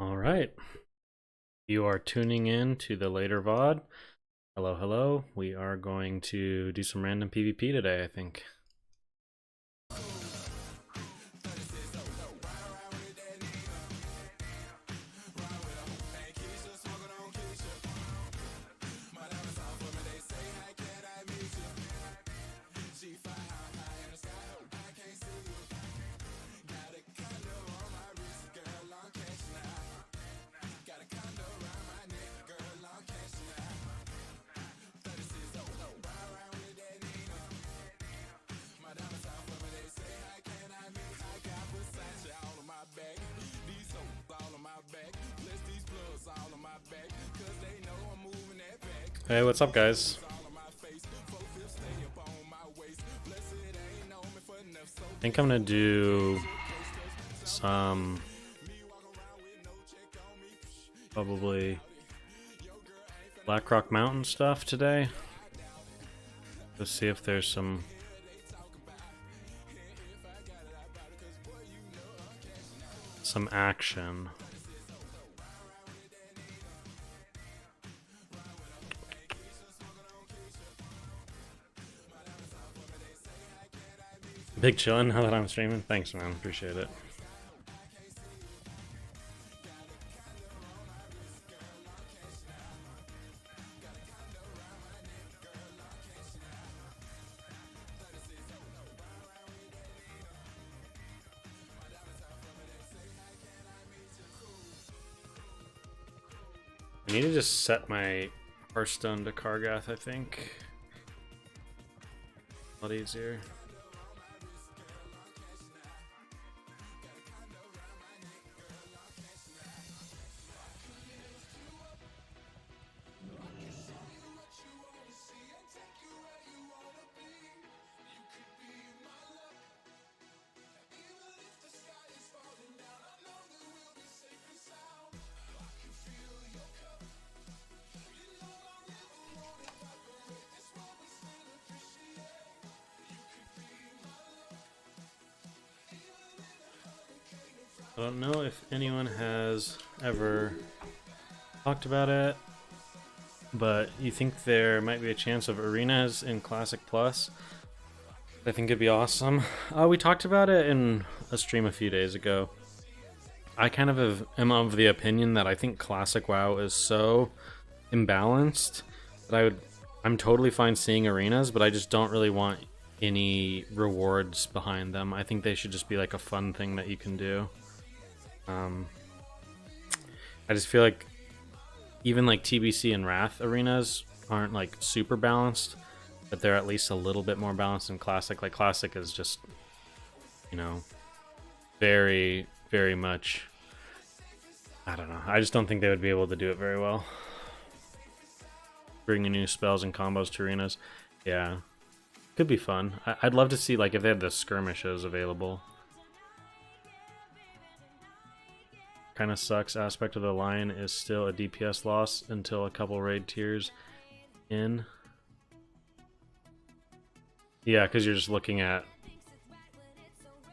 All right. You are tuning in to the later VOD. Hello, hello. We are going to do some random PvP today, I think. Hey, what's up, guys? I think I'm gonna do some probably Blackrock Mountain stuff today. Let's see if there's some action. Big chillin' now that I'm streaming. Thanks, man. Appreciate it. I need to just set my Hearthstone to Kargath, I think. A lot easier. I don't know if anyone has ever talked about it, but you think there might be a chance of arenas in Classic Plus? I think it'd be awesome. We talked about it in a stream a few days ago. I kind of am of the opinion that I think Classic WoW is so imbalanced that I'm totally fine seeing arenas, but I just don't really want any rewards behind them. I think they should just be like a fun thing that you can do. I just feel like even like TBC and Wrath arenas aren't like super balanced, but they're at least a little bit more balanced than Classic. Like Classic is just, you know, very, very much, I don't know. I just don't think they would be able to do it very well. Bringing new spells and combos to arenas. Yeah. Could be fun. I'd love to see like if they had the skirmishes available. Kind of sucks. Aspect of the line is still a DPS loss until a couple raid tiers in. Yeah, because you're just looking at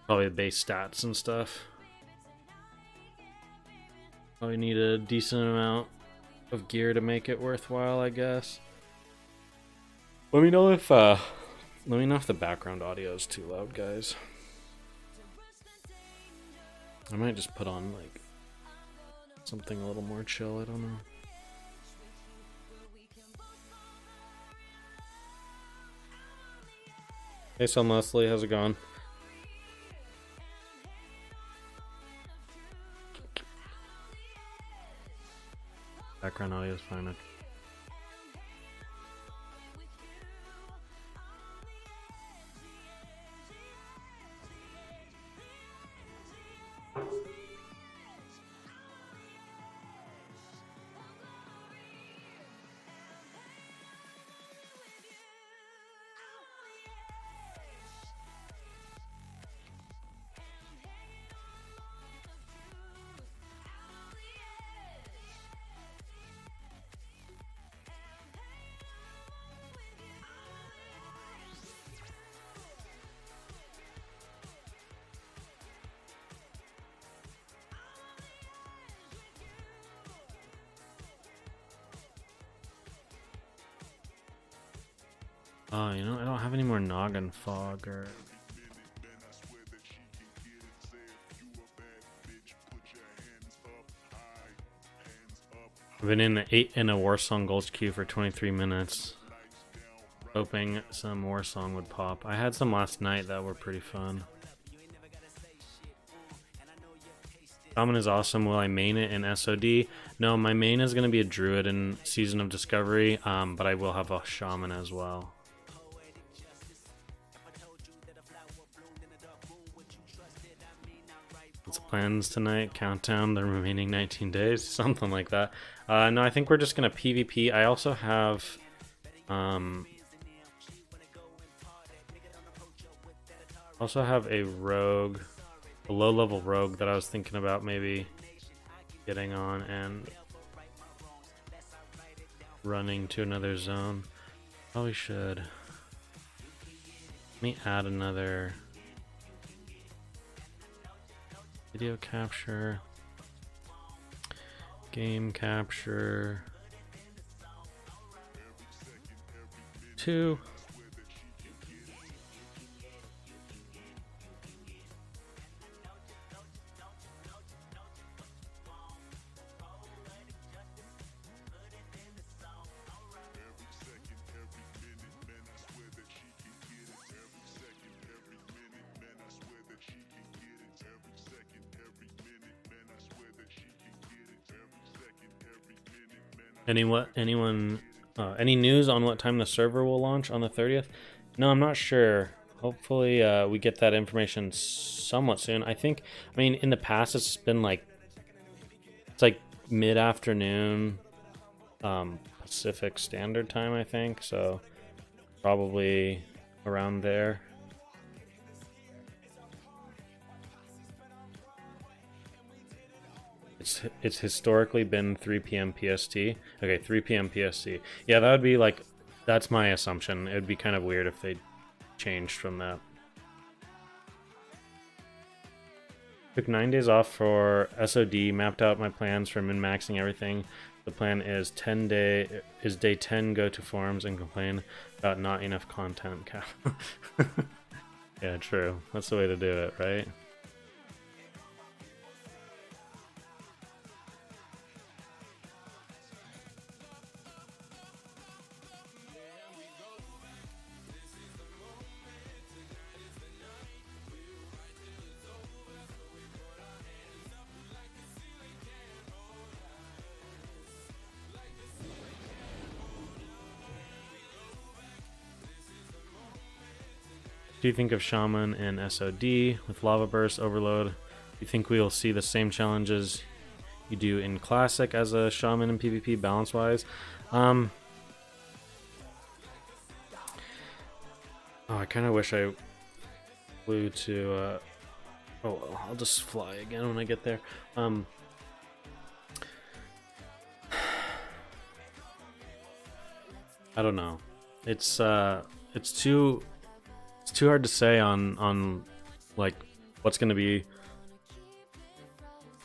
probably the base stats and stuff. Probably need a decent amount of gear to make it worthwhile, I guess. Let me know if the background audio is too loud, guys. I might just put on like something a little more chill, I don't know. Hey, Son Leslie, how's it going? Background audio is fine. Oh, you know, I don't have any more Noggin Fog or... I've been in a Warsong Gulch queue for 23 minutes. Hoping some Warsong would pop. I had some last night that were pretty fun. Shaman is awesome. Will I main it in SOD? No, my main is going to be a Druid in Season of Discovery, but I will have a Shaman as well. What's plans tonight? Countdown the remaining 19 days? Something like that. No, I think we're just going to PvP. I also have... a rogue, a low-level rogue that I was thinking about maybe getting on and running to another zone. Probably should. Let me add another video capture, game capture 2. Any news on what time the server will launch on the 30th? No, I'm not sure. Hopefully we get that information somewhat soon. I mean, in the past it's been like, it's like mid-afternoon Pacific Standard Time, I think, so probably around there. It's historically been 3 p.m. PST. Okay, 3 p.m. PST. Yeah, that would be like, that's my assumption. It would be kind of weird if they changed from that. Took 9 days off for SOD, mapped out my plans for min-maxing everything. The plan is day 10 go to forums and complain about not enough content. Yeah, true. That's the way to do it, right? Do you think of Shaman and SOD with Lava Burst, Overload? Do you think we will see the same challenges you do in Classic as a Shaman in PvP balance-wise? Oh, I kind of wish I flew to... oh, well, I'll just fly again when I get there. I don't know. It's too hard to say on like what's going to be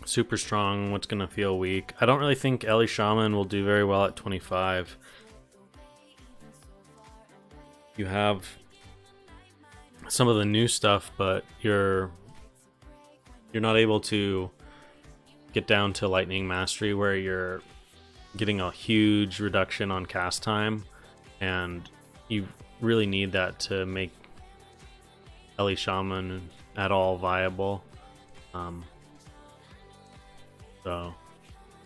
super strong, what's going to feel weak. I don't really think Ellie Shaman will do very well at 25. You have some of the new stuff, but you're not able to get down to Lightning Mastery where you're getting a huge reduction on cast time, and you really need that to make Ellie Shaman at all viable. So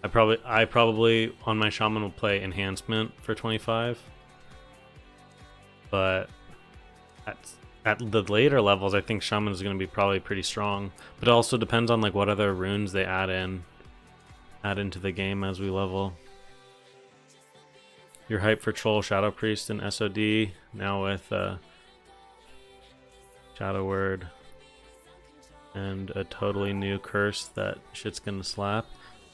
I probably on my Shaman will play Enhancement for 25, but at the later levels I think Shaman is going to be probably pretty strong, but it also depends on like what other runes they add into the game as we level. You're hyped for Troll Shadow Priest and SOD now with Shadow Word and a totally new curse that shit's gonna slap.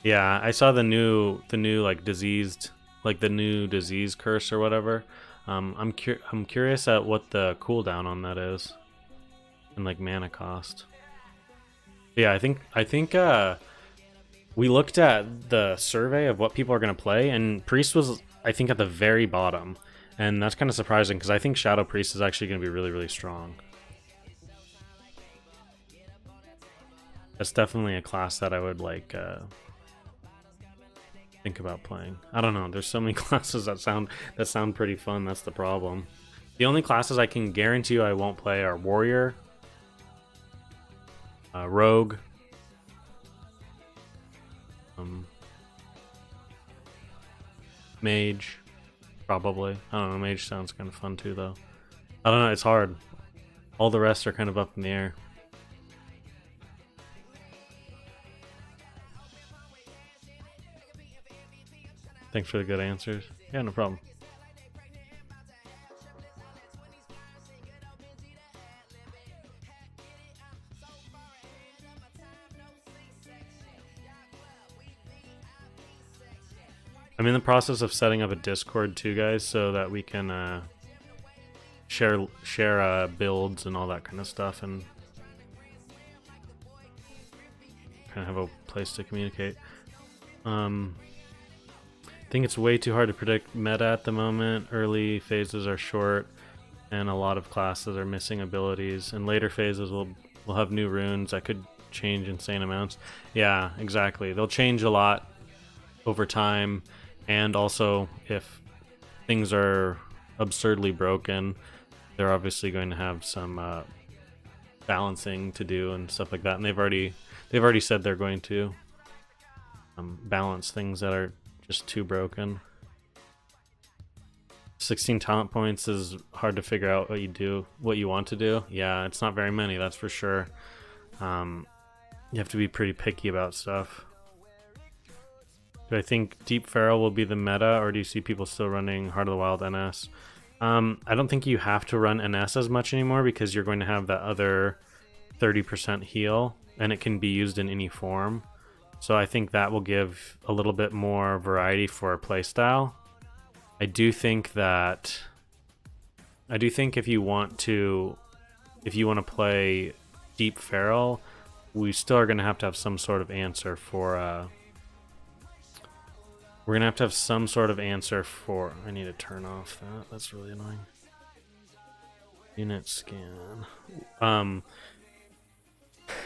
Yeah, I saw the new like diseased, like the new disease curse or whatever. I'm curious at what the cooldown on that is and like mana cost. Yeah, I think we looked at the survey of what people are gonna play, and Priest was I think at the very bottom, And that's kind of surprising because I think Shadow Priest is actually going to be really, really strong. That's definitely a class that I would like think about playing. I don't know. There's so many classes that sound pretty fun. That's the problem. The only classes I can guarantee you I won't play are Warrior, Rogue, Mage, probably. I don't know. Mage sounds kind of fun too, though. I don't know. It's hard. All the rest are kind of up in the air. Thanks for the good answers. Yeah, no problem. I'm in the process of setting up a Discord too, guys, so that we can share builds and all that kind of stuff, and kind of have a place to communicate. I think it's way too hard to predict meta at the moment. Early phases are short, and a lot of classes are missing abilities. And later phases will have new runes that could change insane amounts. Yeah, exactly. They'll change a lot over time. And also, if things are absurdly broken, they're obviously going to have some balancing to do and stuff like that. And they've already said they're going to balance things that are just too broken. 16 talent points is hard to figure out what you want to do. Yeah, it's not very many, that's for sure. You have to be pretty picky about stuff. Do I think Deep Feral will be the meta, or do you see people still running Heart of the Wild NS? I don't think you have to run NS as much anymore because you're going to have that other 30% heal, and it can be used in any form. So I think that will give a little bit more variety for playstyle. I do think if you want to play Deep Feral, we still are going to have some sort of answer for we're going to have some sort of answer for... I need to turn off that. That's really annoying. Unit scan.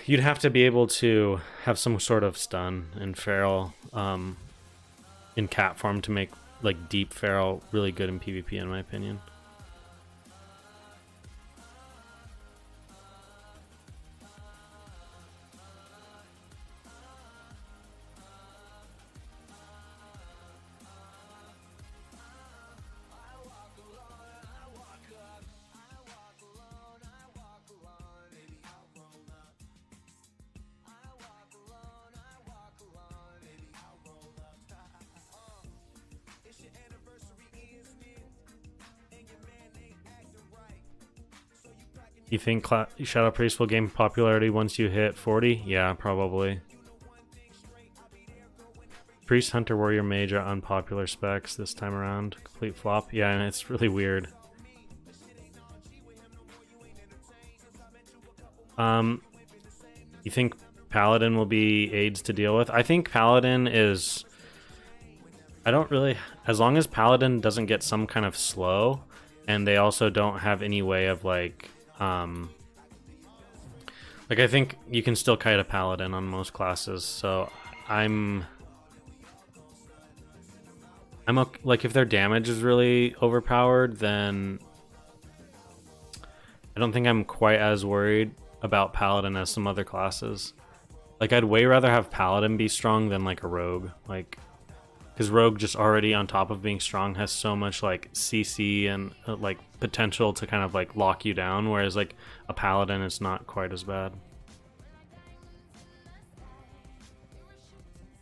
You'd have to be able to have some sort of stun in Feral in cat form to make like Deep Feral really good in PvP, in my opinion. You think Shadow Priest will gain popularity once you hit 40? Yeah, probably. Priest, Hunter, Warrior, Mage are unpopular specs this time around. Complete flop. Yeah, and it's really weird. You think Paladin will be AIDS to deal with? I think Paladin is... I don't really... As long as Paladin doesn't get some kind of slow, and they also don't have any way of like I think you can still kite a Paladin on most classes, so I'm okay. Like if their damage is really overpowered, then I don't think I'm quite as worried about Paladin as some other classes. Like I'd way rather have Paladin be strong than like a Rogue, like because Rogue just already on top of being strong has so much like CC and like potential to kind of like lock you down, whereas like a Paladin is not quite as bad.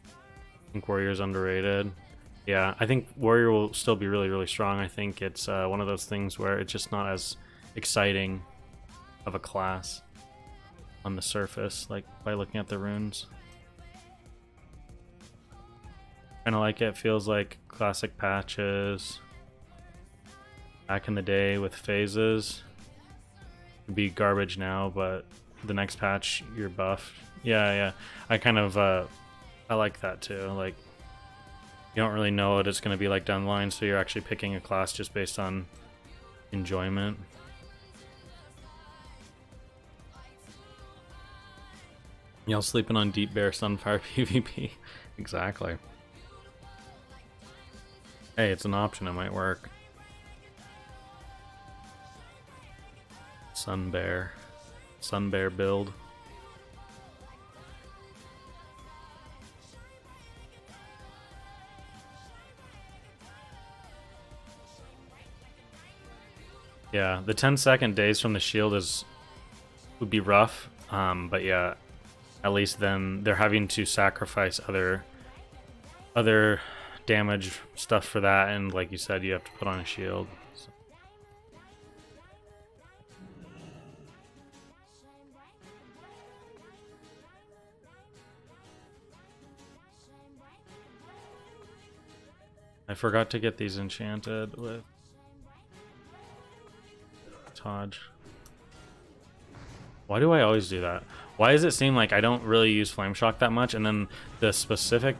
I think Warrior's underrated. Yeah, I think Warrior will still be really, really strong. I think it's one of those things where it's just not as exciting of a class on the surface, like by looking at the runes. Kind of like it feels like classic patches back in the day with phases. It'd be garbage now, but the next patch you're buffed. Yeah, I kind of I like that too. Like You don't really know what it's going to be like down the line, so you're actually picking a class just based on enjoyment. Y'all sleeping on Deep Bear Sunfire PvP? Exactly. Hey, it's an option, it might work. Sun Bear build. Yeah, the 10-second days from the shield would be rough, but yeah, at least then they're having to sacrifice other damage stuff for that, and like you said, you have to put on a shield. So. I forgot to get these enchanted with Taj. Why do I always do that? Why does it seem like I don't really use Flame Shock that much, and then the specific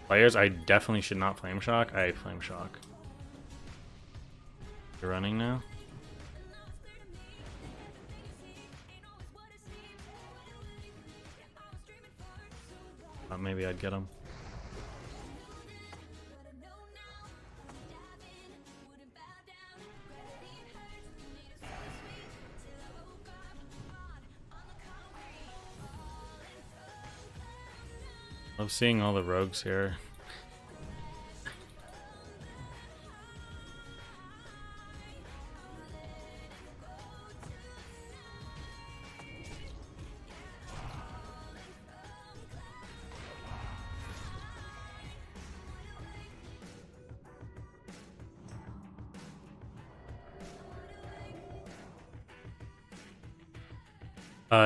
players I definitely should not Flame Shock, I Flame Shock. You're running now? Maybe I'd get him. Love seeing all the rogues here.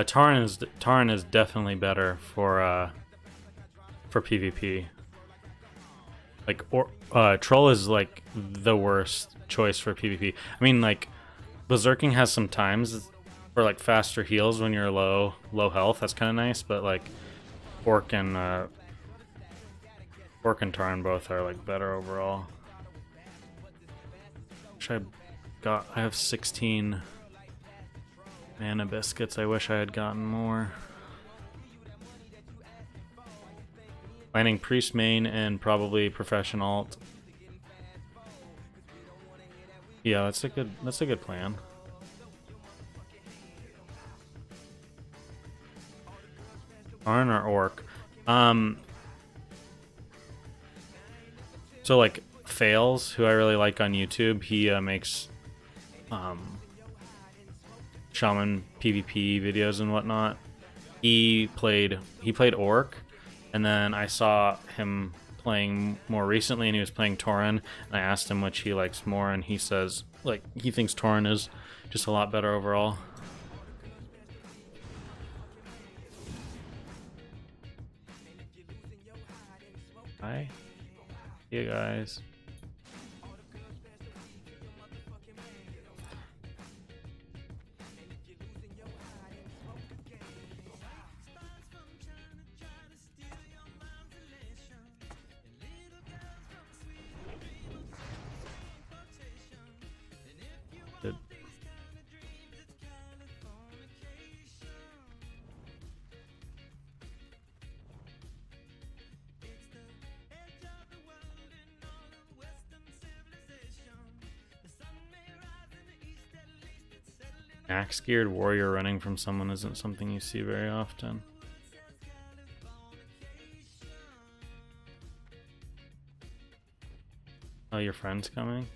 Tarn is definitely better for PvP. Like Troll is like the worst choice for PvP. I mean, like Berserking has some times for like faster heals when you're low health. That's kind of nice, but like Orc and Tarn both are like better overall. I have 16 mana biscuits. I wish I had gotten more. Planning priest main and probably profession alt. Yeah, that's a good plan. Tarn or Orc? So like Fails, who I really like on YouTube, he makes shaman PvP videos and whatnot. He played Orc, and then I saw him playing more recently, and he was playing Tauren, and I asked him which he likes more, and he says like he thinks Tauren is just a lot better overall. Hi. See you guys. Good. Axe-geared warrior running from someone isn't something you see very often. Oh, your friend's coming?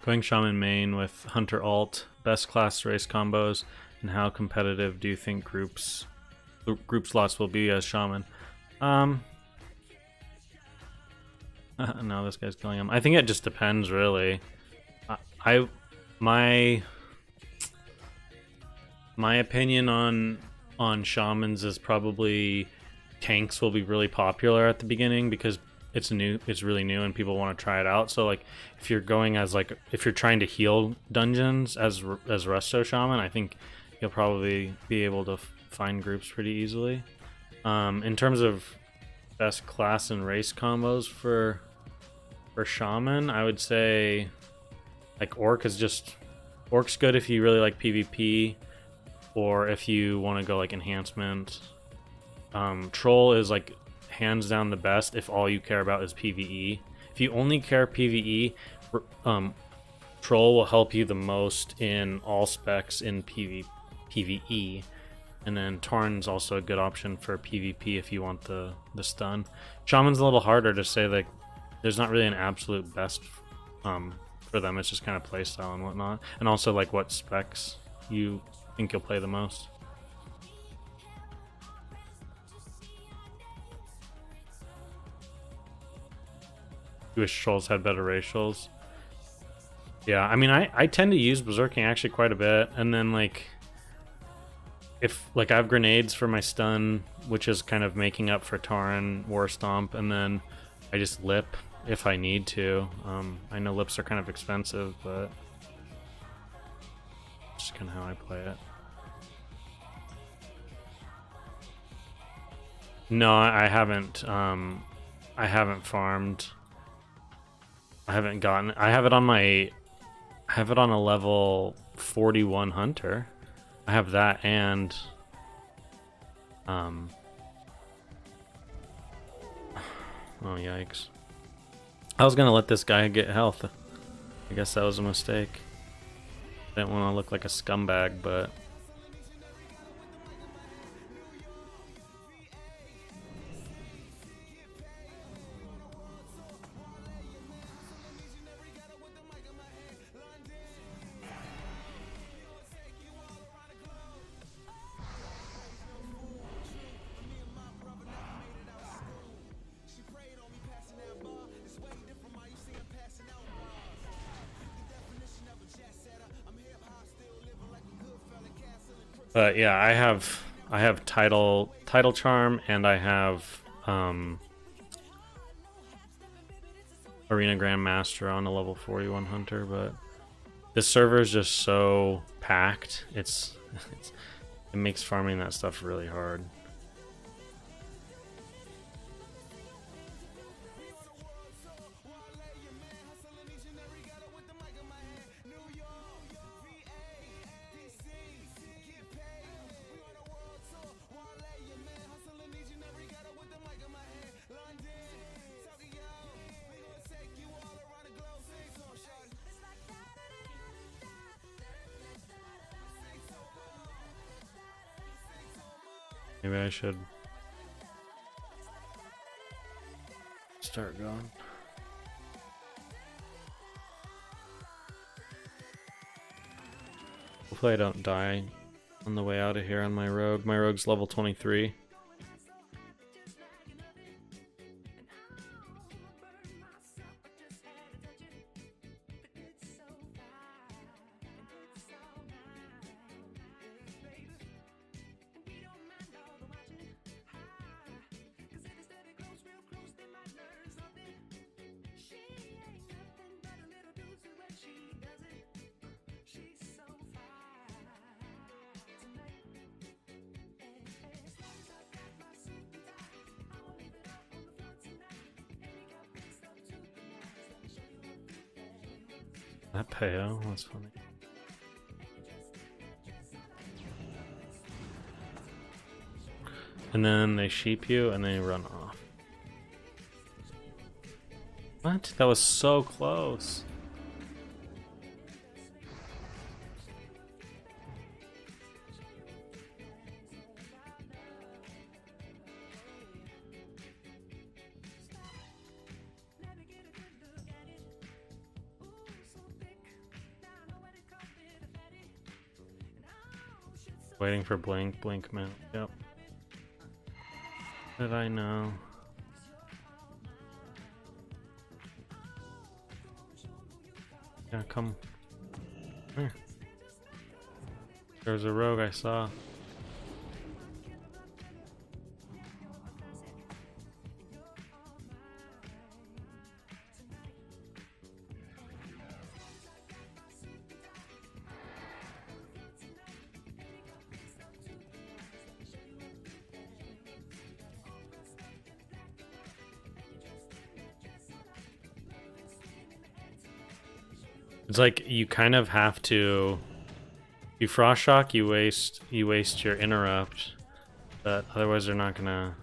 Going Shaman main with Hunter alt, best class race combos, and how competitive do you think group slots will be as Shaman? No, this guy's killing him. I think it just depends, really. My opinion on shamans is probably tanks will be really popular at the beginning because it's really new and people want to try it out. So like if you're going as like if you're trying to heal dungeons as Resto Shaman, I think you'll probably be able to find groups pretty easily. In terms of best class and race combos for Shaman, I would say like Orc's good if you really like PvP, or if you want to go like enhancement. Troll is like hands down the best if all you care about is PvE. If you only care PvE, Troll will help you the most in all specs in PvE. And then Torn's also a good option for PvP if you want the stun. Shaman's a little harder to say, like there's not really an absolute best for them. It's just kind of playstyle and whatnot. And also like what specs you think you'll play the most. You wish Trolls had better racials. Yeah, I mean I tend to use Berserking actually quite a bit, and then like if like I have grenades for my stun, which is kind of making up for Tauren, War Stomp, and then I just lip if I need to. I know lips are kind of expensive, but just kind of how I play it. No, I haven't. I haven't farmed. I haven't gotten. I have it on my. I have it on a level 41 hunter. I have that and oh yikes. I was gonna let this guy get health. I guess that was a mistake. I didn't want to look like a scumbag, but yeah, I have title charm, and I have Arena Grandmaster on a level 41 hunter, but this server is just so packed. It makes farming that stuff really hard. Maybe I should start going. Hopefully I don't die on the way out of here on my rogue. My rogue's level 23. That payo, that's funny. And then they sheep you and they run off. What? That was so close. Waiting for blink, man. Yep. Did I know? Yeah, come. Here. There's a rogue I saw. It's like you kind of have to. You frost shock, you waste your interrupt, but otherwise they're not gonna.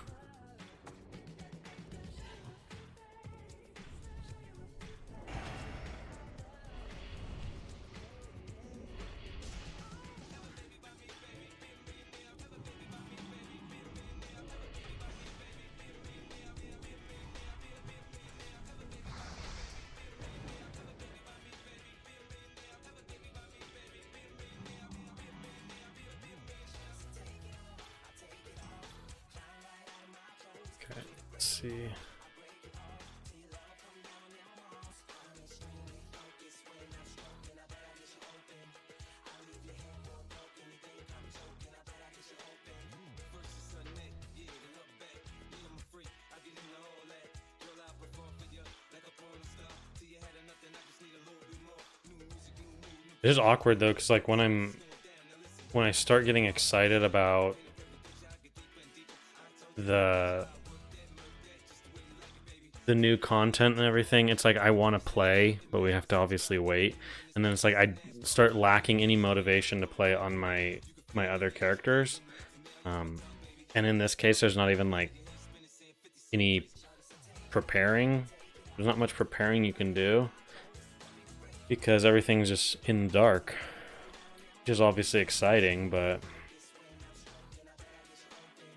Okay, let's see. It is awkward though, because like when I start getting excited about the new content and everything, it's like I want to play, but we have to obviously wait. And then it's like I start lacking any motivation to play on my other characters. And in this case, there's not even like any preparing. There's not much preparing you can do because everything's just in the dark, which is obviously exciting, but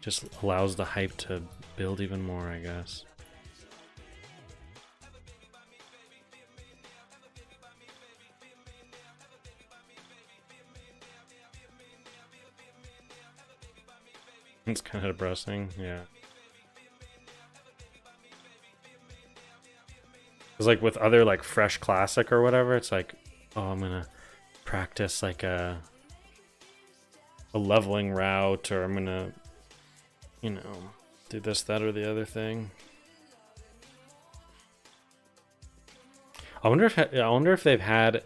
just allows the hype to build even more, I guess. It's kind of depressing, yeah. It's like with other like fresh classic or whatever, it's like, oh, I'm gonna practice like a leveling route, or I'm gonna, you know, do this, that, or the other thing. I wonder if they've had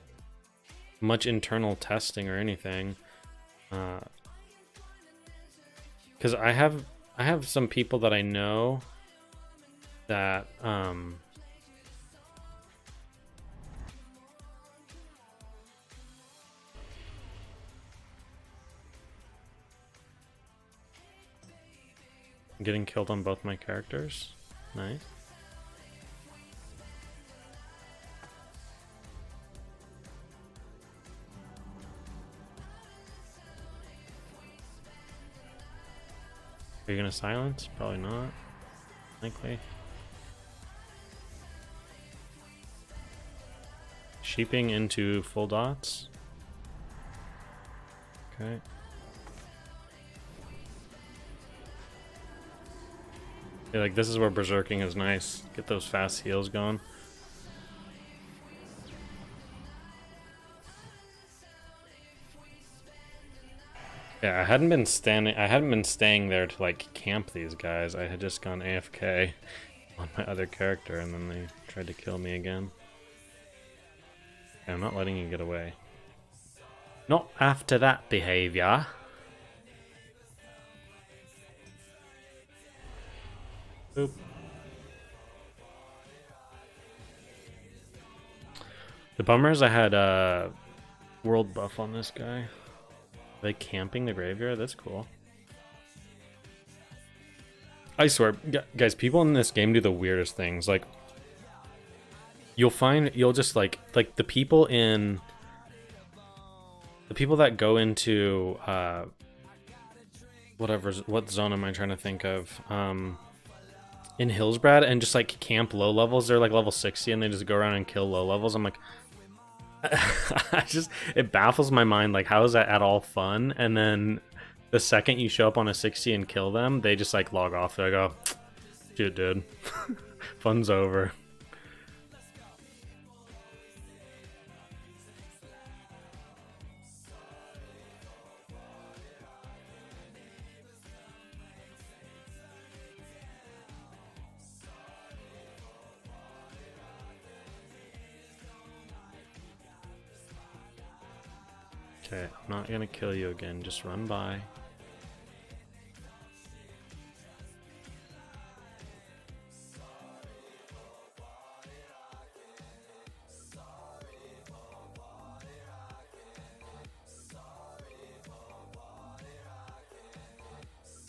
much internal testing or anything. Because I have some people that I know that getting killed on both my characters. Nice. Are you gonna silence? Probably not. Likely. Sheeping into full dots. Okay. Yeah, like this is where berserking is nice. Get those fast heals going. Yeah, I hadn't been staying there to like camp these guys. I had just gone AFK on my other character and then they tried to kill me again. Yeah, I'm not letting you get away. Not after that behavior. Boop. The bummer is I had a world buff on this guy. Like camping the graveyard, that's cool. I swear, guys, people in this game do the weirdest things. Like, you'll just like the people that go into what zone am I trying to think of? In Hillsbrad and just like camp low levels. They're like level 60 and they just go around and kill low levels. I'm like, it baffles my mind, like how is that at all fun? And then the second you show up on a 60 and kill them, they just like log off. They go, shit, dude. Fun's over. Okay, I'm not gonna kill you again, just run by.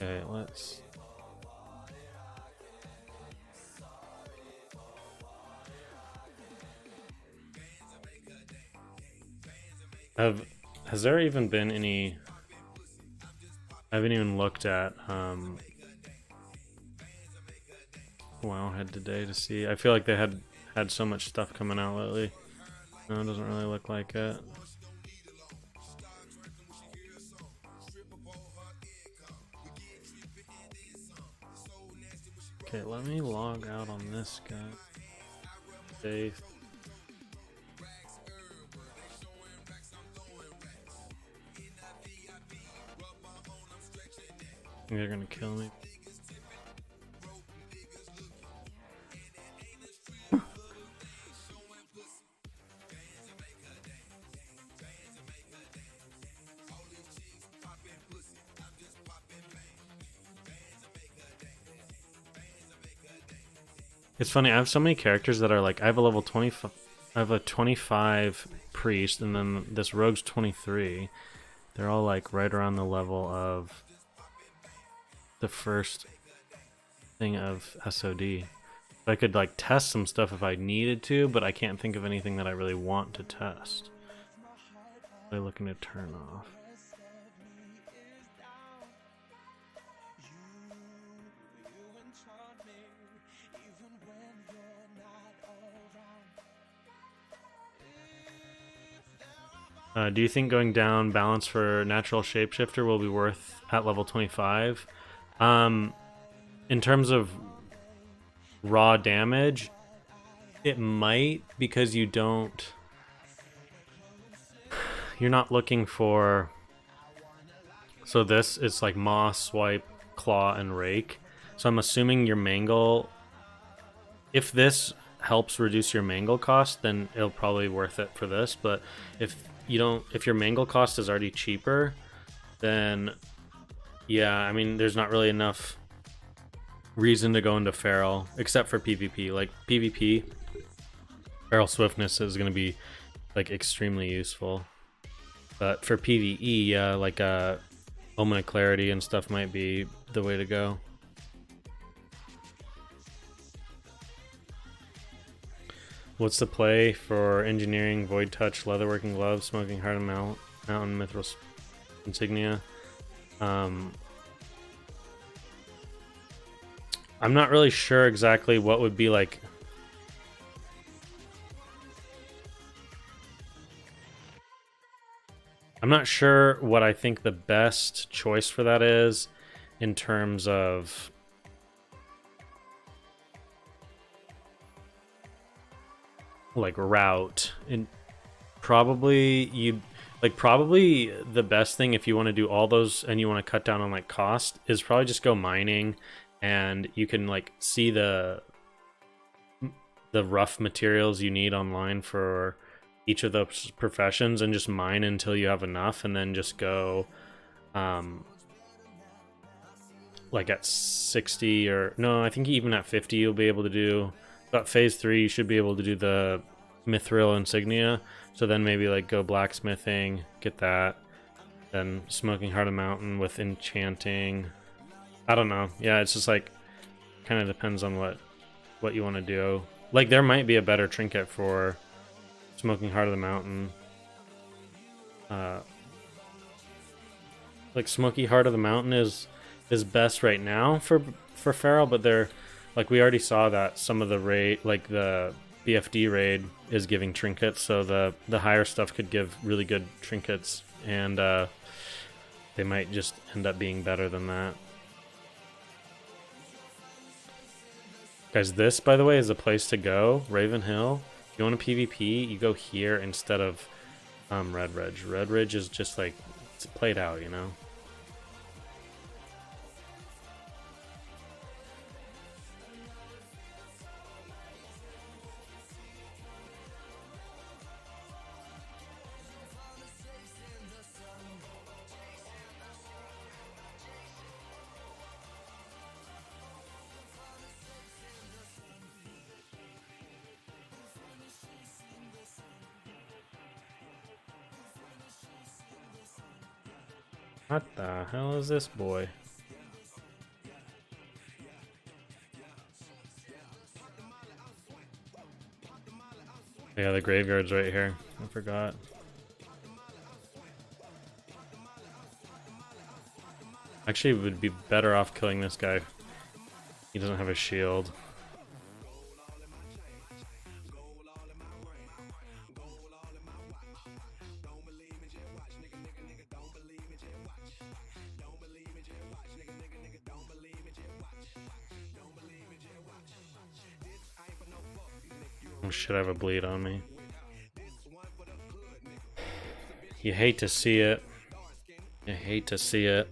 Okay, let's... Has there even been any... I haven't even looked at Wowhead today to see. I feel like they had so much stuff coming out lately. No, it doesn't really look like it. Okay, let me log out on this guy. Safe. They're gonna kill me. It's funny, I have so many characters that are like, I have a level 25, I have a 25 priest, and then this rogue's 23. They're all like right around the level of the first thing of SOD. I could like test some stuff if I needed to, but I can't think of anything that I really want to test. I'm looking to turn off. Do you think going down balance for natural shapeshifter will be worth at level 25? In terms of raw damage, it might, because you're not looking for... So this is like Moss, Swipe, Claw, and Rake. So I'm assuming your Mangle... If this helps reduce your Mangle cost, then it'll probably be worth it for this, but if your Mangle cost is already cheaper, then yeah, I mean, there's not really enough reason to go into Feral, except for PvP. Like PvP, Feral Swiftness is going to be like extremely useful, but for PvE, yeah, like Omen of Clarity and stuff might be the way to go. What's the play for engineering, void touch, leatherworking gloves, smoking heart and mountain, mithril insignia? I'm not really sure exactly what would be like. I'm not sure what I think the best choice for that is in terms of like route. And probably the best thing if you want to do all those and you want to cut down on like cost is probably just go mining, and you can like see the rough materials you need online for each of those professions and just mine until you have enough, and then just go like at 60 or no, I think even at 50 you'll be able to do. About phase 3 you should be able to do the mithril insignia, so then maybe like go blacksmithing, get that, then smoking heart of mountain with enchanting. I don't know, yeah, it's just like kind of depends on what you want to do. Like there might be a better trinket for smoking heart of the mountain, like smoky heart of the mountain is best right now for Feral, but they're like, we already saw that some of the raid, like the BFD raid, is giving trinkets, so the higher stuff could give really good trinkets, and they might just end up being better than that. Guys, this, by the way, is a place to go. Raven Hill. If you want a PvP, you go here instead of Red Ridge. Red Ridge is just like, it's played out, you know? What the hell is this boy? Yeah, the graveyard's right here. I forgot. Actually, it would be better off killing this guy. He doesn't have a shield. Oh shit, I have a bleed on me. You hate to see it. You hate to see it.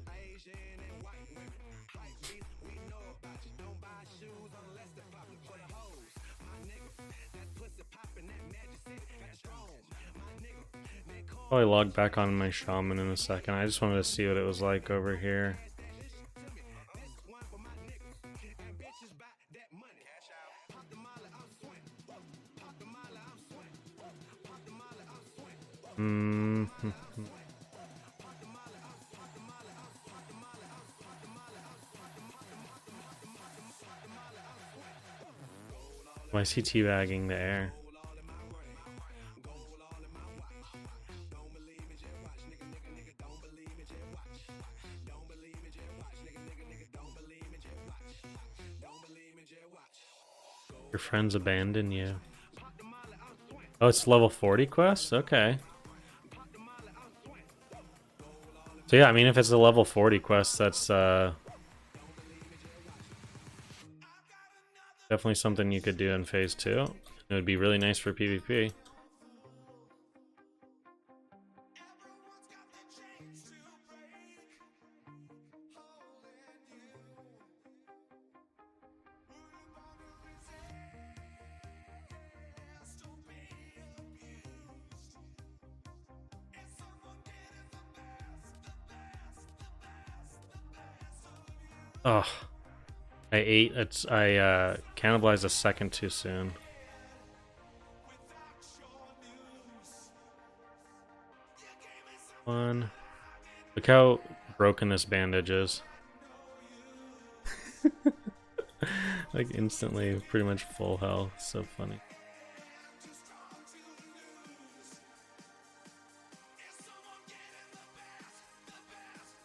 Probably log back on my shaman in a second. I just wanted to see what it was like over here. Why is he teabagging the air? Your friends abandon you. Oh, it's level 40 quest? Okay. So yeah, I mean, if it's a level 40 quest, that's definitely something you could do in phase 2. It would be really nice for PvP. Oh, I cannibalized a second too soon. One. Look how broken this bandage is. Like instantly, pretty much full health. So funny.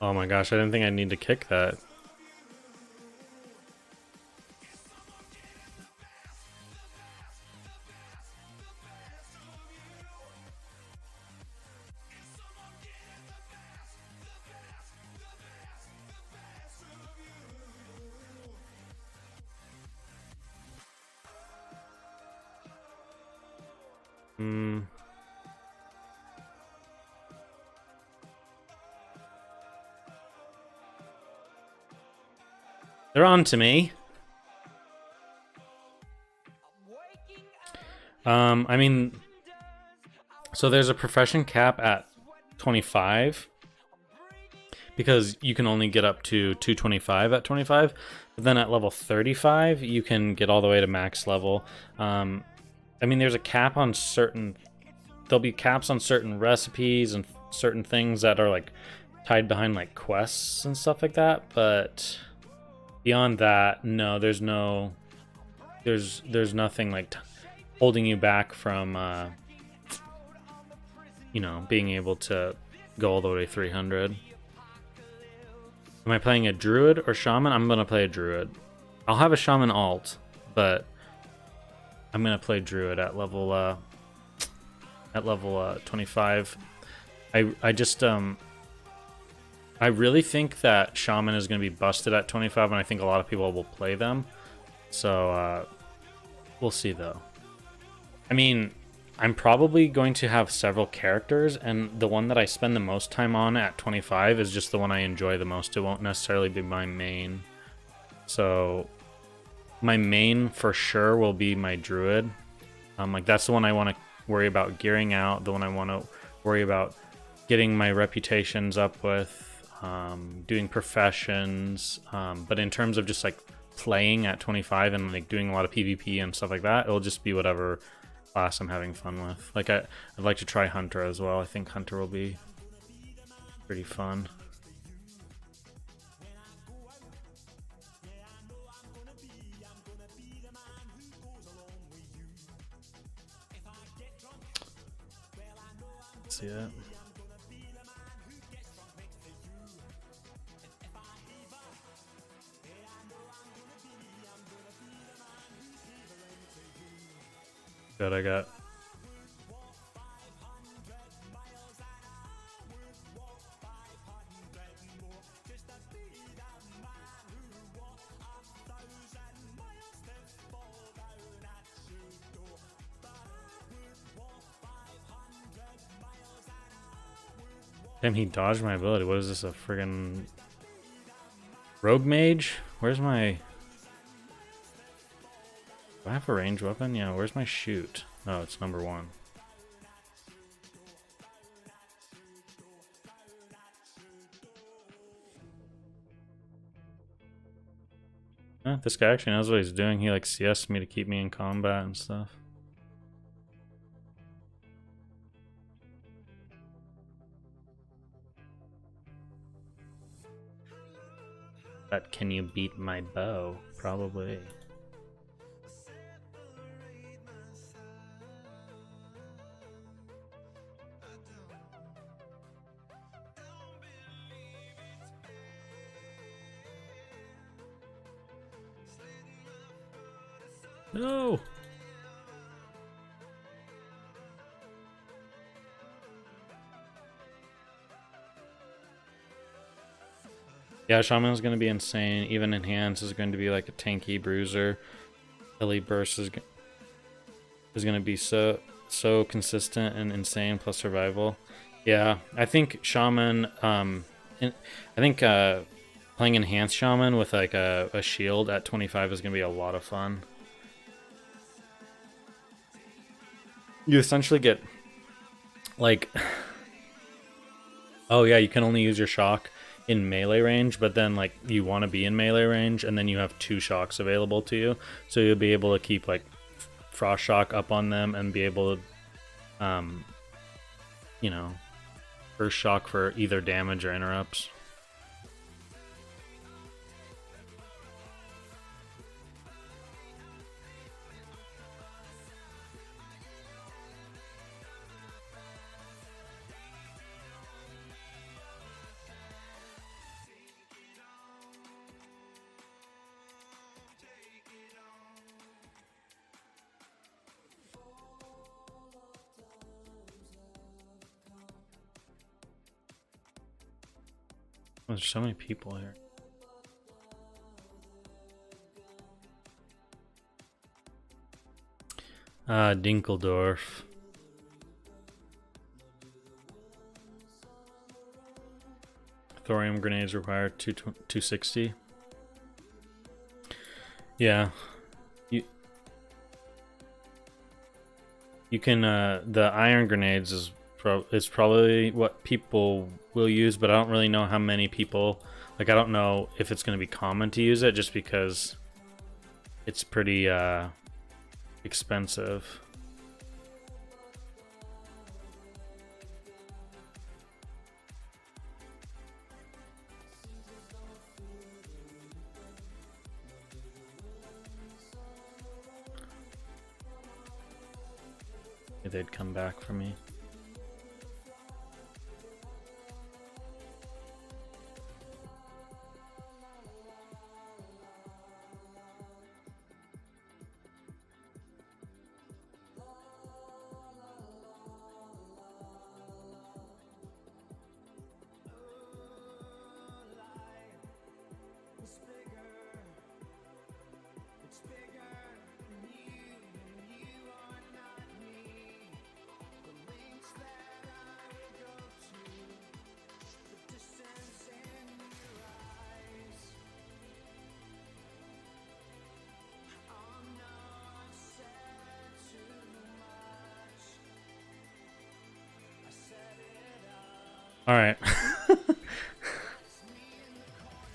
Oh my gosh, I didn't think I'd need to kick that. They're on to me. I mean, so there's a profession cap at 25 because you can only get up to 225 at 25, but then at level 35 you can get all the way to max level. I mean, there's a cap on there'll be caps on certain recipes and certain things that are like tied behind like quests and stuff like that, but beyond that, no, there's nothing like holding you back from you know, being able to go all the way to 300. Am I playing a druid or shaman? I'm gonna play a druid. I'll have a shaman alt, but I'm gonna play druid at level 25. I just I really think that shaman is gonna be busted at 25, and I think a lot of people will play them. So we'll see though. I mean, I'm probably going to have several characters, and the one that I spend the most time on at 25 is just the one I enjoy the most. It won't necessarily be my main. So my main for sure will be my druid. Like that's the one I want to worry about gearing out, the one I want to worry about getting my reputations up with, doing professions. But in terms of just like playing at 25 and like doing a lot of PvP and stuff like that, it'll just be whatever class I'm having fun with. Like I'd like to try Hunter as well. I think Hunter will be pretty fun. see it. Good, I got. Damn, he dodged my ability. What is this, a friggin' rogue mage? Where's my... Do I have a ranged weapon? Yeah, where's my shoot? Oh, it's number 1. This guy actually knows what he's doing. He like CS'd me to keep me in combat and stuff. But can you beat my bow? Probably. No! Yeah, Shaman's going to be insane. Even Enhance is going to be like a tanky bruiser. Hilly Burst is going to be so consistent and insane, plus survival. Yeah, I think Shaman... I think playing Enhanced Shaman with like a shield at 25 is going to be a lot of fun. You essentially get like... Oh yeah, you can only use your shock in melee range, but then like you want to be in melee range, and then you have 2 shocks available to you, so you'll be able to keep like frost shock up on them and be able to you know, first shock for either damage or interrupts. There's so many people here. Dinkeldorf. Thorium grenades require 260. Yeah. You can the iron grenades is probably what people will use, but I don't really know how many people. Like, I don't know if it's going to be common to use it, just because it's pretty expensive. They'd come back for me. All right.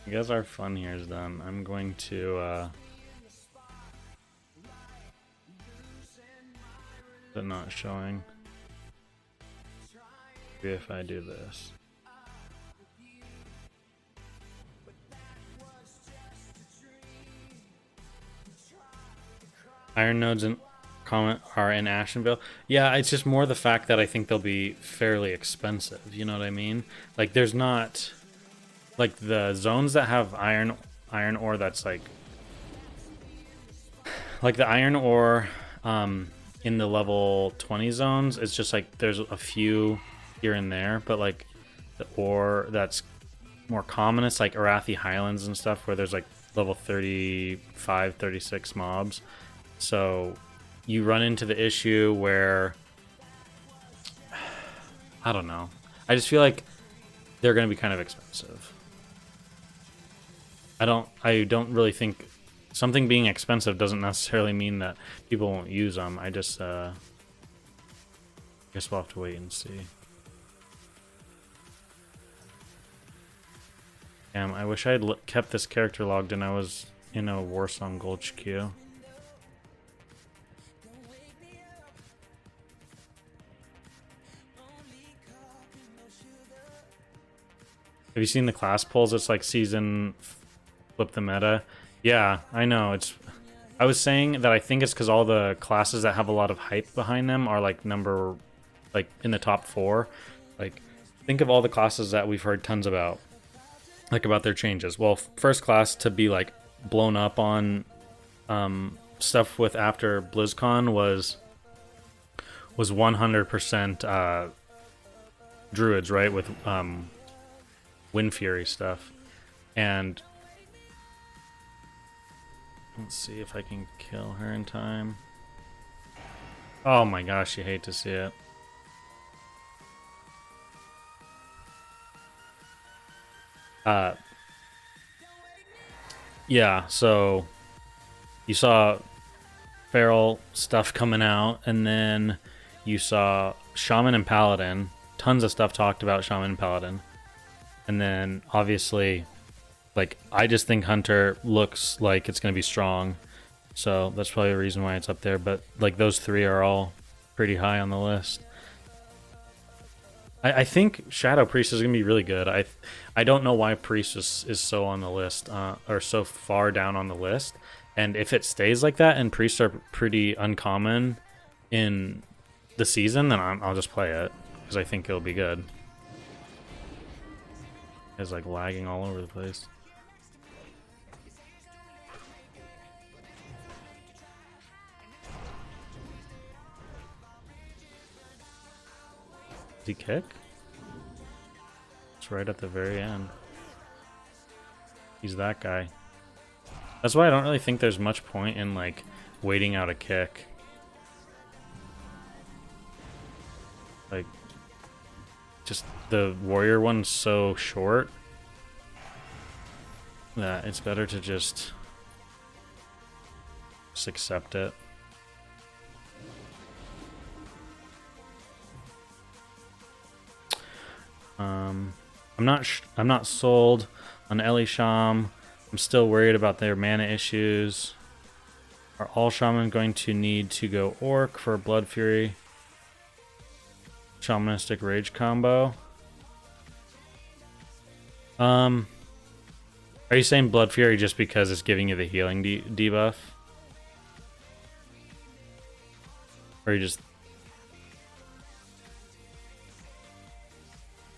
I guess our fun here is done. I'm going to but not showing. Maybe if I do this. Iron nodes and are in Ashenville. Yeah, it's just more the fact that I think they'll be fairly expensive. You know what I mean? Like, there's not like the zones that have iron ore. That's like the iron ore in the level 20 zones. It's just like there's a few here and there, but like the ore that's more common, it's like Arathi Highlands and stuff, where there's like level 35, 36 mobs. So you run into the issue where I don't know. I just feel like they're going to be kind of expensive. I don't really think something being expensive doesn't necessarily mean that people won't use them. I just guess we'll have to wait and see. Damn, I wish I had kept this character logged and I was in a Warsong Gulch queue. Have you seen the class polls? It's like season flip the meta. Yeah, I know. I was saying that I think it's because all the classes that have a lot of hype behind them are like in the top 4. Like, think of all the classes that we've heard tons about. Like, about their changes. Well, first class to be like blown up on stuff with after BlizzCon was 100% druids, right? With Wind Fury stuff. And let's see if I can kill her in time. Oh my gosh, you hate to see it. Yeah, so you saw feral stuff coming out, and then you saw Shaman and Paladin. Tons of stuff talked about Shaman and Paladin. And then obviously, like, I just think Hunter looks like it's going to be strong. So that's probably a reason why it's up there. But like, those 3 are all pretty high on the list. I think Shadow Priest is going to be really good. I don't know why Priest is so on the list, or so far down on the list. And if it stays like that and Priests are pretty uncommon in the season, then I'll just play it, because I think it'll be good. It's like lagging all over the place. Did he kick? It's right at the very end. He's that guy. That's why I don't really think there's much point in like waiting out a kick. Like, just the warrior one's so short that it's better to just accept it. I'm not sold on Elisham. I'm still worried about their mana issues. Are all shaman going to need to go orc for Blood Fury? Shamanistic Rage combo. Are you saying Blood Fury just because it's giving you the healing debuff? Or are you just...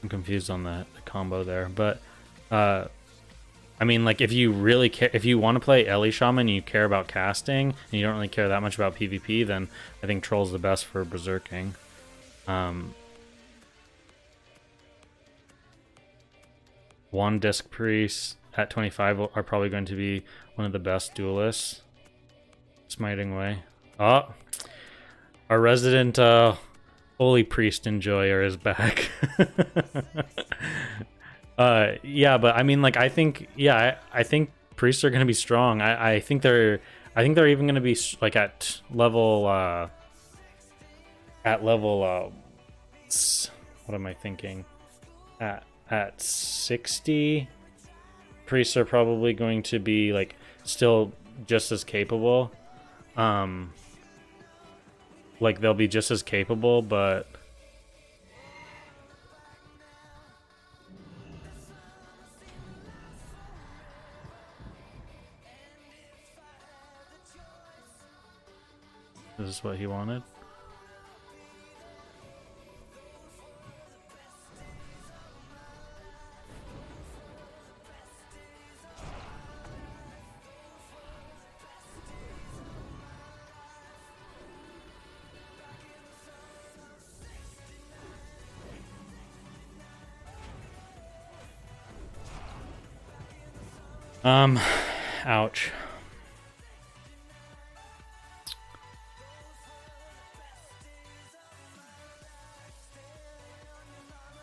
I'm confused on the combo there, but I mean, like, if you really care, if you want to play Ellie Shaman and you care about casting and you don't really care that much about PvP, then I think Troll's the best for berserking. One Disc Priests at 25 are probably going to be one of the best duelists. Smiting Way. Oh, our resident Holy Priest Enjoyer is back. Yeah, but I mean, like, I think, yeah, I think priests are going to be strong. I think they're even going to be like at level what am I thinking? At 60, priests are probably going to be like still just as capable. Like, they'll be just as capable, but This is what he wanted. Ouch.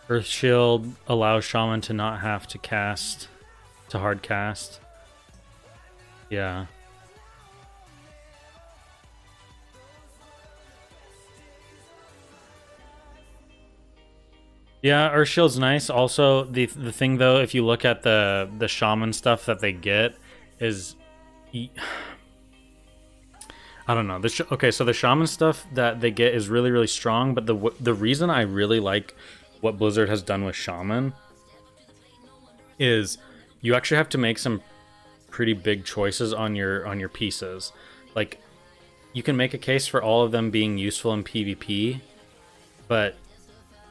Earth Shield allows Shaman to not have to cast, to hard cast. Yeah. Yeah, Earth Shield's nice. Also, the thing though, if you look at the Shaman stuff that they get, is I don't know. Okay, so the Shaman stuff that they get is really, really strong, but the reason I really like what Blizzard has done with Shaman is you actually have to make some pretty big choices on your pieces. Like, you can make a case for all of them being useful in PvP, but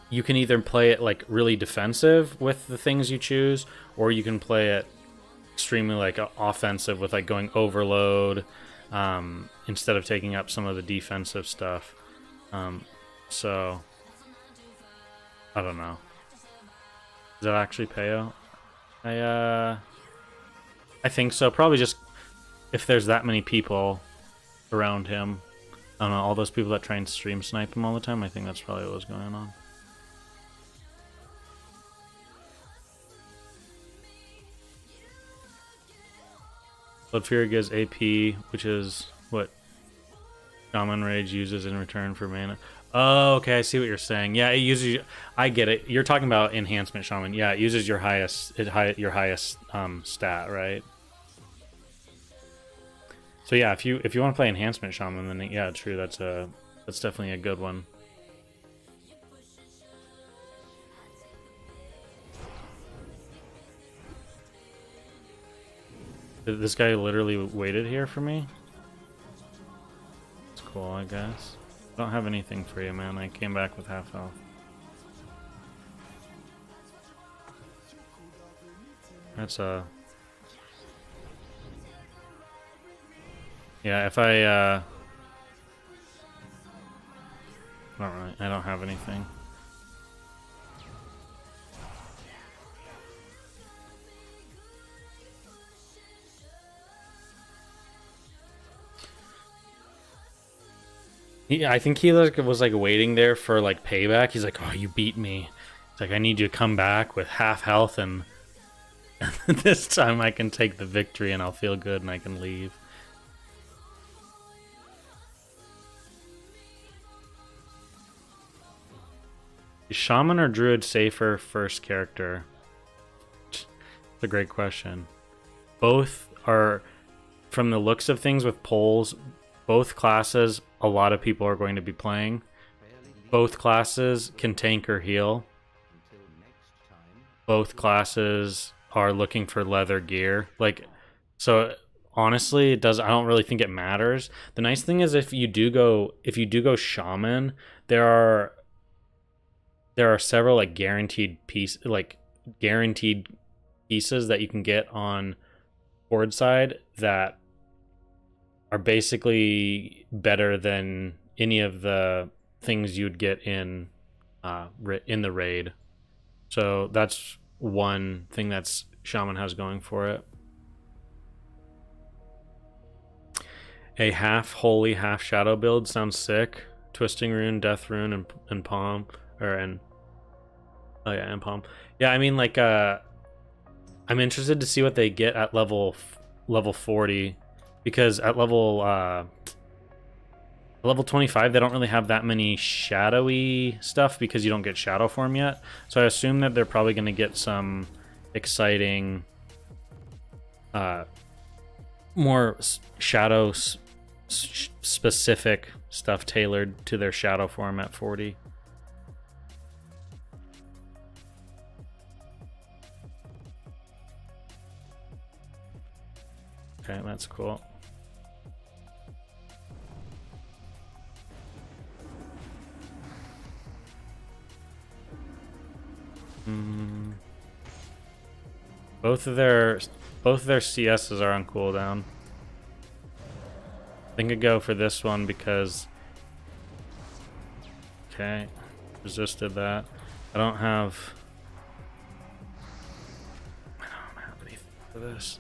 you can either play it like really defensive with the things you choose, or you can play it extremely like offensive with like going overload, instead of taking up some of the defensive stuff. So I don't know. Does that actually pay out? I think so. Probably just if there's that many people around him. I don't know, all those people that try and stream snipe him all the time. I think that's probably what was going on. Blood Fury gives AP, which is what Shaman Rage uses in return for mana. Oh, okay, I see what you're saying. Yeah, it uses. I get it. You're talking about enhancement Shaman. Yeah, it uses your highest, your highest stat, right? So yeah, if you want to play enhancement Shaman, then yeah, true. That's definitely a good one. This guy literally waited here for me. It's cool, I guess. I don't have anything for you, man. I came back with half health. That's yeah, if I I don't have anything. I think he was like waiting there for like payback. He's like, "Oh, you beat me." It's like, I need you to come back with half health, and this time I can take the victory, and I'll feel good, and I can leave. Is Shaman or Druid safer first character? It's a great question. Both are, from the looks of things with polls, both classes a lot of people are going to be playing. Both classes can tank or heal. Both classes are looking for leather gear. Like, so honestly, I don't really think it matters. The nice thing is if you do go Shaman, there are several like guaranteed pieces that you can get on board side that are basically better than any of the things you'd get in the raid. So that's one thing that's Shaman has going for it. A half holy, half shadow build sounds sick. Twisting Rune, Death Rune, and Palm, and Palm. Yeah, I mean, like, I'm interested to see what they get at level 40, because at level 25 they don't really have that many shadowy stuff because you don't get shadow form yet. So I assume that they're probably going to get some exciting, more shadow specific stuff tailored to their shadow form at 40. Okay, that's cool. Both of their CSs are on cooldown. I think I'd go for this one because... Okay, resisted that. I don't have anything for this.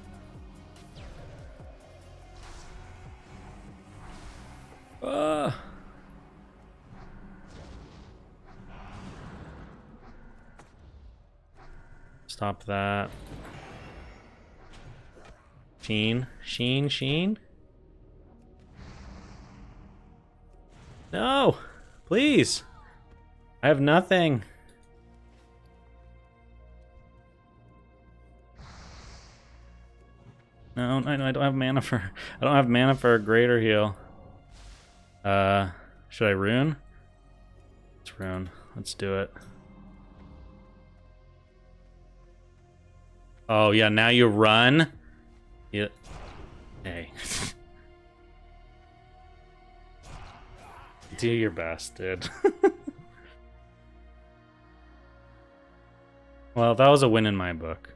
Stop that. Sheen. No, please. I have nothing. No, I don't have mana for. I don't have mana for a greater heal. Should I rune? Let's rune. Let's do it. Oh yeah, now you run. Yeah. Hey. Do your best, dude. Well, that was a win in my book.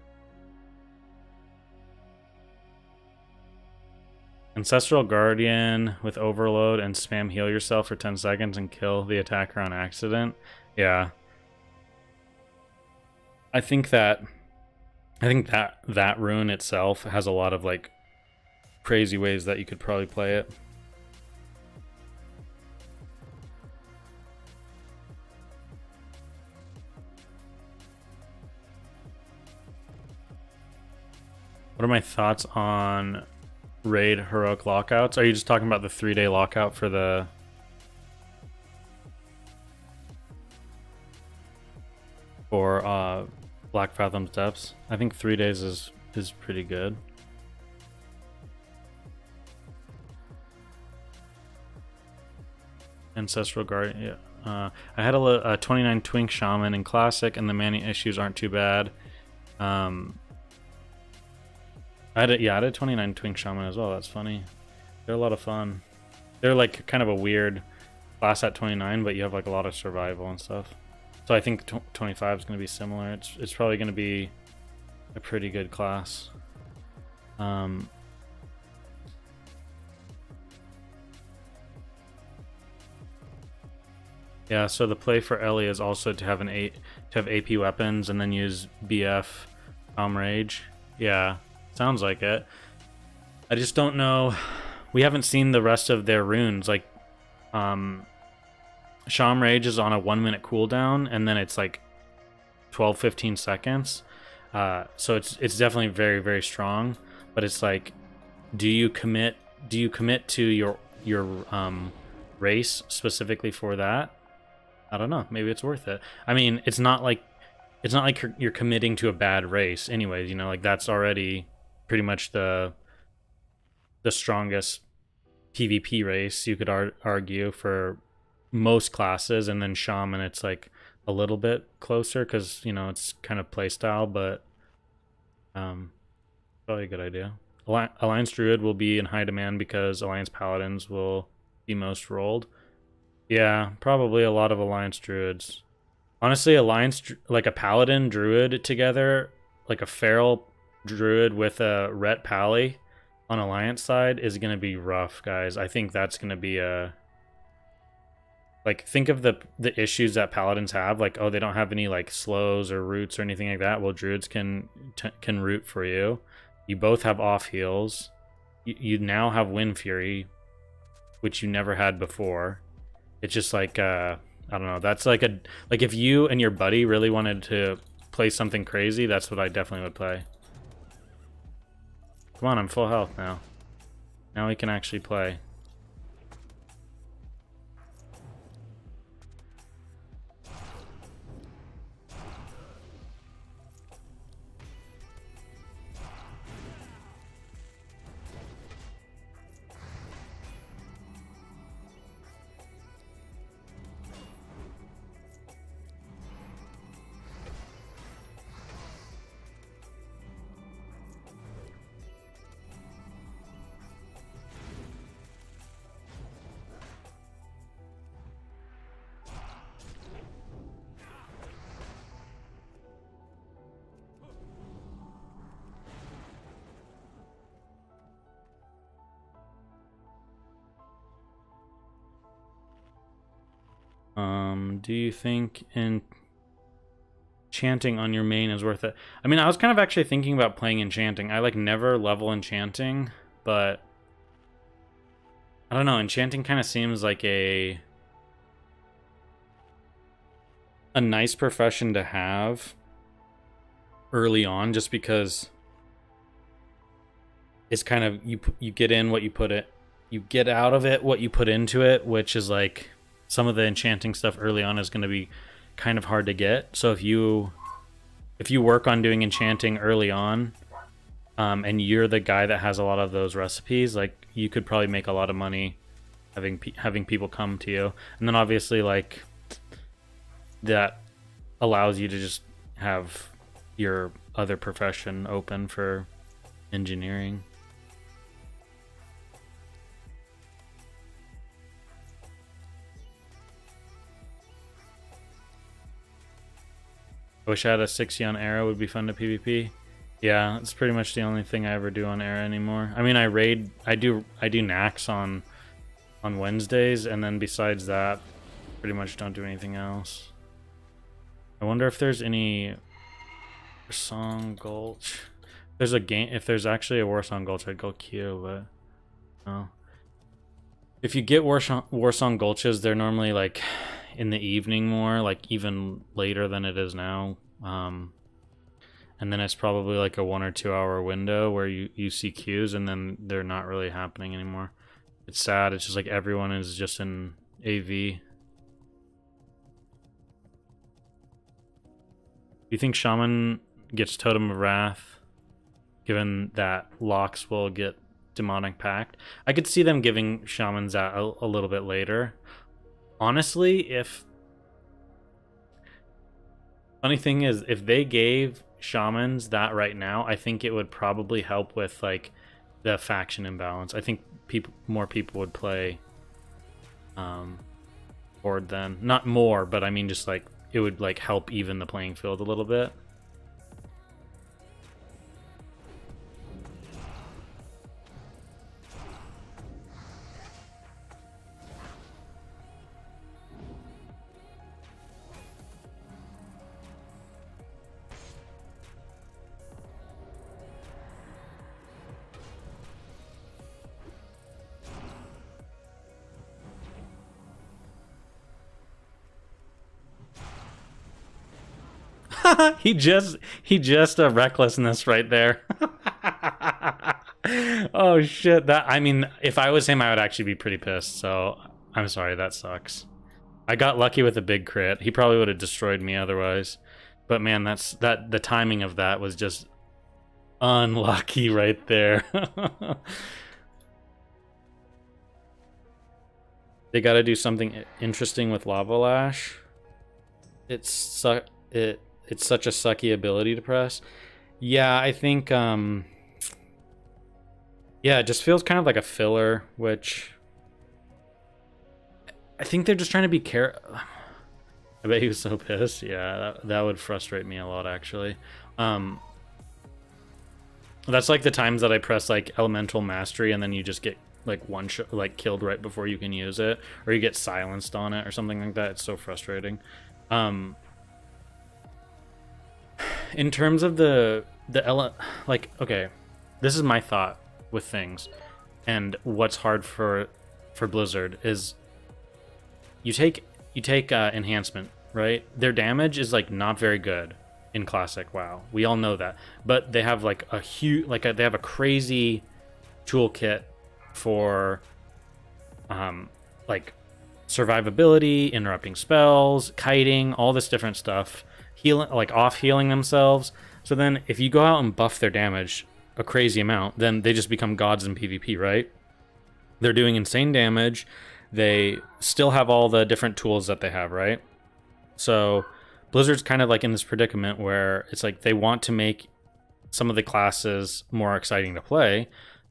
Ancestral Guardian with Overload and spam heal yourself for 10 seconds and kill the attacker on accident. Yeah. I think that rune itself has a lot of like crazy ways that you could probably play it. What are my thoughts on raid heroic lockouts? Are you just talking about the 3-day lockout for the Black Fathom's Depths? I think 3 days is pretty good. Ancestral Guardian, yeah. I had a 29 Twink Shaman in Classic, and the mana issues aren't too bad. I had a 29 Twink Shaman as well. That's funny. They're a lot of fun. They're like kind of a weird class at 29, but you have like a lot of survival and stuff. So I think 25 is going to be similar. It's probably going to be a pretty good class. Yeah. So the play for Ellie is also to have AP weapons and then use BF Rage. Yeah. Sounds like it. I just don't know. We haven't seen the rest of their runes. Like, Sham Rage is on a 1-minute cooldown, and then it's like 12-15 seconds. So it's definitely very, very strong. But it's like, do you commit to your race specifically for that? I don't know. Maybe it's worth it. I mean, it's not like you're committing to a bad race anyways, you know, like that's already pretty much the strongest PvP race you could argue for most classes, and then Shaman it's like a little bit closer because, you know, it's kind of playstyle, but probably a good idea. Alliance Druid will be in high demand because Alliance Paladins will be most rolled. Yeah, probably a lot of Alliance Druids. Honestly, like a Paladin Druid together, like a Feral Druid with a Ret Pally on Alliance side is going to be rough, guys. I think that's going to be a... Like, think of the issues that Paladins have. Like, oh, they don't have any, like, slows or roots or anything like that. Well, Druids can root for you. You both have off heals. You now have Wind Fury, which you never had before. It's just like, I don't know. That's like if you and your buddy really wanted to play something crazy, that's what I definitely would play. Come on, I'm full health now. Now we can actually play. Do you think enchanting on your main is worth it? I mean, I was kind of actually thinking about playing enchanting. I like never level enchanting, but I don't know. Enchanting kind of seems like a nice profession to have early on, just because it's kind of you get in what you put it, you get out of it what you put into it, which is like some of the enchanting stuff early on is going to be kind of hard to get. So if you work on doing enchanting early on, and you're the guy that has a lot of those recipes, like you could probably make a lot of money having people come to you. And then obviously like that allows you to just have your other profession open for engineering. I wish I had a 60 on Era, would be fun to PvP. Yeah, it's pretty much the only thing I ever do on Era anymore. I mean, I do Nax on Wednesdays, and then besides that, pretty much don't do anything else. I wonder if there's any Warsong Gulch. There's a game. If there's actually a Warsong Gulch, I'd go Q, but no. If you get Warsong Gulches, they're normally like in the evening more, like even later than it is now. And then it's probably like a 1 or 2 hour window where you see queues, and then they're not really happening anymore. It's sad. It's just like everyone is just in AV. Do you think Shaman gets Totem of Wrath, given that locks will get Demonic Pact? I could see them giving Shamans that a little bit later. Honestly, funny thing is, if they gave Shamans that right now, I think it would probably help with like the faction imbalance. I think more people would play Horde then. Not more, but I mean just like it would like help even the playing field a little bit. he just a recklessness right there. Oh shit, that, I mean, if I was him, I would actually be pretty pissed. So I'm sorry, that sucks. I got lucky with a big crit. He probably would have destroyed me otherwise. But man, the timing of that was just unlucky right there. They got to do something interesting with Lava Lash. It's such a sucky ability to press. Yeah, I think yeah, it just feels kind of like a filler, which I think they're just trying to be careful. I bet he was so pissed. Yeah, that would frustrate me a lot, actually. That's like the times that I press like Elemental Mastery and then you just get like like killed right before you can use it, or you get silenced on it or something like that. It's so frustrating. In terms of like, okay, this is my thought with things, and what's hard for Blizzard is you take enhancement, right? Their damage is like not very good in Classic WoW. We all know that, but they have like a huge, they have a crazy toolkit for like survivability, interrupting spells, kiting, all this different stuff, healing, like off healing themselves. So then if you go out and buff their damage a crazy amount, then they just become gods in PvP, right? They're doing insane damage. They still have all the different tools that they have, right? So Blizzard's kind of like in this predicament where it's like they want to make some of the classes more exciting to play,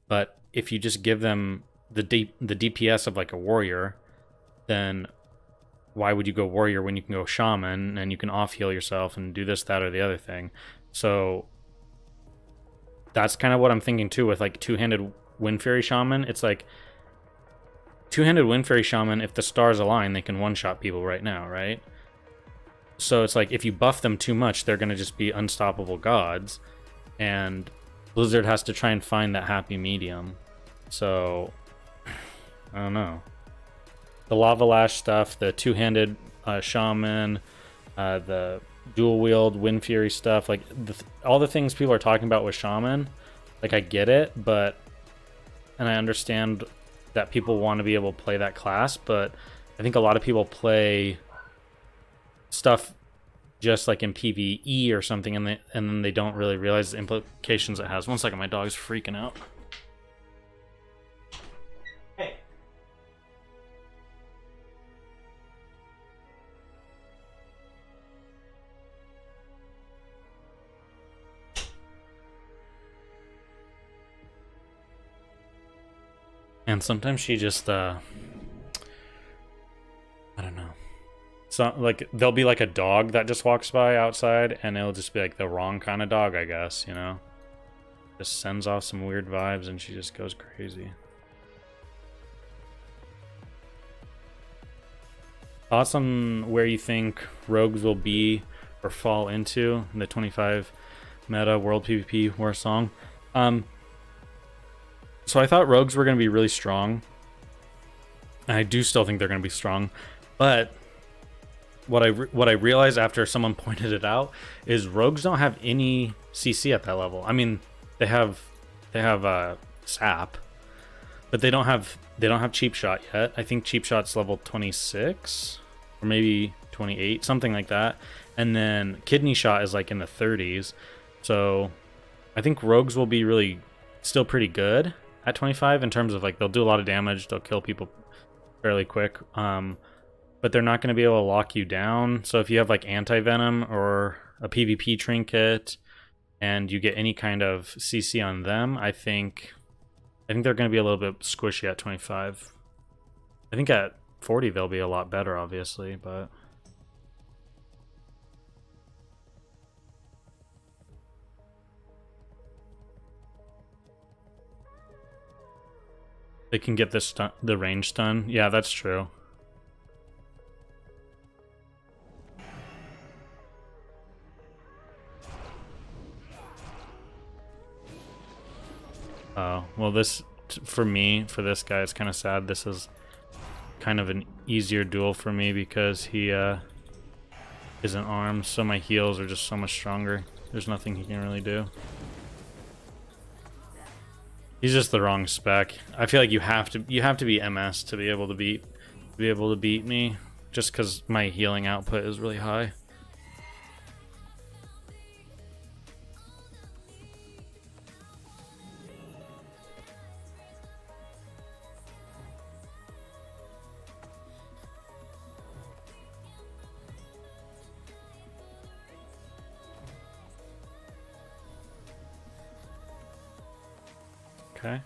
but if you just give them the DPS of like a warrior, then why would you go warrior when you can go shaman and you can off heal yourself and do this, that, or the other thing? So that's kind of what I'm thinking too with like two-handed Wind Fury Shaman. It's like two-handed Wind Fairy Shaman, if the stars align, they can one-shot people right now, right? So it's like, if you buff them too much, they're going to just be unstoppable gods. And Blizzard has to try and find that happy medium. So, I don't know. The Lava Lash stuff, the two-handed Shaman, the dual-wield Wind Fury stuff, like, all the things people are talking about with Shaman, like, I get it, but... And I understand that people want to be able to play that class, but I think a lot of people play stuff just like in PvE or something, and then they don't really realize the implications it has. One second, my dog's freaking out. Hey. And sometimes she just, I don't know. So, like, there'll be like a dog that just walks by outside, and it'll just be like the wrong kind of dog, I guess, you know? Just sends off some weird vibes, and she just goes crazy. Thoughts on where you think rogues will be or fall into in the 25 meta World PvP War Song? So I thought rogues were going to be really strong. And I do still think they're going to be strong. But what I realized after someone pointed it out is rogues don't have any CC at that level. I mean, they have sap, but they don't have cheap shot yet. I think cheap shot's level 26 or maybe 28, something like that. And then kidney shot is like in the 30s. So I think rogues will be really still pretty good at 25 in terms of, like, they'll do a lot of damage, they'll kill people fairly quick, but they're not going to be able to lock you down. So if you have like anti-venom or a PvP trinket and you get any kind of CC on them, I think they're going to be a little bit squishy at 25. I think at 40 they'll be a lot better, obviously, but they can get the range stun. Yeah, that's true. Oh, well, this, for this guy, it's kind of sad. This is kind of an easier duel for me because he isn't armed, so my heals are just so much stronger. There's nothing he can really do. He's just the wrong spec. I feel like you have to be MS to be able to beat me, just because my healing output is really high. Okay.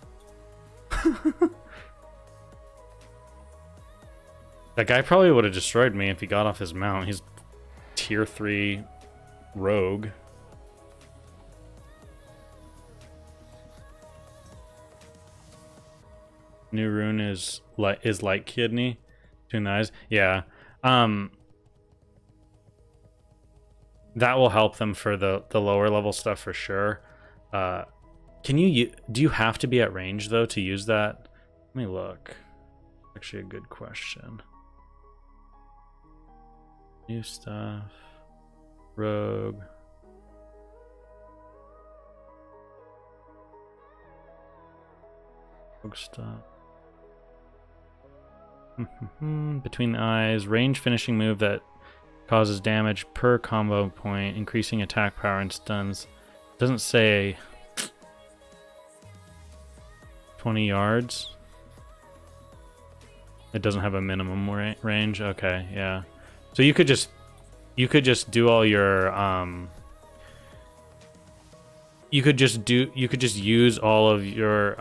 That guy probably would have destroyed me if he got off his mount. He's tier 3 rogue. New rune is light kidney. Between the eyes. Yeah. That will help them for the lower level stuff for sure. Do you have to be at range though to use that? Let me look. Actually a good question. New stuff. Rogue. Rogue stuff. Between the eyes. Range finishing move that causes damage per combo point, increasing attack power and stuns. Doesn't say 20 yards. It doesn't have a minimum range. Okay, yeah. So you could just do all your you could just use all of your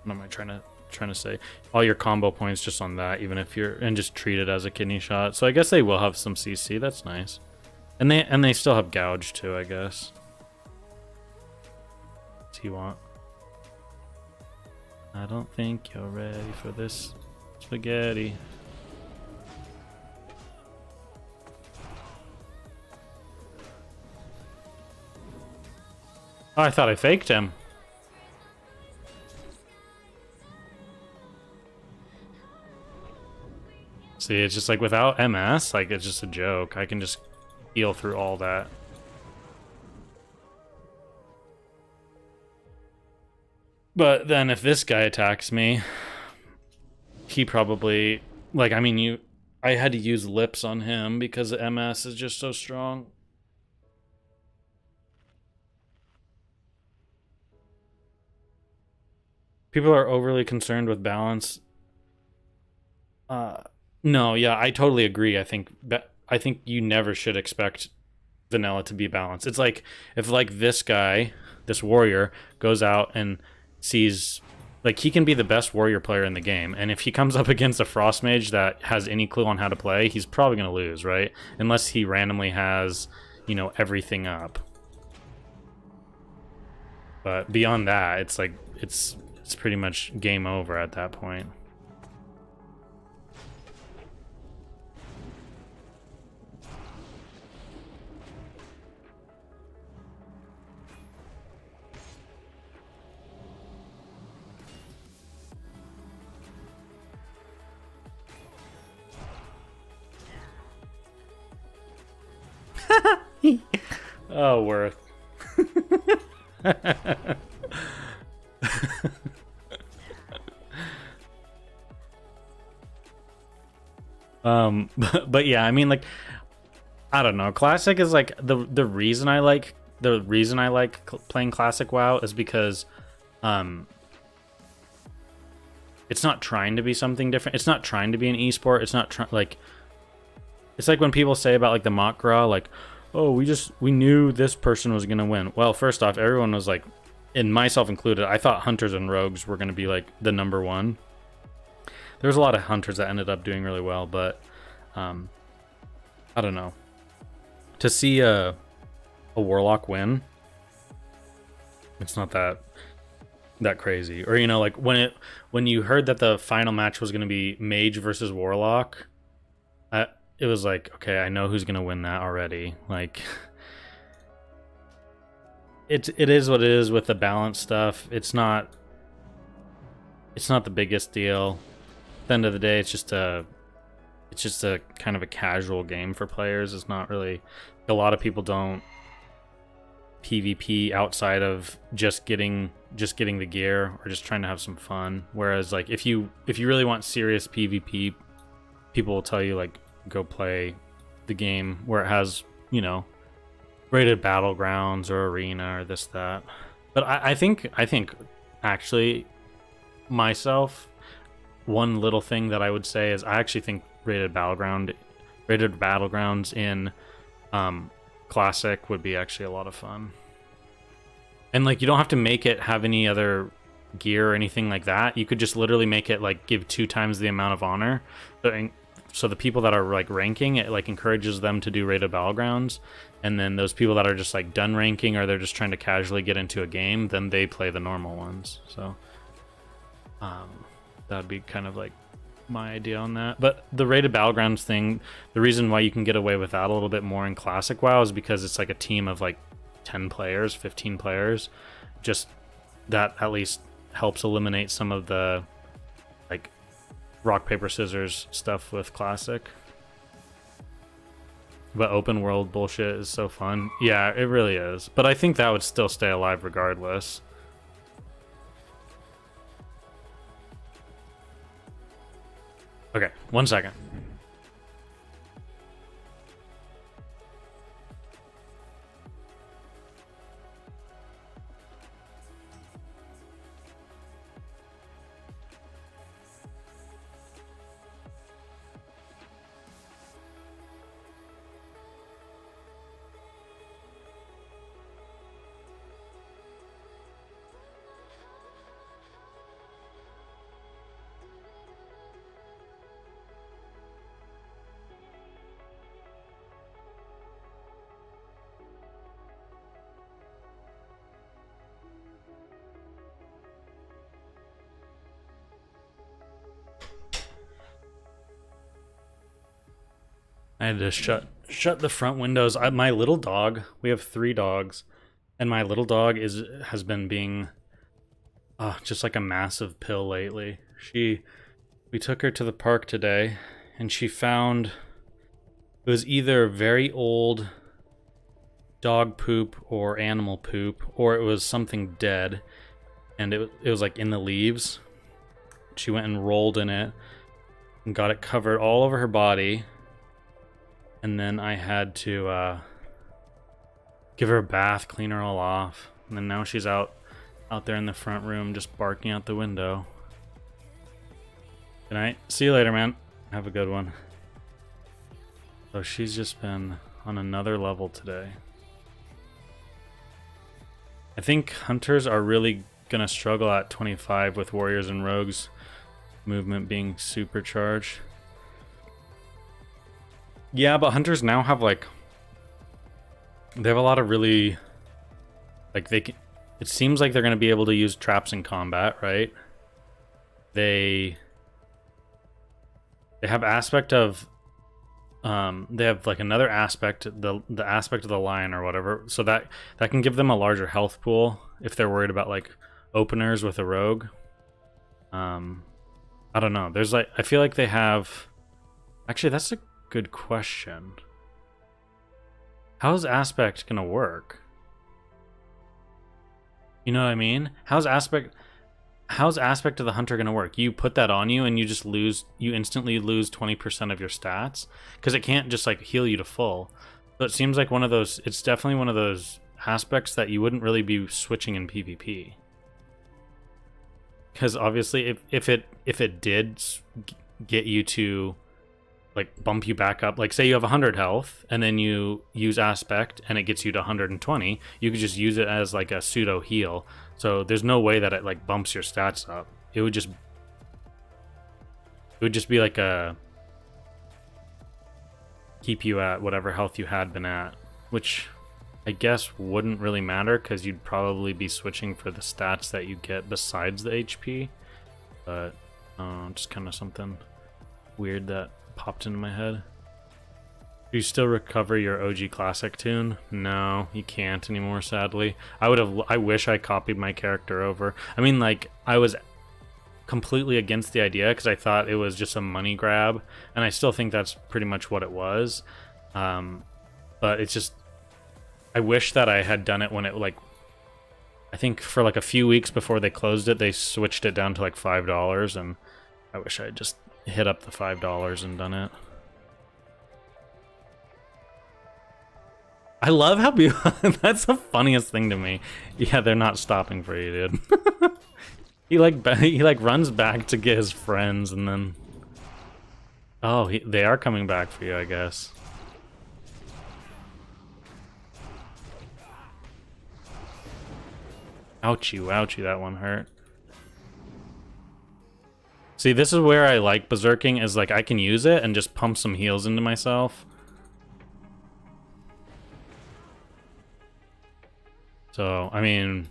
what am I trying to say? All your combo points just on that, even if and just treat it as a kidney shot. So I guess they will have some CC. That's nice. And they still have gouge too, I guess. What do you want? I don't think you're ready for this spaghetti. Oh, I thought I faked him. See, it's just like without MS, like it's just a joke. I can just heal through all that. But then if this guy attacks me, he probably, like, I mean, I had to use lips on him because the MS is just so strong. People are overly concerned with balance. No, yeah, I totally agree. I think you never should expect vanilla to be balanced. It's like if like this guy, this warrior, goes out and sees, like, he can be the best warrior player in the game, and if he comes up against a frost mage that has any clue on how to play, he's probably gonna lose, right? Unless he randomly has, you know, everything up. But beyond that, it's like it's pretty much game over at that point. Oh, worth. But yeah, I mean, like, I don't know. Classic is like the reason I like playing Classic WoW is because it's not trying to be something different. It's not trying to be an esport. It's not like, it's like when people say about like the Makra, like, oh, we knew this person was gonna win. Well, first off, everyone was like, and myself included, I thought hunters and rogues were gonna be like the number one. There's a lot of hunters that ended up doing really well, but I don't know. To see a warlock win, it's not that crazy. Or, you know, like when you heard that the final match was going to be mage versus warlock, it was like, okay, I know who's going to win that already. Like, it is what it is with the balance stuff. It's not the biggest deal. At the end of the day, it's just a kind of a casual game for players. It's not really, a lot of people don't PvP outside of just getting the gear or just trying to have some fun. Whereas like if you really want serious PvP, people will tell you like go play the game where it has, you know, rated battlegrounds or arena or this that. But I think actually myself, one little thing that I would say is I actually think rated battlegrounds in Classic would be actually a lot of fun. And like, you don't have to make it have any other gear or anything like that. You could just literally make it like give 2 times the amount of honor. So the people that are like ranking, it like encourages them to do rated battlegrounds, and then those people that are just like done ranking or they're just trying to casually get into a game, then they play the normal ones. So that'd be kind of like my idea on that. But the rated battlegrounds thing, the reason why you can get away with that a little bit more in Classic WoW is because it's like a team of like 10 players, 15 players. Just that at least helps eliminate some of the like rock paper scissors stuff with Classic. But open world bullshit is so fun. Yeah, it really is. But I think that would still stay alive regardless. Okay, 1 second. I had to shut the front windows. My little dog, we have 3 dogs, and my little dog has been being just like a massive pill lately. We took her to the park today, and she found it was either very old dog poop or animal poop, or it was something dead, and it was like in the leaves. She went and rolled in it and got it covered all over her body. And then I had to give her a bath, clean her all off. And then now she's out there in the front room just barking out the window. Good night. See you later, man. Have a good one. So she's just been on another level today. I think hunters are really going to struggle at 25 with warriors and rogues movement being supercharged. Yeah, but hunters now have like they have a lot of really like it seems like they're going to be able to use traps in combat, right? They have aspect of they have like another aspect, the aspect of the lion or whatever, so that can give them a larger health pool if they're worried about like openers with a rogue. I don't know. There's like I feel like they have actually that's a good question. How's aspect gonna work? You know what I mean? How's aspect of the hunter gonna work? You put that on you and you instantly lose 20% of your stats? Because it can't just like heal you to full. So it seems like it's definitely one of those aspects that you wouldn't really be switching in PvP. Because obviously if it did get you to like bump you back up, like say you have 100 health and then you use aspect and it gets you to 120, you could just use it as like a pseudo heal. So there's no way that it like bumps your stats up. It would just be like a keep you at whatever health you had been at, which I guess wouldn't really matter because you'd probably be switching for the stats that you get besides the HP. But just kind of something weird that popped into my head. Do you still recover your OG classic tune? No, you can't anymore, sadly. I wish I copied my character over. I mean, like, I was completely against the idea because I thought it was just a money grab, and I still think that's pretty much what it was. But it's just, I wish that I had done it when it, like, I think for like a few weeks before they closed it, they switched it down to like $5, and I wish I had just hit up the $5 and done it. I love how people that's the funniest thing to me. Yeah, they're not stopping for you, dude. he runs back to get his friends and then they are coming back for you, I guess. Ouchie, that one hurt. See, this is where I like berserking, is like I can use it and just pump some heals into myself. So, I mean,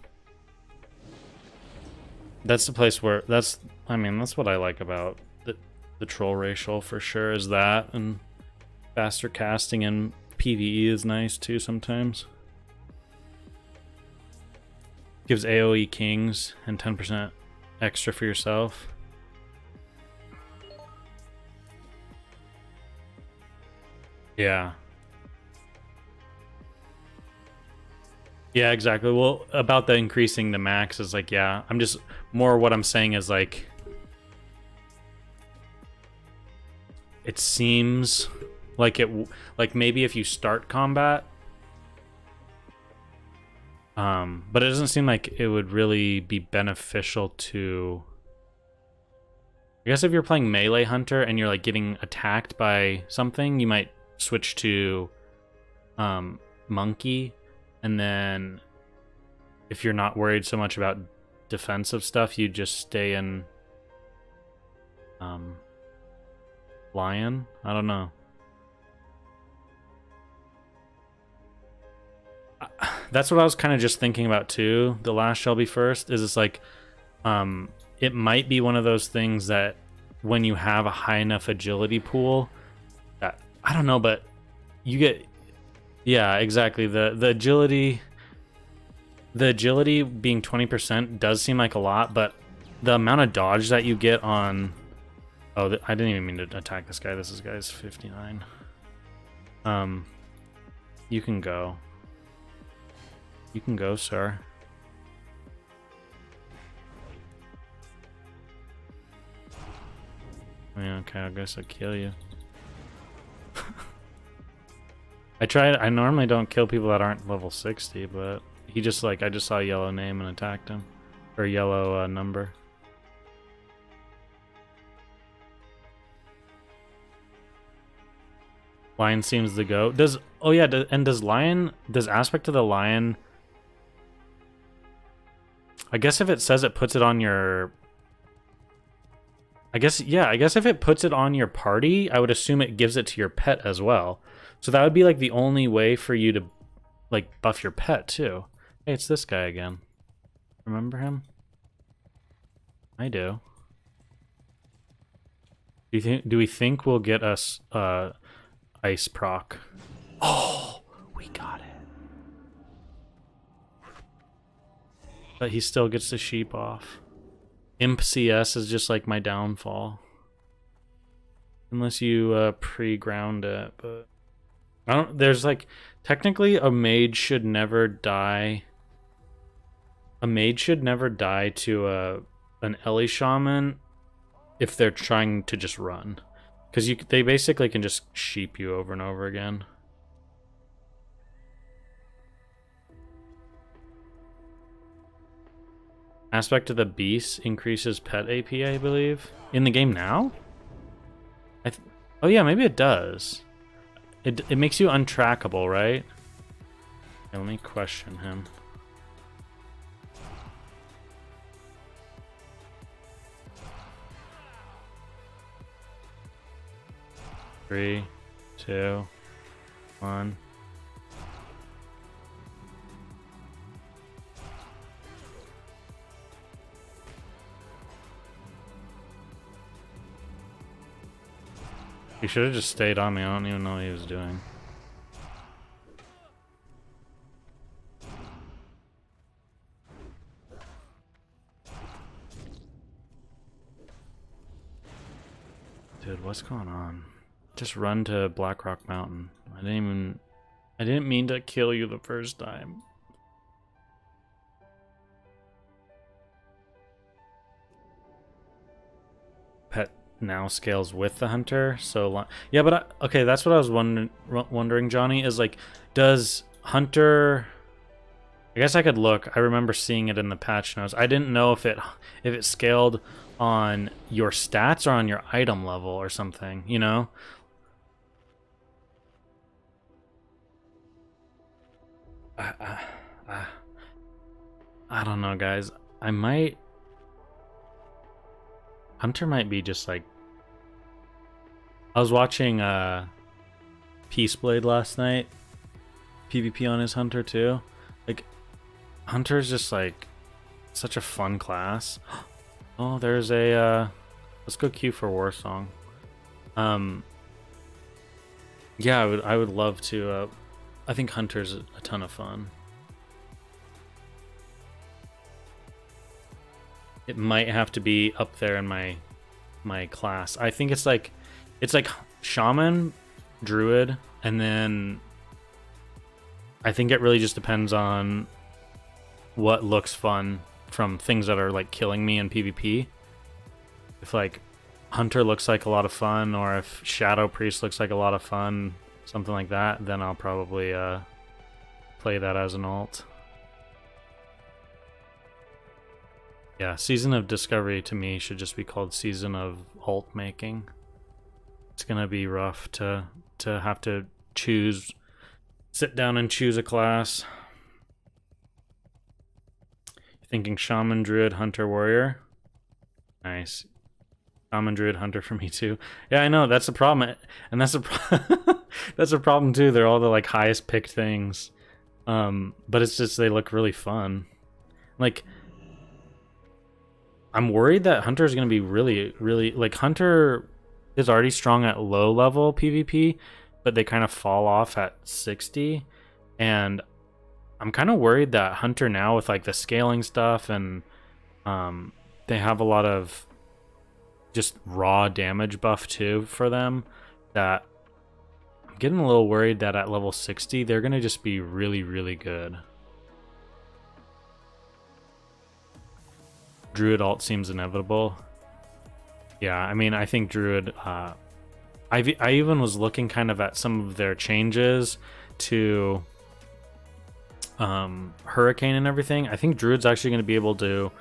that's the place where that's what I like about the troll racial for sure, is that, and faster casting and PvE is nice too sometimes. Gives AoE kings and 10% extra for yourself. Yeah. Yeah, exactly. Well, about the increasing the max is like, yeah, I'm just more what I'm saying is like, it seems like like maybe if you start combat, but it doesn't seem like it would really be beneficial to, I guess if you're playing melee hunter and you're like getting attacked by something, you might switch to monkey, and then if you're not worried so much about defensive stuff, you just stay in lion. I don't know. That's what I was kind of just thinking about too. The last shall be first. Is it's like it might be one of those things that when you have a high enough agility pool, that I don't know, but you get, yeah, exactly. The agility being 20% does seem like a lot, but the amount of dodge that you get on, oh, I didn't even mean to attack this guy. This guy's 59. You can go. You can go, sir. I mean, okay, I guess I'll kill you. I normally don't kill people that aren't level 60, but he just like, I just saw a yellow name and attacked him. Or yellow number. Lion seems to go. Does, oh yeah, does aspect of the lion, I guess if it says it puts it on your, I guess if it puts it on your party, I would assume it gives it to your pet as well. So that would be like the only way for you to like buff your pet too. Hey, it's this guy again. Remember him? I do. Do we think we'll get us ice proc? Oh, we got it. But he still gets the sheep off. Imp CS is just like my downfall. Unless you pre-ground it, but I don't, there's like, technically a mage should never die. A mage should never die to an Ellie shaman if they're trying to just run. Because they basically can just sheep you over and over again. Aspect of the beast increases pet AP, I believe. In the game now? Oh yeah, maybe it does. It makes you untrackable, right? Okay, let me question him. Three, 2, 1. He should have just stayed on me. I don't even know what he was doing. Dude, what's going on? Just run to Blackrock Mountain. I didn't mean to kill you the first time. Pet now scales with the hunter, so yeah, but okay, that's what I was wondering, Johnny, is like, does hunter, I guess I could look. I remember seeing it in the patch notes. I didn't know if it scaled on your stats or on your item level or something, you know? I don't know, guys. Hunter might be just like, I was watching Peaceblade last night, PvP on his Hunter too. Like, Hunter's just like such a fun class. Oh, there's a let's go queue for War Song. Yeah, I would love to. I think Hunter's a ton of fun. It might have to be up there in my class. I think it's like shaman, druid, and then I think it really just depends on what looks fun from things that are like killing me in PvP. If like hunter looks like a lot of fun, or if shadow priest looks like a lot of fun, something like that, then I'll probably play that as an alt. Yeah, Season of Discovery to me should just be called Season of Alt Making. It's gonna be rough to have to sit down and choose a class. Thinking Shaman, Druid, Hunter, Warrior. Nice. Shaman, Druid, Hunter for me too. Yeah, I know, that's a problem. And that's that's a problem too. They're all the like highest picked things. But it's just, they look really fun. Like, I'm worried that Hunter is going to be really, really, like, Hunter is already strong at low level PvP, but they kind of fall off at 60. And I'm kind of worried that Hunter now, with like the scaling stuff, and they have a lot of just raw damage buff too for them, that I'm getting a little worried that at level 60 they're gonna just be really, really good. Druid alt seems inevitable. Yeah, I mean, I think Druid, I even was looking kind of at some of their changes to Hurricane and everything. I think Druid's actually going to be able to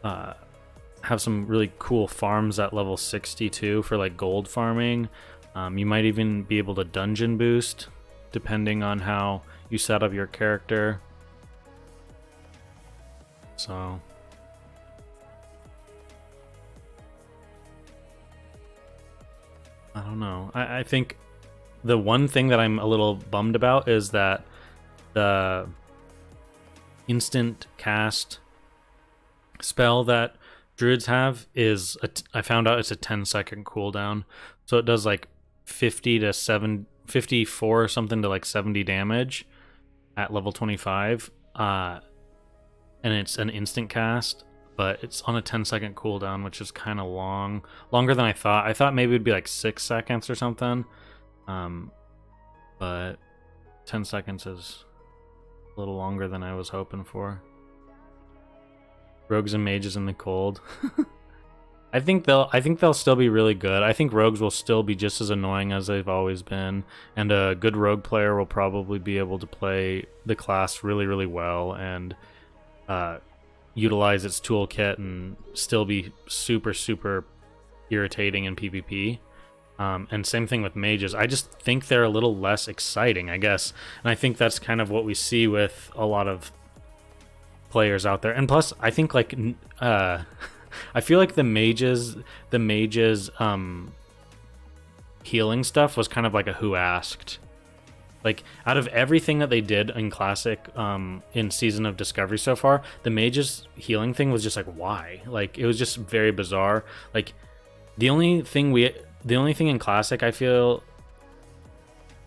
have some really cool farms at level 62 for like gold farming. You might even be able to dungeon boost depending on how you set up your character. So I don't know. I think the one thing that I'm a little bummed about is that the instant cast spell that druids have is I found out it's a 10-second cooldown, so it does like 54 or something to like 70 damage at level 25, and it's an instant cast, but it's on a 10-second cooldown, which is kind of longer than I thought. I thought maybe it'd be like 6 seconds or something, but 10 seconds is a little longer than I was hoping for. Rogues and mages in the cold. I think they'll still be really good. I think rogues will still be just as annoying as they've always been, and a good rogue player will probably be able to play the class really, really well and utilize its toolkit and still be super, super irritating in PvP. And same thing with mages. I just think they're a little less exciting, I guess. And I think that's kind of what we see with a lot of players out there. And plus, I think like I feel like the mages healing stuff was kind of like a who asked. Like, out of everything that they did in Classic, in Season of Discovery so far, the mage's healing thing was just like, why? Like, it was just very bizarre. Like, the only thing in Classic I feel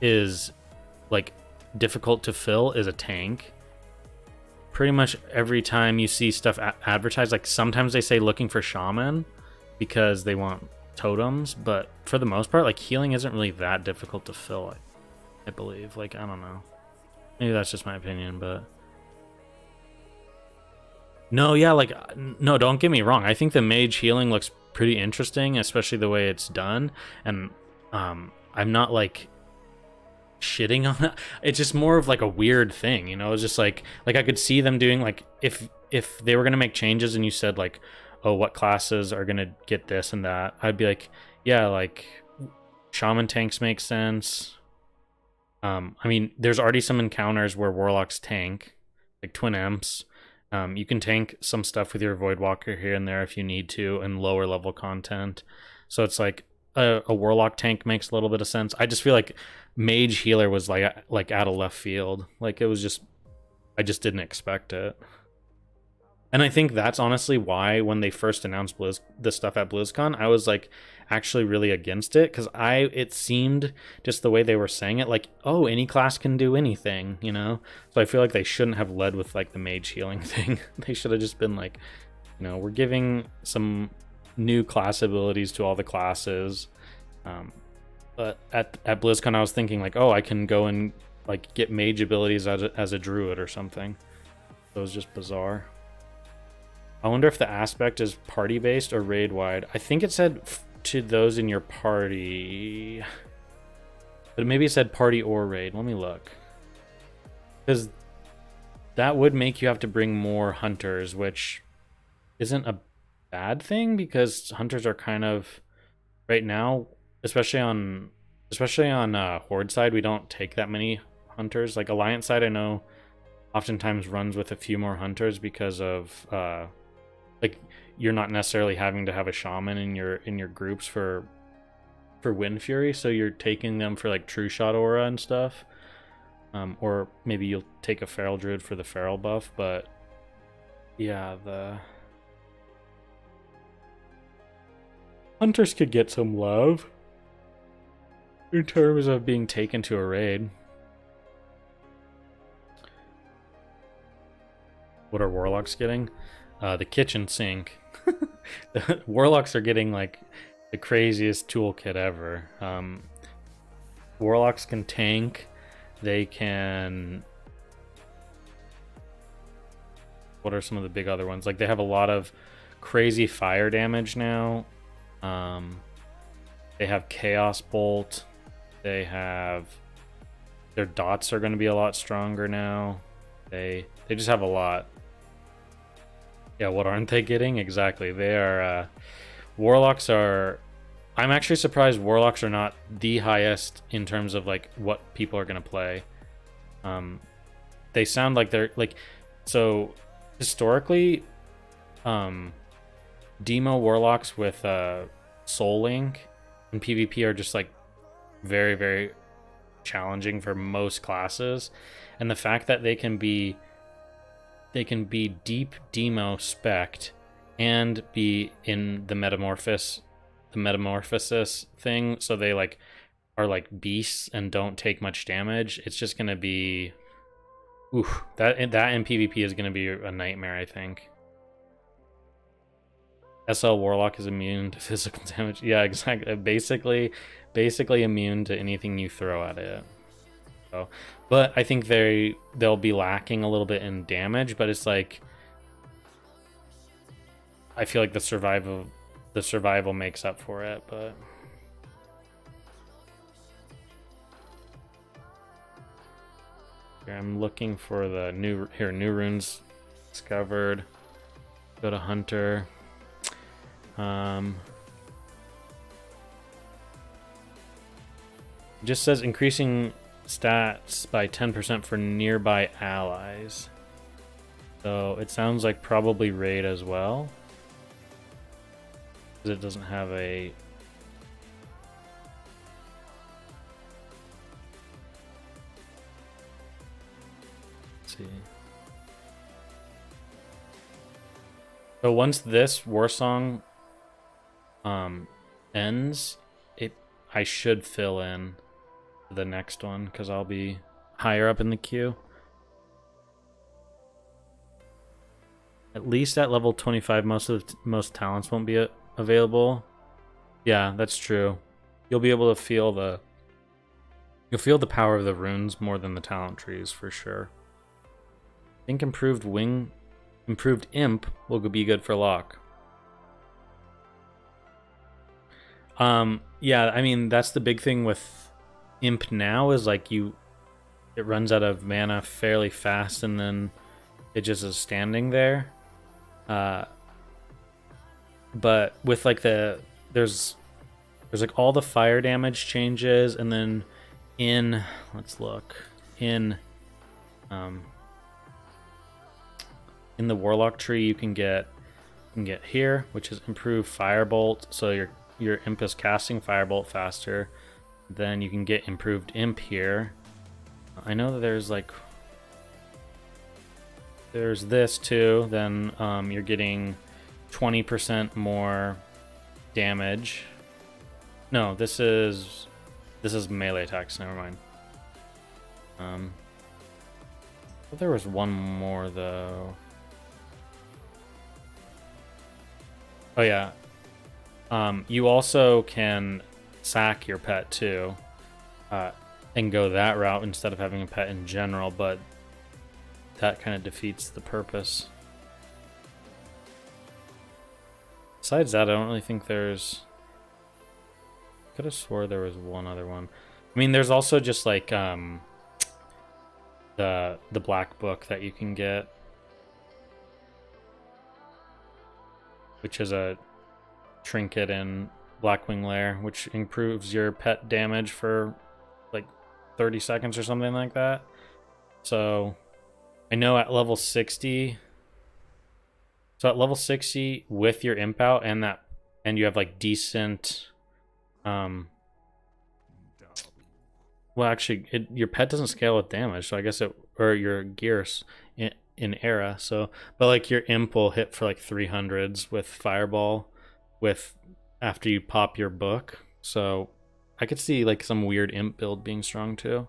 is like difficult to fill is a tank. Pretty much every time you see stuff advertised, like sometimes they say looking for shaman because they want totems, but for the most part, like, healing isn't really that difficult to fill, I believe. Like, I don't know. Maybe that's just my opinion, but no, yeah, like, no, don't get me wrong. I think the mage healing looks pretty interesting, especially the way it's done. And I'm not like shitting on it. It's just more of like a weird thing, you know? It's just like I could see them doing, like, if they were gonna make changes and you said like, oh, what classes are gonna get this and that, I'd be like, yeah, like shaman tanks make sense. I mean, there's already some encounters where warlocks tank, like twin imps. You can tank some stuff with your Voidwalker here and there if you need to in lower level content. So it's like a warlock tank makes a little bit of sense. I just feel like mage healer was like out of left field. Like, it was just, I just didn't expect it. And I think that's honestly why when they first announced this stuff at BlizzCon, I was like actually really against it, because it seemed, just the way they were saying it, like, oh, any class can do anything, you know? So I feel like they shouldn't have led with like the mage healing thing. They should have just been like, you know, we're giving some new class abilities to all the classes. But at BlizzCon I was thinking like, oh, I can go and like get mage abilities as a druid or something. So it was just bizarre. I wonder if the aspect is party based or raid wide. I think it said to those in your party, but maybe it said party or raid. Let me look, because that would make you have to bring more hunters, which isn't a bad thing, because hunters are kind of, right now, especially on horde side, we don't take that many hunters. Like alliance side, I know oftentimes runs with a few more hunters because of like, you're not necessarily having to have a shaman in your groups for Wind Fury, so you're taking them for like True Shot aura and stuff, or maybe you'll take a feral druid for the feral buff. But yeah, the hunters could get some love. in terms of being taken to a raid. What are warlocks getting? The kitchen sink. The warlocks are getting like the craziest toolkit ever. Warlocks can tank. They can. What are some of the big other ones? Like they have a lot of crazy fire damage now. They have Chaos Bolt. They have their dots are going to be a lot stronger now. They just have a lot. Yeah, what aren't they getting? Exactly. They are warlocks are I'm actually surprised warlocks are not the highest in terms of like what people are going to play. They sound like they're like so historically demo warlocks with Soul Link and PvP are just like very, very challenging for most classes, and the fact that they can be deep demo spec'd and be in the metamorphosis thing, so they like are like beasts and don't take much damage. It's just gonna be that in PvP is gonna be a nightmare, I think. SL Warlock is immune to physical damage. Yeah, exactly. Basically immune to anything you throw at it. So, but I think they'll be lacking a little bit in damage, but it's like I feel like the survival makes up for it, but here, I'm looking for the new runes discovered. Go to Hunter. It just says increasing stats by 10% for nearby allies. So it sounds like probably raid as well, because it doesn't have a let's see. So once this war song ends, I should fill in the next one because I'll be higher up in the queue. At least at level 25, most talents won't be available. Yeah, that's true. You'll be able to feel the power of the runes more than the talent trees for sure. I think improved imp will be good for lock. Yeah, I mean that's the big thing with imp now is like it runs out of mana fairly fast and then it just is standing there. But with like there's like all the fire damage changes, and then let's look in the warlock tree you can get here, which is improved firebolt, so your imp is casting firebolt faster. Then you can get improved imp here. I know that there's this too. Then you're getting 20% more damage. No, this is melee attacks. Never mind. But there was one more though. Oh yeah. You also can sack your pet too, and go that route instead of having a pet in general, but that kind of defeats the purpose. Besides that, I don't really think there's... Could have swore there was one other one. I mean, there's also just like the black book that you can get, which is a trinket in Blackwing Lair, which improves your pet damage for like 30 seconds or something like that. So I know at level 60, so at level 60 with your imp out and you have like decent well, actually your pet doesn't scale with damage, so I guess or your gears in era, so but like your imp will hit for like 300s with fireball after you pop your book. So I could see like some weird imp build being strong too.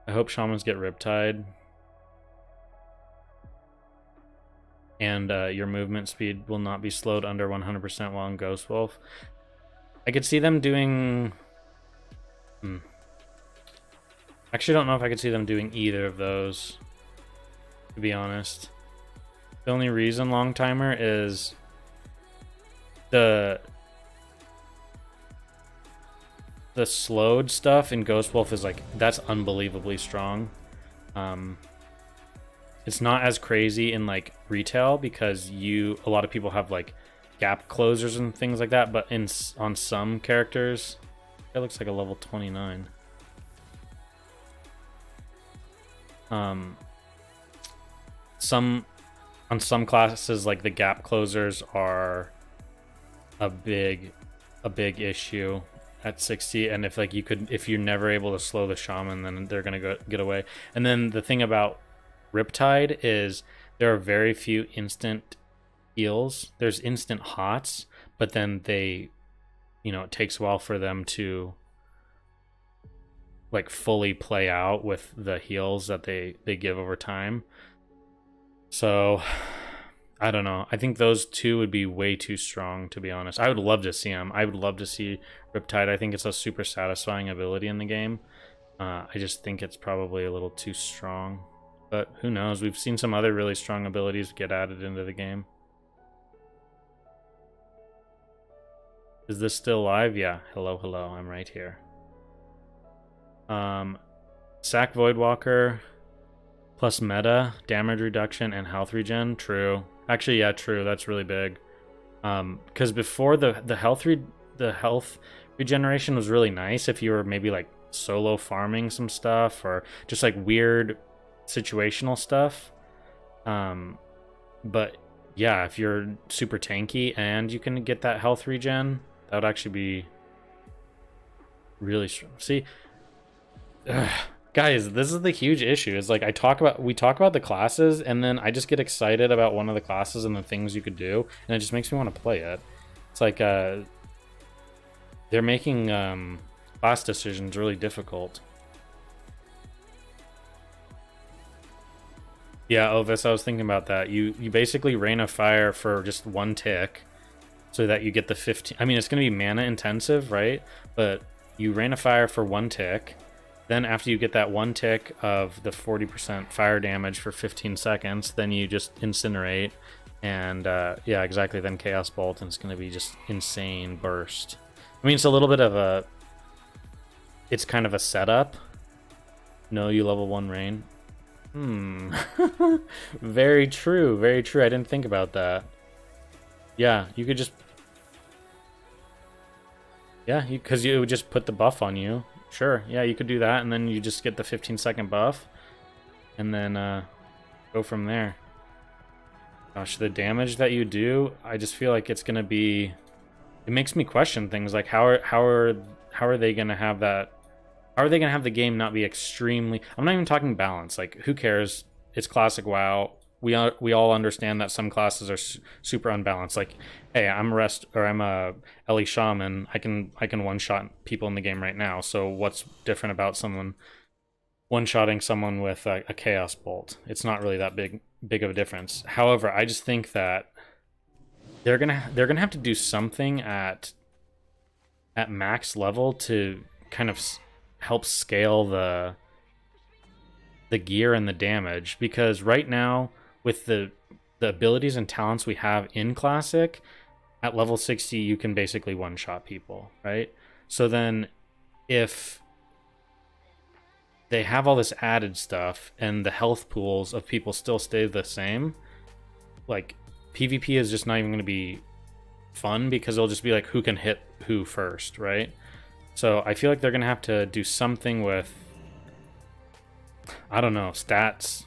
I hope shamans get Riptide. And your movement speed will not be slowed under 100% while in Ghost Wolf. I could see them doing... Actually, I don't know if I could see them doing either of those, to be honest. The only reason Long Timer is the slowed stuff in Ghost Wolf is like, that's unbelievably strong. It's not as crazy in like retail because a lot of people have like gap closers and things like that, but on some characters, it looks like a level 29. On some classes, like the gap closers are a big issue at 60, and if you're never able to slow the shaman, then they're gonna get away. And then the thing about Riptide is there are very few instant heals. There's instant hots, but then it takes a while for them to like fully play out with the heals that they give over time. So I don't know. I think those two would be way too strong, to be honest. I would love to see them. I would love to see Riptide. I think it's a super satisfying ability in the game. I just think it's probably a little too strong. But who knows? We've seen some other really strong abilities get added into the game. Is this still live? Yeah. Hello, hello. I'm right here. Sack Voidwalker plus meta, damage reduction, and health regen. True. Actually, yeah, true. That's really big. Because before the health regeneration was really nice if you were maybe like solo farming some stuff or just like weird situational stuff. But yeah, if you're super tanky and you can get that health regen, that would actually be really strong. See, guys, this is the huge issue. Is like we talk about the classes, and then I just get excited about one of the classes and the things you could do, and it just makes me want to play it. It's like they're making class decisions really difficult. Yeah, Ovis, I was thinking about that. You basically rain of fire for just one tick, so that you get the 15. I mean, it's going to be mana intensive, right? But you rain of fire for one tick. Then after you get that one tick of the 40% fire damage for 15 seconds, then you just incinerate. And yeah, exactly. Then Chaos Bolt, and it's going to be just insane burst. I mean, it's a little bit of it's kind of a setup. No, you level 1 rain. Very true. Very true. I didn't think about that. Yeah, you could just... Yeah, because you would just put the buff on you. Sure, yeah, you could do that, and then you just get the 15-second buff, and then go from there. Gosh, the damage that you do, I just feel like it's gonna be... It makes me question things like how are they gonna have that? How are they gonna have the game not be extremely? I'm not even talking balance. Like, who cares? It's classic WoW. We all understand that some classes are super unbalanced. Like, hey, I'm a Ellie Shaman. I can one-shot people in the game right now. So what's different about someone one-shotting someone with a Chaos Bolt? It's not really that big of a difference. However, I just think that they're gonna have to do something at max level to kind of help scale the gear and the damage, because right now, with the abilities and talents we have in Classic, at level 60 you can basically one-shot people, right? So then if they have all this added stuff and the health pools of people still stay the same, like, PvP is just not even going to be fun, because it'll just be like who can hit who first, right? So I feel like they're going to have to do something with, I don't know, stats,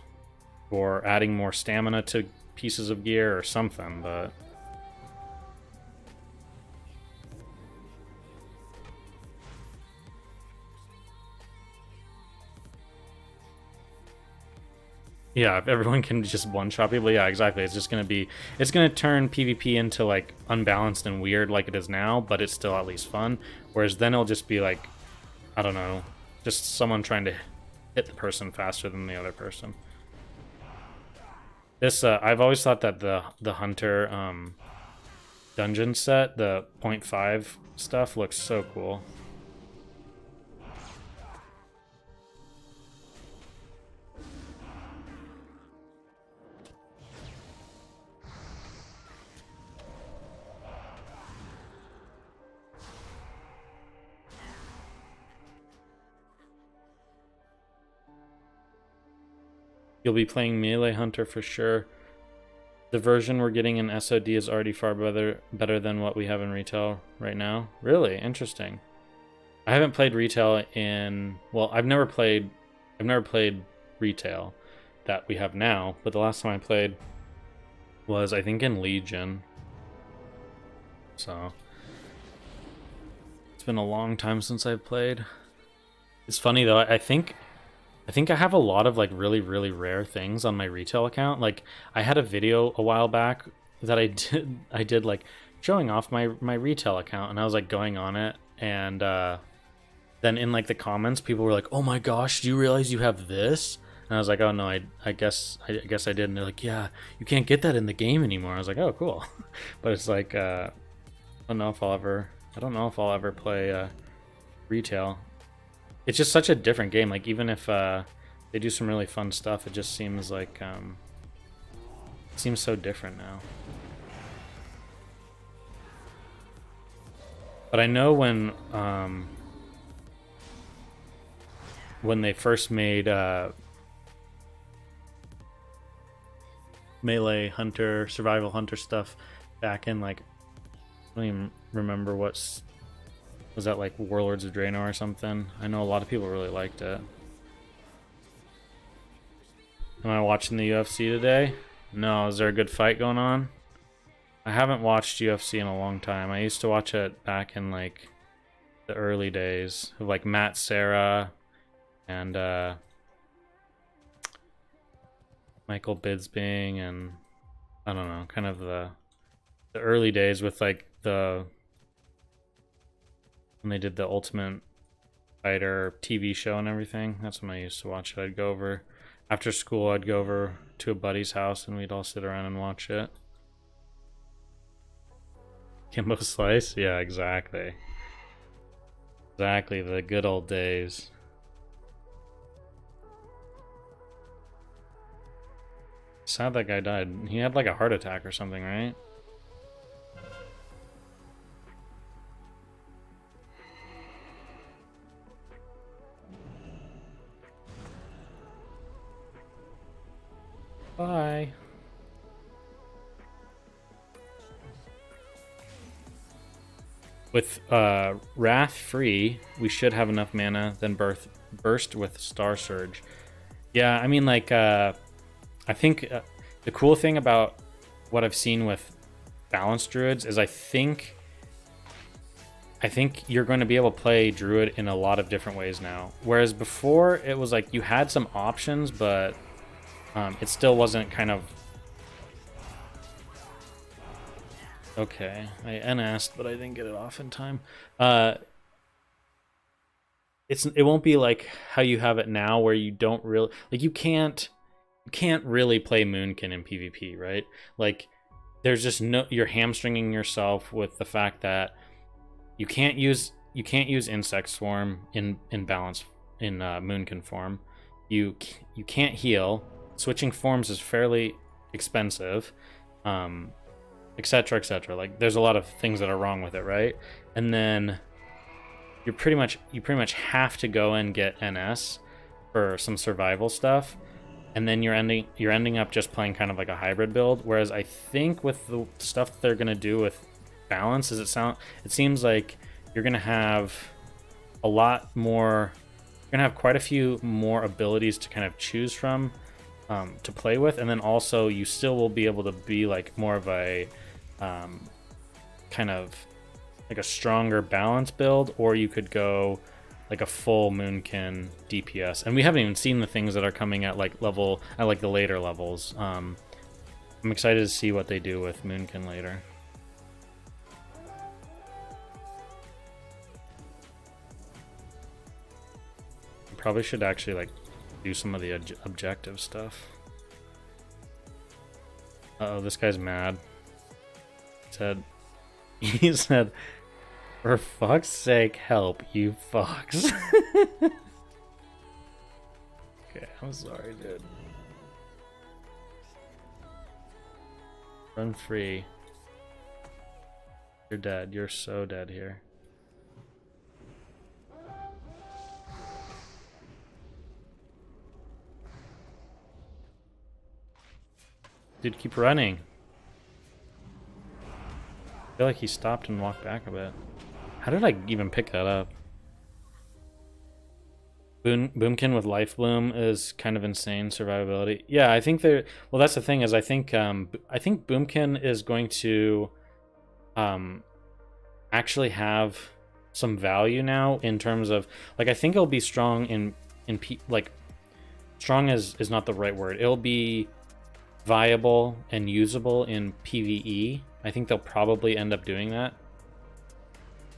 or adding more stamina to pieces of gear or something, but... Yeah, if everyone can just one-shot people, yeah, exactly. It's just gonna be, it's gonna turn PvP into like unbalanced and weird like it is now, but it's still at least fun. Whereas then it'll just be like, I don't know, just someone trying to hit the person faster than the other person. This, I've always thought that the Hunter dungeon set, the 0.5 stuff, looks so cool. You'll be playing Melee Hunter for sure. The version we're getting in SOD is already far better than what we have in retail right now. Really interesting. I haven't played retail in, well, I've never played retail that we have now, but the last time I played was I think in Legion. So it's been a long time since I've played. It's funny though, I think I have a lot of like really rare things on my retail account. Like I had a video a while back that I did like showing off my retail account, and I was like going on it, and then in like the comments people were like, "Oh my gosh, do you realize you have this?" And I was like, "Oh no, I guess I did." And they're like, "Yeah, you can't get that in the game anymore." I was like, "Oh, cool." But it's like I don't know if I'll ever play retail. It's just such a different game. Like even if they do some really fun stuff, it just seems like it seems so different now. But I know when they first made Melee Hunter, Survival Hunter stuff back in like, I don't even remember was that like Warlords of Draenor or something? I know a lot of people really liked it. Am I watching the UFC today? No, is there a good fight going on? I haven't watched UFC in a long time. I used to watch it back in like the early days of like Matt Serra and Michael Bidsbing, and I don't know, kind of the early days with like when they did the Ultimate Fighter TV show and everything. That's when I used to watch it. I'd go over after school, I'd go over to a buddy's house and we'd all sit around and watch it. Kimbo Slice? Yeah, exactly. Exactly, the good old days. Sad that guy died. He had like a heart attack or something, right? Bye. With Wrath free, we should have enough mana, then burst with Star Surge. Yeah, I mean, like, I think the cool thing about what I've seen with balanced druids is I think you're going to be able to play druid in a lot of different ways now. Whereas before, it was like you had some options, but it still wasn't kind of... Okay, I NS'd, but I didn't get it off in time. It won't be like how you have it now, where you don't really like you can't really play Moonkin in PvP, right? Like there's just no, you're hamstringing yourself with the fact that you can't use Insect Swarm in balance in Moonkin form. You can't heal. Switching forms is fairly expensive. Etc, etc. Like there's a lot of things that are wrong with it, right? And then you pretty much have to go and get NS for some survival stuff, and then you're ending up just playing kind of like a hybrid build. Whereas I think with the stuff that they're gonna do with balance, it seems like you're gonna have a lot more. You're gonna have quite a few more abilities to kind of choose from to play with, and then also you still will be able to be like more of a kind of like a stronger balance build, or you could go like a full Moonkin DPS, and we haven't even seen the things that are coming at like the later levels. I'm excited to see what they do with Moonkin later. Probably should actually like do some of the objective stuff. Uh-oh, this guy's mad. He said, for fuck's sake, help, you fucks. Okay, I'm sorry, dude. Run free. You're dead. You're so dead here. Dude, keep running. I feel like he stopped and walked back a bit. How did I even pick that up? Boomkin with Life Bloom is kind of insane survivability. Yeah, I think they're... Well, that's the thing is I think Boomkin is going to actually have some value now in terms of... Like, I think it'll be strong in like... Strong is not the right word. It'll be viable and usable in PvE. I think they'll probably end up doing that.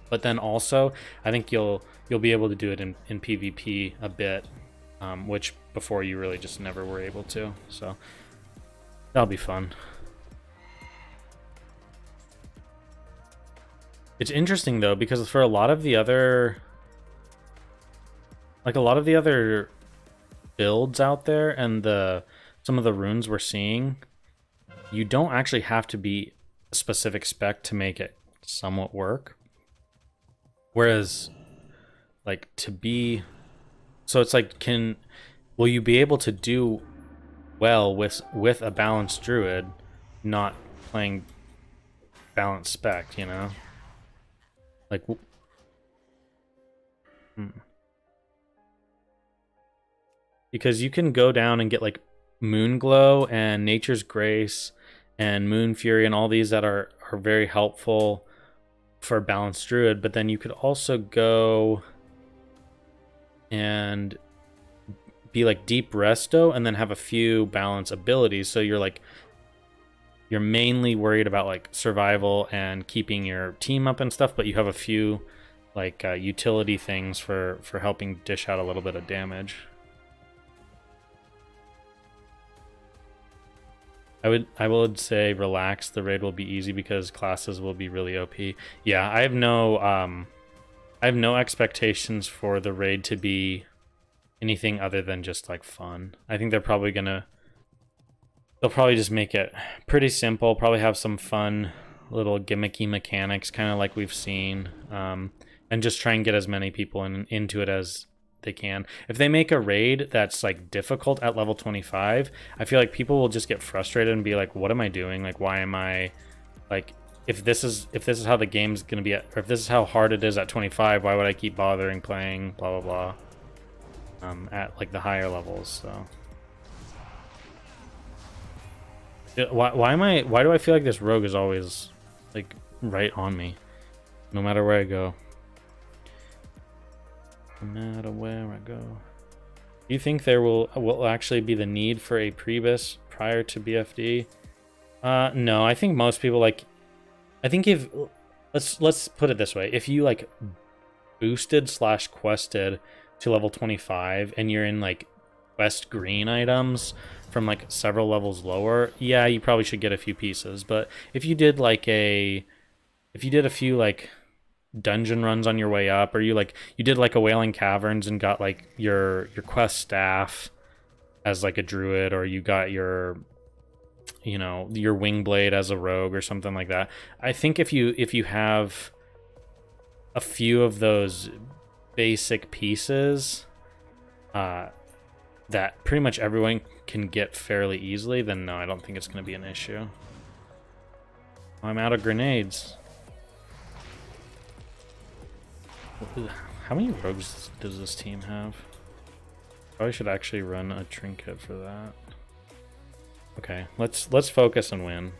But then also, I think you'll be able to do it in PvP a bit, which before you really just never were able to. So that'll be fun. It's interesting though, because for a lot of the other builds out there and some of the runes we're seeing, you don't actually have to be a specific spec to make it somewhat work. Whereas, like, to be... So it's like, will you be able to do well with a balanced druid not playing balanced spec, you know? Like... Because you can go down and get, like, Moonglow and Nature's Grace and Moon Fury and all these that are very helpful for balanced druid, but then you could also go and be like deep resto and then have a few balance abilities, so you're mainly worried about like survival and keeping your team up and stuff, but you have a few like utility things for helping dish out a little bit of damage. I would say relax. The raid will be easy because classes will be really OP. Yeah, I have no expectations for the raid to be anything other than just like fun. I think they'll probably just make it pretty simple. Probably have some fun little gimmicky mechanics, kind of like we've seen, and just try and get as many people into it as they can. If they make a raid that's like difficult at level 25, I feel like people will just get frustrated and be like, what am I doing? Like, why am I like, if this is how the game's gonna be or if this is how hard it is at 25, why would I keep bothering playing blah blah blah at like the higher levels? So why do I feel like this rogue is always like right on me no matter where I go? No matter where I go. Do you think there will actually be the need for a Priebus prior to BFD? No, I think most people like... I think if... Let's put it this way. If you like boosted / quested to level 25 and you're in like quest green items from like several levels lower, yeah, you probably should get a few pieces. But if you did like if you did a few like dungeon runs on your way up, or you did like a Wailing Caverns and got like your quest staff as like a druid, or you got your Wingblade as a rogue or something like that, I think if you have a few of those basic pieces that pretty much everyone can get fairly easily, then no, I don't think it's going to be an issue. I'm out of grenades. How many rogues does this team have? Probably should actually run a trinket for that. Okay, let's focus and win.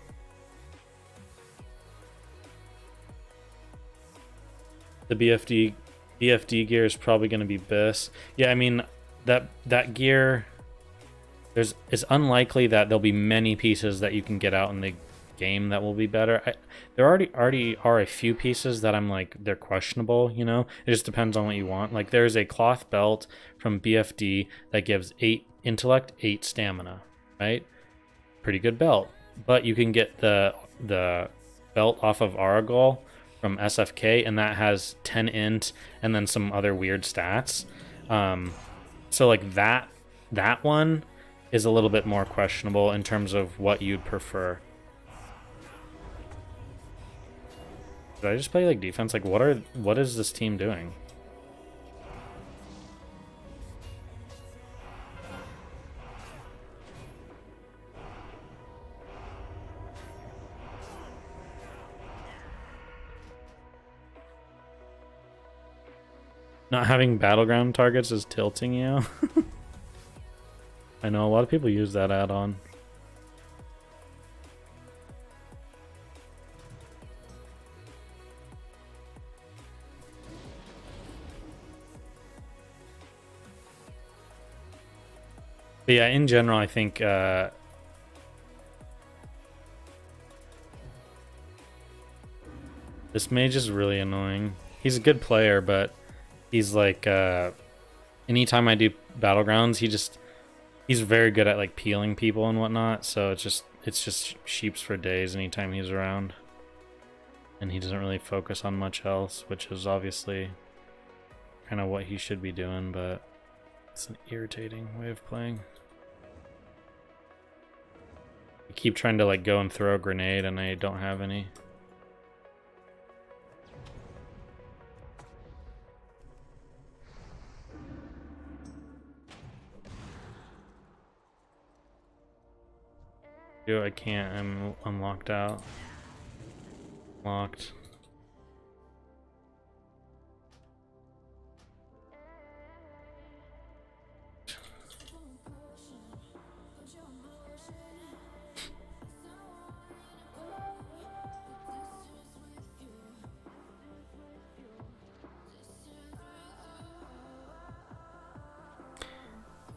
The BFD BFD gear is probably going to be BIS. Yeah, I mean that gear. It's unlikely that there'll be many pieces that you can get out in the game that will be better. There already are a few pieces that I'm like, they're questionable, you know? It just depends on what you want. Like there's a cloth belt from BFD that gives 8 intellect, 8 stamina, right? Pretty good belt. But you can get the belt off of Aragol from SFK, and that has 10 int and then some other weird stats. So like that one is a little bit more questionable in terms of what you'd prefer. Did I just play like defense? Like what is this team doing? Not having battleground targets is tilting you. I know a lot of people use that add-on. But yeah, in general, I think this mage is really annoying. He's a good player, but he's like anytime I do battlegrounds, he's very good at like peeling people and whatnot, so it's just sheeps for days anytime he's around. And he doesn't really focus on much else, which is obviously kind of what he should be doing, but it's an irritating way of playing. I keep trying to like go and throw a grenade and I don't have any. Dude, I can't. I'm locked out. Locked.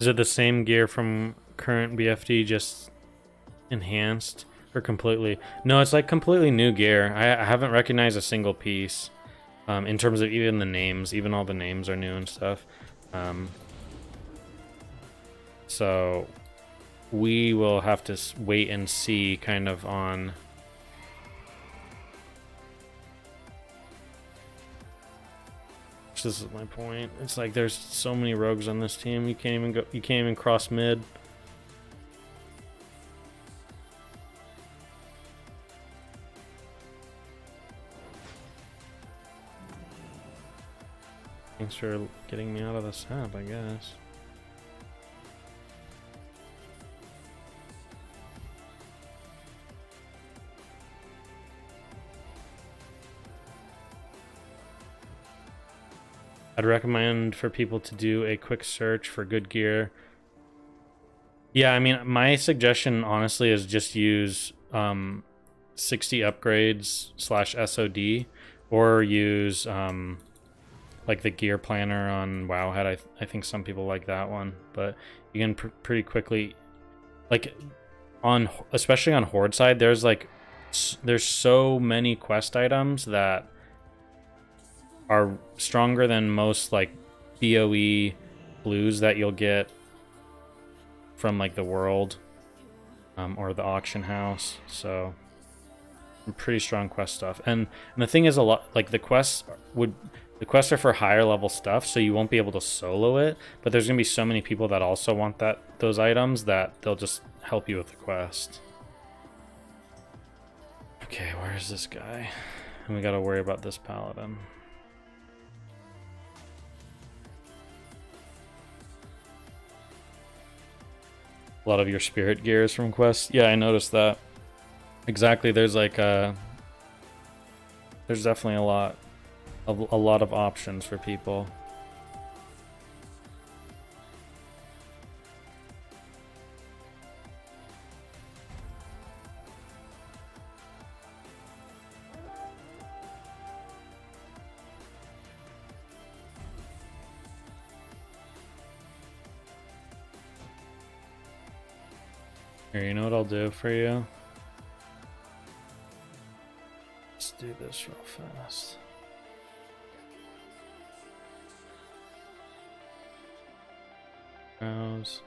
Is it the same gear from current BFD, just enhanced or completely? No, it's like completely new gear. I haven't recognized a single piece. In terms of even the names, even all the names are new and stuff. So we will have to wait and see kind of on this is my point. It's like there's so many rogues on this team. You can't even cross mid. Thanks for getting me out of the sap, I guess. I'd recommend for people to do a quick search for good gear. Yeah, I mean, my suggestion, honestly, is just use 60 upgrades / SOD, or use like the gear planner on Wowhead. I think some people like that one, but you can pretty quickly, like especially on Horde side, there's so many quest items that are stronger than most like BOE blues that you'll get from like the world or the auction house. So pretty strong quest stuff. And the thing is, a lot like the quests are for higher level stuff, so you won't be able to solo it, but there's gonna be so many people that also want those items that they'll just help you with the quest. Okay, where is this guy? And we gotta worry about this paladin. A lot of your spirit gear is from quests. Yeah, I noticed that. Exactly, there's like there's definitely a lot of options for people. Here, you know what I'll do for you? Let's do this real fast. Browse.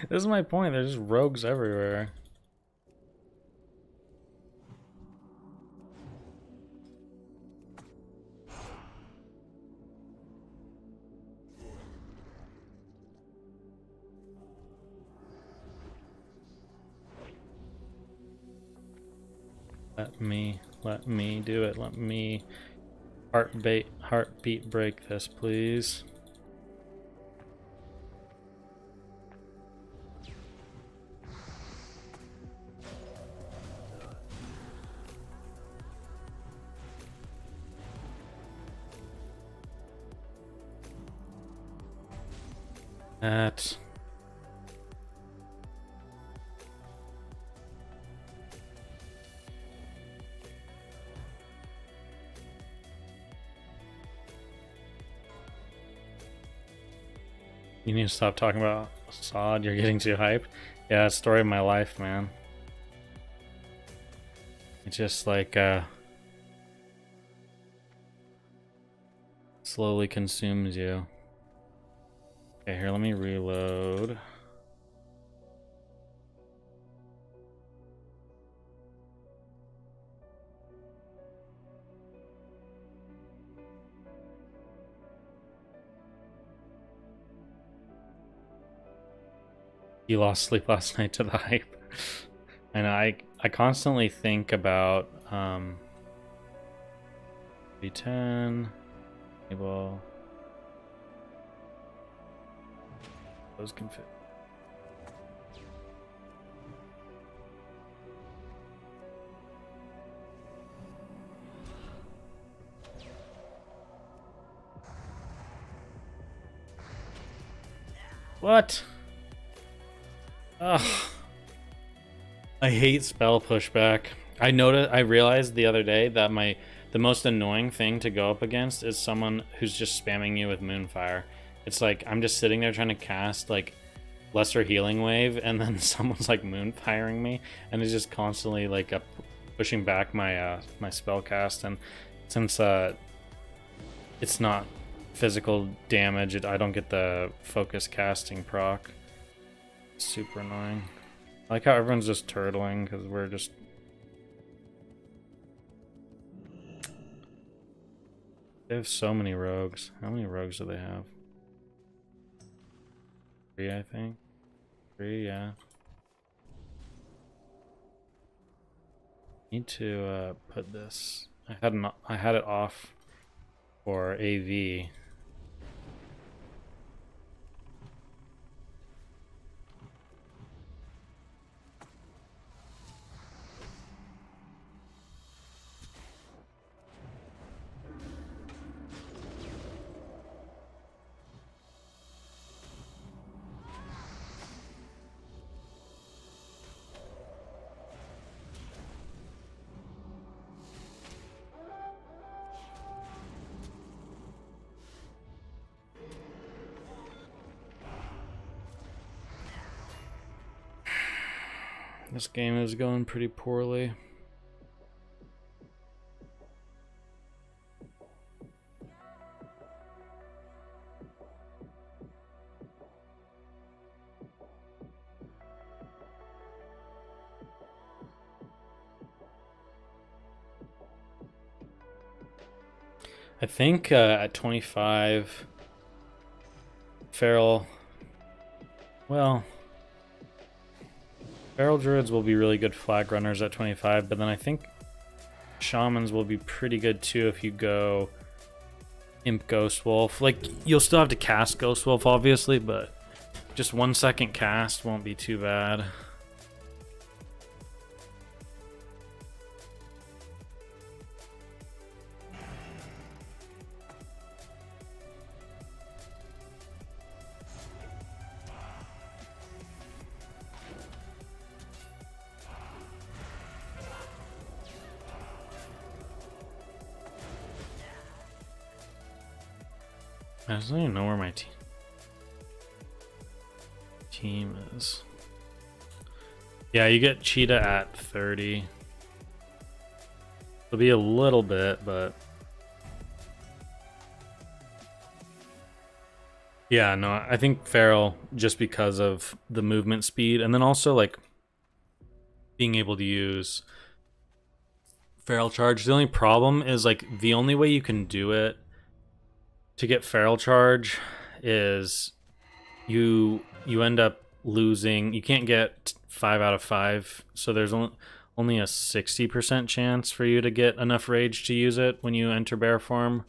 This is my point, there's just rogues everywhere. Let me do it. Let me heartbeat break this, please. That. You need to stop talking about SOD. You're getting too hyped. Yeah, it's story of my life, man. It just like slowly consumes you. Okay, here, let me reload. You lost sleep last night to the hype. And I constantly think about V10 enable those config. What? Ugh. I hate spell pushback. I realized the other day that the most annoying thing to go up against is someone who's just spamming you with Moonfire. It's like I'm just sitting there trying to cast like lesser healing wave, and then someone's like Moonfiring me, and it's just constantly like pushing back my my spell cast. And since it's not physical damage, I don't get the focus casting proc. Super annoying. I like how everyone's just turtling because we're just. They have so many rogues. How many rogues do they have? 3, I think. 3, yeah. Need to put this. I had it off for AV. This game is going pretty poorly. I think at 25, Feral Druids will be really good flag runners at 25, but then I think Shamans will be pretty good too if you go Imp Ghost Wolf. Like, you'll still have to cast Ghost Wolf, obviously, but just 1 second cast won't be too bad. I don't even know where my team is. Yeah, you get Cheetah at 30. It'll be a little bit, but yeah, no, I think Feral just because of the movement speed, and then also like being able to use Feral Charge. The only problem is like the only way you can do it to get Feral Charge is you end up losing. You can't get 5 out of 5, so there's only a 60% chance for you to get enough rage to use it when you enter bear form.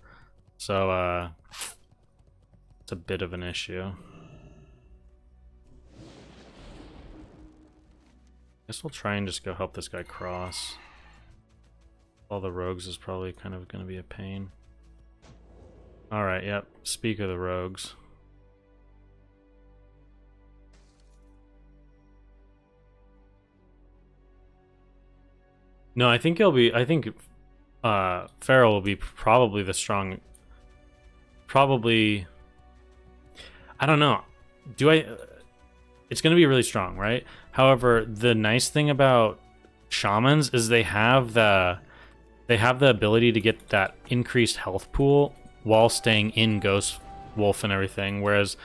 So it's a bit of an issue. Guess we'll try and just go help this guy cross. All the rogues is probably kind of going to be a pain. Alright, yep. Speak of the rogues. No, I think he'll be... I think Feral will be probably the strong... Probably... I don't know. Do I... It's going to be really strong, right? However, the nice thing about shamans is they have the ability to get that increased health pool while staying in Ghost Wolf and everything, whereas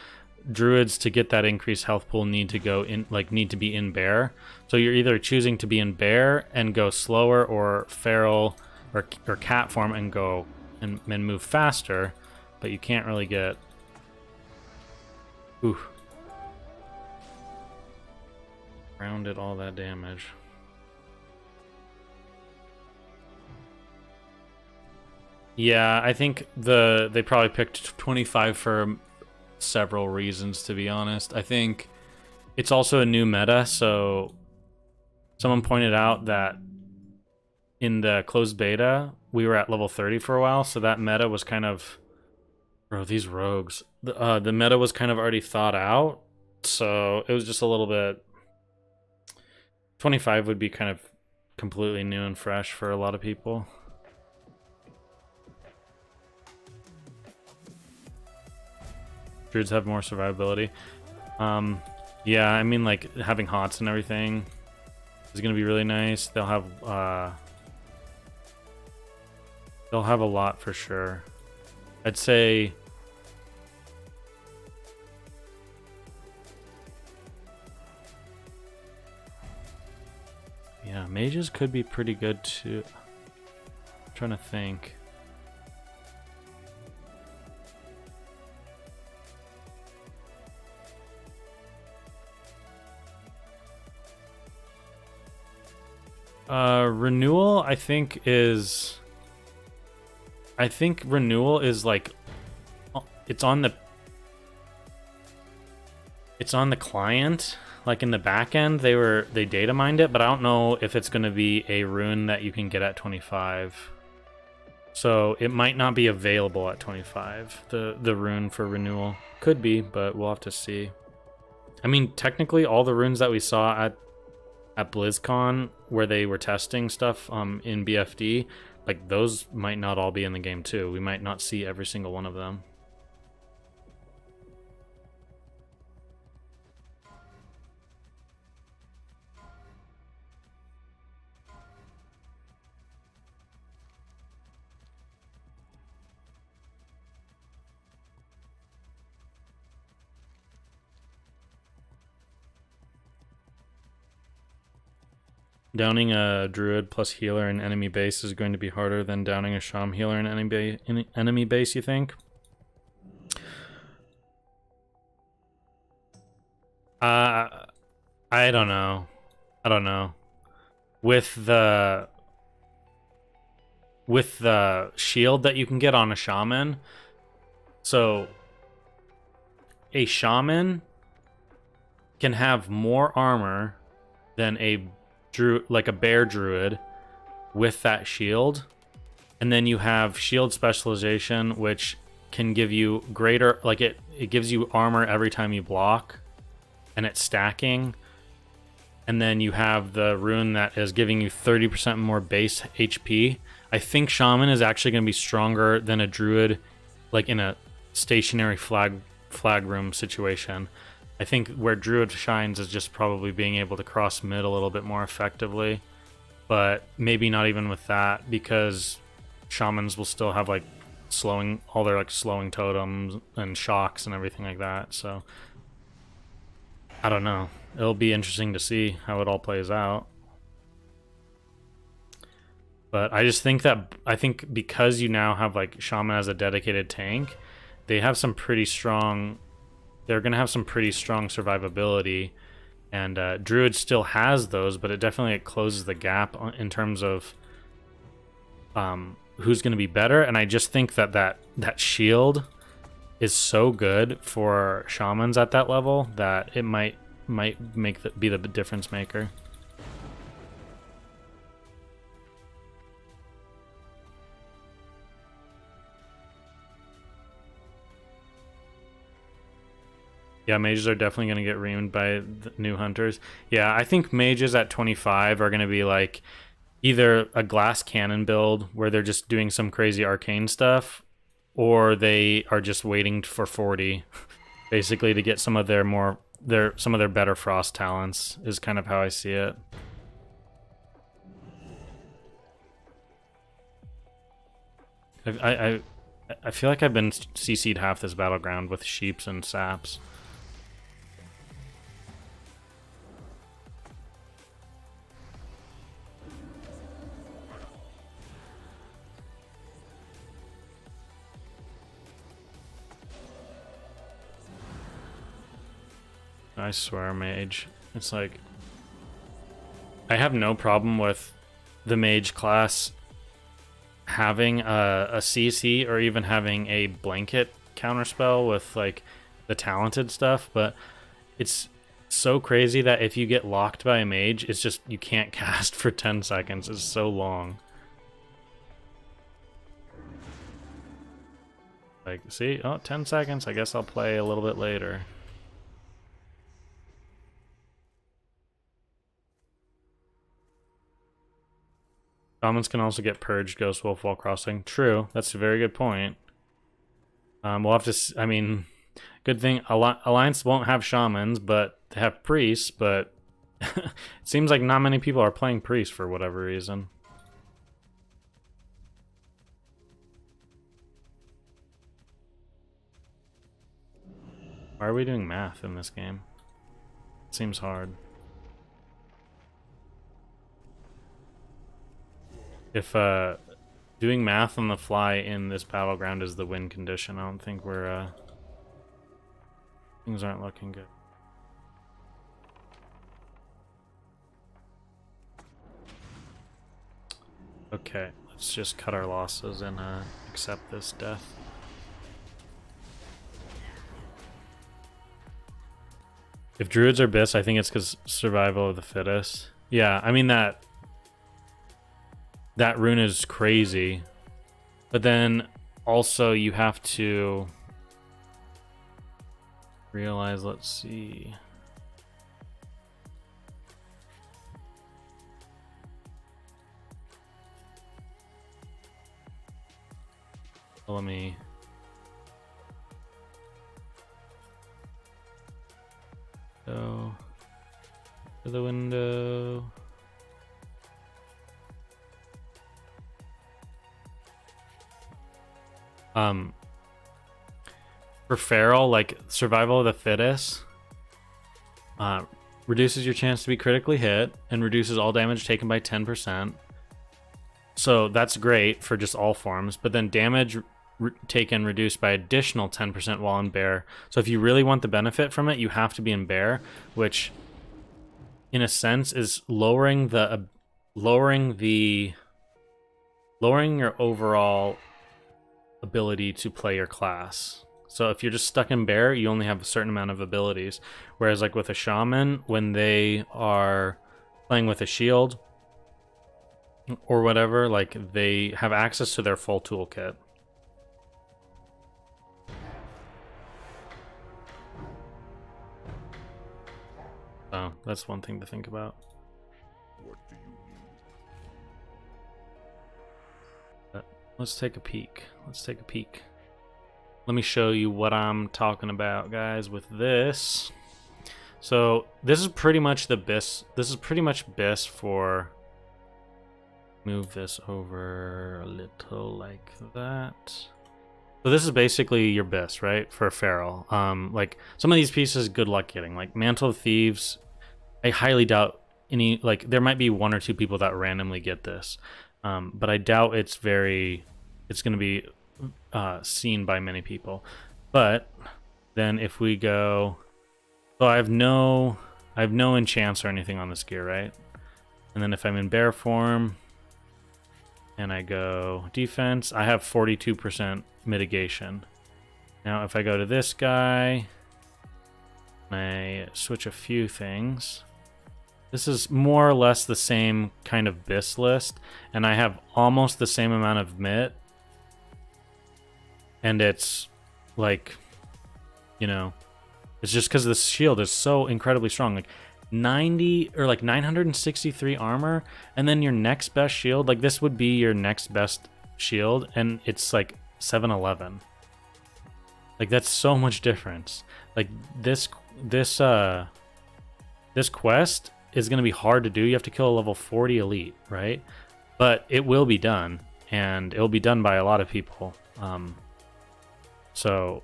druids, to get that increased health pool, need to be in bear. So you're either choosing to be in bear and go slower, or feral or cat form and go and move faster, but you can't really get... Ooh. Rounded all that damage. Yeah, I think they probably picked 25 for several reasons, to be honest. I think it's also a new meta, so someone pointed out that in the closed beta, we were at level 30 for a while, so that meta was kind of... Bro, these rogues. The meta was kind of already thought out, so it was just a little bit... 25 would be kind of completely new and fresh for a lot of people. Druids have more survivability. Yeah, I mean, like, having hots and everything is going to be really nice. They'll have a lot for sure. I'd say... Yeah, mages could be pretty good too. I'm trying to think. Renewal, I think renewal is like, it's on the client, like in the back end. They data mined it, but I don't know if it's going to be a rune that you can get at 25. So it might not be available at 25. The rune for renewal could be, but we'll have to see. I mean, technically all the runes that we saw at BlizzCon, where they were testing stuff in BFD, like, those might not all be in the game too. We might not see every single one of them. Downing a druid plus healer in enemy base is going to be harder than downing a sham healer in enemy base, you think? I don't know. I don't know. With the shield that you can get on a shaman, so a shaman can have more armor than a bear druid with that shield, and then you have shield specialization, which can give you greater, like, it gives you armor every time you block, and it's stacking. And then you have the rune that is giving you 30% more base HP. I think shaman is actually going to be stronger than a druid, like in a stationary flag room situation. I think where Druid shines is just probably being able to cross mid a little bit more effectively, but maybe not even with that, because shamans will still have like slowing, all their like slowing totems and shocks and everything like that. So I don't know. It'll be interesting to see how it all plays out. But I just think that, I think because you now have like Shaman as a dedicated tank, they have some pretty strong, they're going to have some pretty strong survivability. And Druid still has those, but it definitely closes the gap in terms of who's going to be better. And I just think that that shield is so good for Shamans at that level that it might be the difference maker. Yeah, mages are definitely going to get reamed by the new hunters. Yeah, I think mages at 25 are going to be like either a glass cannon build where they're just doing some crazy arcane stuff, or they are just waiting for 40 basically to get some of their better frost talents, is kind of how I see it. I feel like I've been CC'd half this battleground with sheeps and saps. I swear, mage. It's like, I have no problem with the mage class having a CC or even having a blanket counterspell with like the talented stuff, but it's so crazy that if you get locked by a mage, it's just, you can't cast for 10 seconds. It's so long. Like, see? Oh, 10 seconds. I guess I'll play a little bit later. Shamans can also get purged Ghost Wolf while crossing. True, that's a very good point. We'll have to. I mean, good thing Alliance won't have shamans, but they have priests. But it seems like not many people are playing priests for whatever reason. Why are we doing math in this game? It seems hard. If doing math on the fly in this battleground is the win condition, I don't think we're things aren't looking good. Okay, let's just cut our losses and accept this death. If druids are bis, I think it's because survival of the fittest. Yeah, I mean that rune is crazy, but then also you have to realize, let's see. Let me go to the window. For feral, like survival of the fittest, reduces your chance to be critically hit and reduces all damage taken by 10%. So that's great for just all forms, but then damage taken reduced by additional 10% while in bear. So if you really want the benefit from it, you have to be in bear, which in a sense is lowering your overall ability to play your class. So if you're just stuck in bear, you only have a certain amount of abilities. Whereas like with a shaman, when they are playing with a shield or whatever, like they have access to their full toolkit. So that's one thing to think about. What do you need? Let's take a peek. let me show you what I'm talking about, guys, with this. So this is pretty much the BIS. This is pretty much BIS for... Move this over a little like that. So this is basically your BIS, right? For Feral. Like some of these pieces, good luck getting. Like Mantle of Thieves, I highly doubt any, like there might be 1 or 2 people that randomly get this. But I doubt it's going to be seen by many people. But then if we go, so I have no enchants or anything on this gear, right? And then if I'm in bear form and I go defense, I have 42% mitigation. Now if I go to this guy and I switch a few things, this is more or less the same kind of BIS list, and I have almost the same amount of MIT, and it's like, you know, it's just because this shield is so incredibly strong, like 90 or like 963 armor, and then your next best shield, like this would be your next best shield, and it's like 711. Like that's so much difference. Like this quest is going to be hard to do. You have to kill a level 40 elite, right? But it will be done, and it will be done by a lot of people. So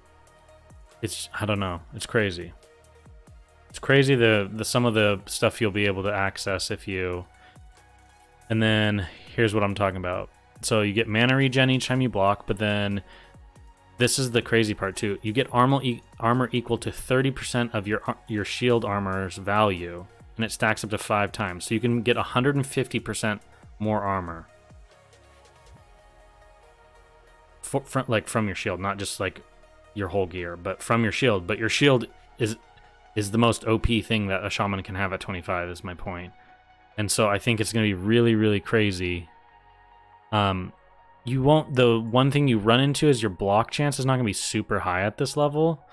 it's, I don't know, it's crazy. It's crazy the some of the stuff you'll be able to access if you... And then here's what I'm talking about. So you get mana regen each time you block, but then this is the crazy part too. You get armor equal to 30% of your shield armor's value, and it stacks up to 5 times. So you can get 150% more armor. From your shield, not just like your whole gear, but from your shield. But your shield is the most OP thing that a shaman can have at 25, is my point. And so I think it's going to be really, really crazy. The one thing you run into is your block chance is not going to be super high at this level.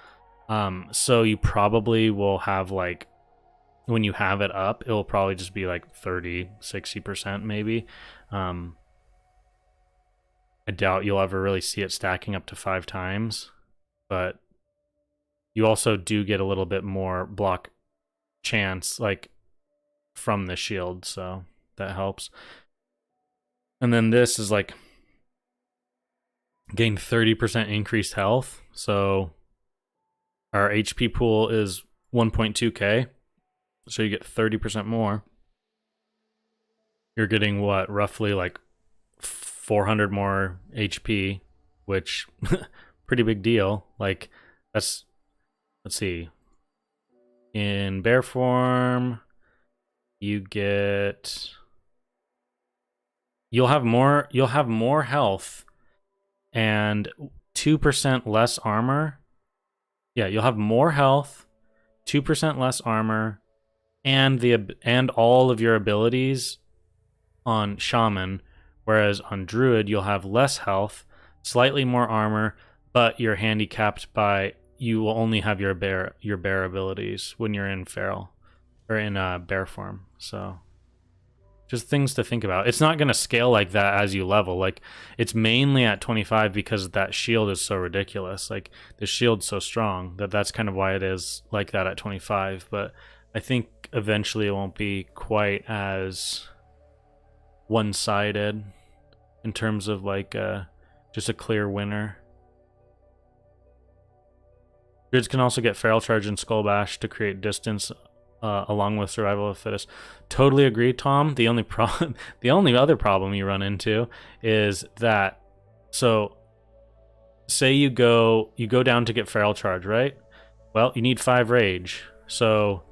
So you probably will have like, when you have it up, it'll probably just be like 30, 60% maybe. I doubt you'll ever really see it stacking up to 5 times, but you also do get a little bit more block chance like from the shield, so that helps. And then this is like gain 30% increased health, so our HP pool is 1.2k, so you get 30% more. You're getting what, roughly like 400 more HP, which pretty big deal. Like that's, let's see, in bear form you'll have more health and 2% less armor. Yeah, you'll have more health, 2% less armor, and all of your abilities on shaman, whereas on druid you'll have less health, slightly more armor, but you're handicapped by, you will only have your bear abilities when you're in feral or in bear form. So just things to think about. It's not going to scale like that as you level. Like it's mainly at 25 because that shield is so ridiculous. Like the shield's so strong that's kind of why it is like that at 25. But I think eventually it won't be quite as one-sided in terms of like just a clear winner. Druids can also get Feral Charge and Skull Bash to create distance along with Survival of the Fittest. Totally agree, Tom. The only other problem you run into is that, so say you go down to get Feral Charge, right? Well, you need 5 Rage. So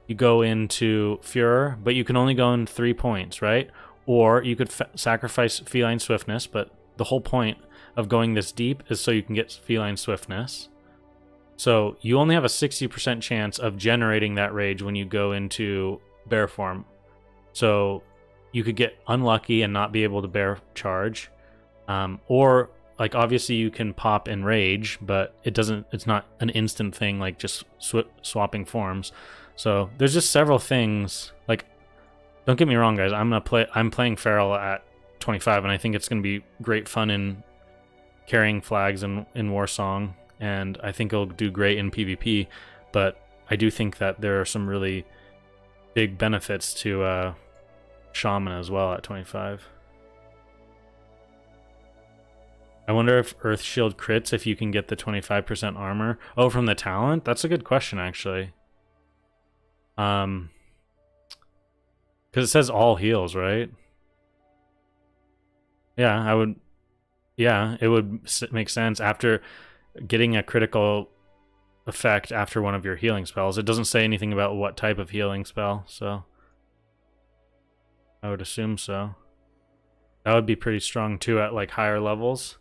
you go into Furor, but you can only go in 3 points, right? Or you could sacrifice Feline Swiftness, but the whole point of going this deep is so you can get Feline Swiftness. So you only have a 60% chance of generating that rage when you go into bear form. So you could get unlucky and not be able to bear charge. Or like obviously you can pop and rage, but it's not an instant thing like just swapping forms. So there's just several things. Like, don't get me wrong, guys, I'm playing Feral at 25 and I think it's going to be great fun in carrying flags in Warsong. and I think it'll do great in PvP, but I do think that there are some really big benefits to Shaman as well at 25. I wonder if Earth Shield crits if you can get the 25% armor. Oh, from the talent? That's a good question, actually. Because it says all heals, right? Yeah, it would make sense after getting a critical effect after one of your healing spells. It doesn't say anything about what type of healing spell, so I would assume so. That would be pretty strong too at like higher levels.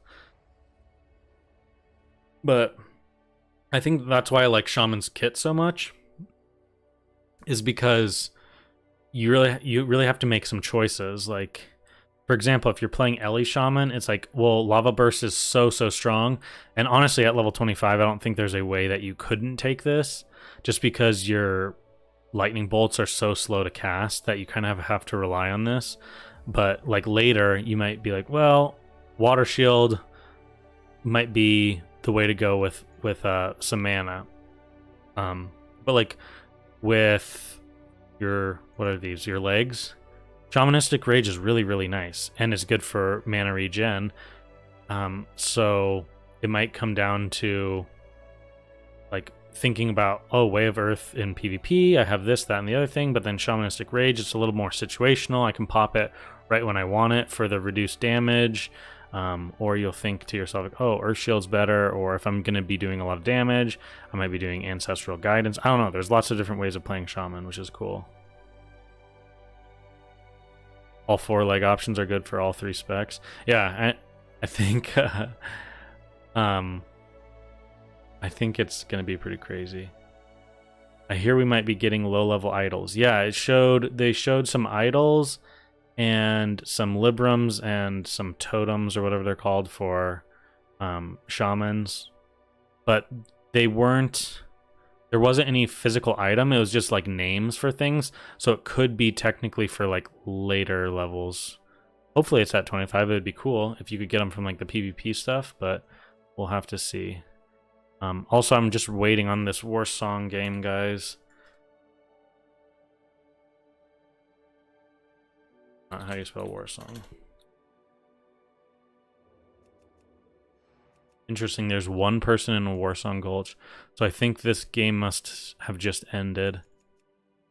But I think that's why I like Shaman's kit so much, is because you really have to make some choices. Like, for example, if you're playing Ellie Shaman, it's like, well, Lava Burst is so strong, and honestly at level 25 I don't think there's a way that you couldn't take this, just because your lightning bolts are so slow to cast that you kind of have to rely on this. But like later you might be like, well, Water Shield might be the way to go with some mana. But like with your, what are these, your legs, Shamanistic Rage is really nice and is good for mana regen. So it might come down to like thinking about, oh, Way of Earth in PvP, I have this, that, and the other thing, but then Shamanistic Rage, it's a little more situational. I can pop it right when I want it for the reduced damage. Or you'll think to yourself, like, oh, Earth Shield's better, or if I'm going to be doing a lot of damage, I might be doing Ancestral Guidance. I don't know, there's lots of different ways of playing Shaman, which is cool. All 4 leg options are good for all 3 specs. Yeah, I think I think it's going to be pretty crazy. I hear we might be getting low-level idols. Yeah, they showed some idols and some librams and some totems or whatever they're called for shamans, but there wasn't any physical item. It was just like names for things, so it could be technically for like later levels. Hopefully it's at 25. It would be cool if you could get them from like the PvP stuff, but we'll have to see. Also, I'm just waiting on this War Song game, guys. Not how you spell War Song. Interesting, there's one person in a War Song Gulch. So I think this game must have just ended.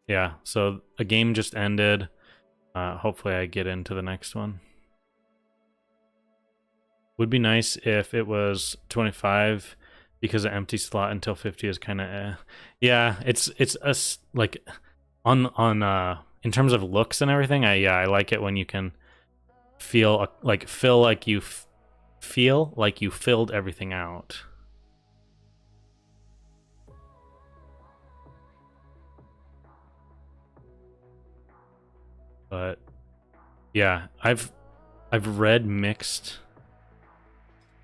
Yeah, so a game just ended. Hopefully I get into the next one. Would be nice if it was 25, because an empty slot until 50 is kind of eh. Yeah, it's like on in terms of looks and everything. I like it when you can feel like you filled everything out. But yeah, I've read mixed.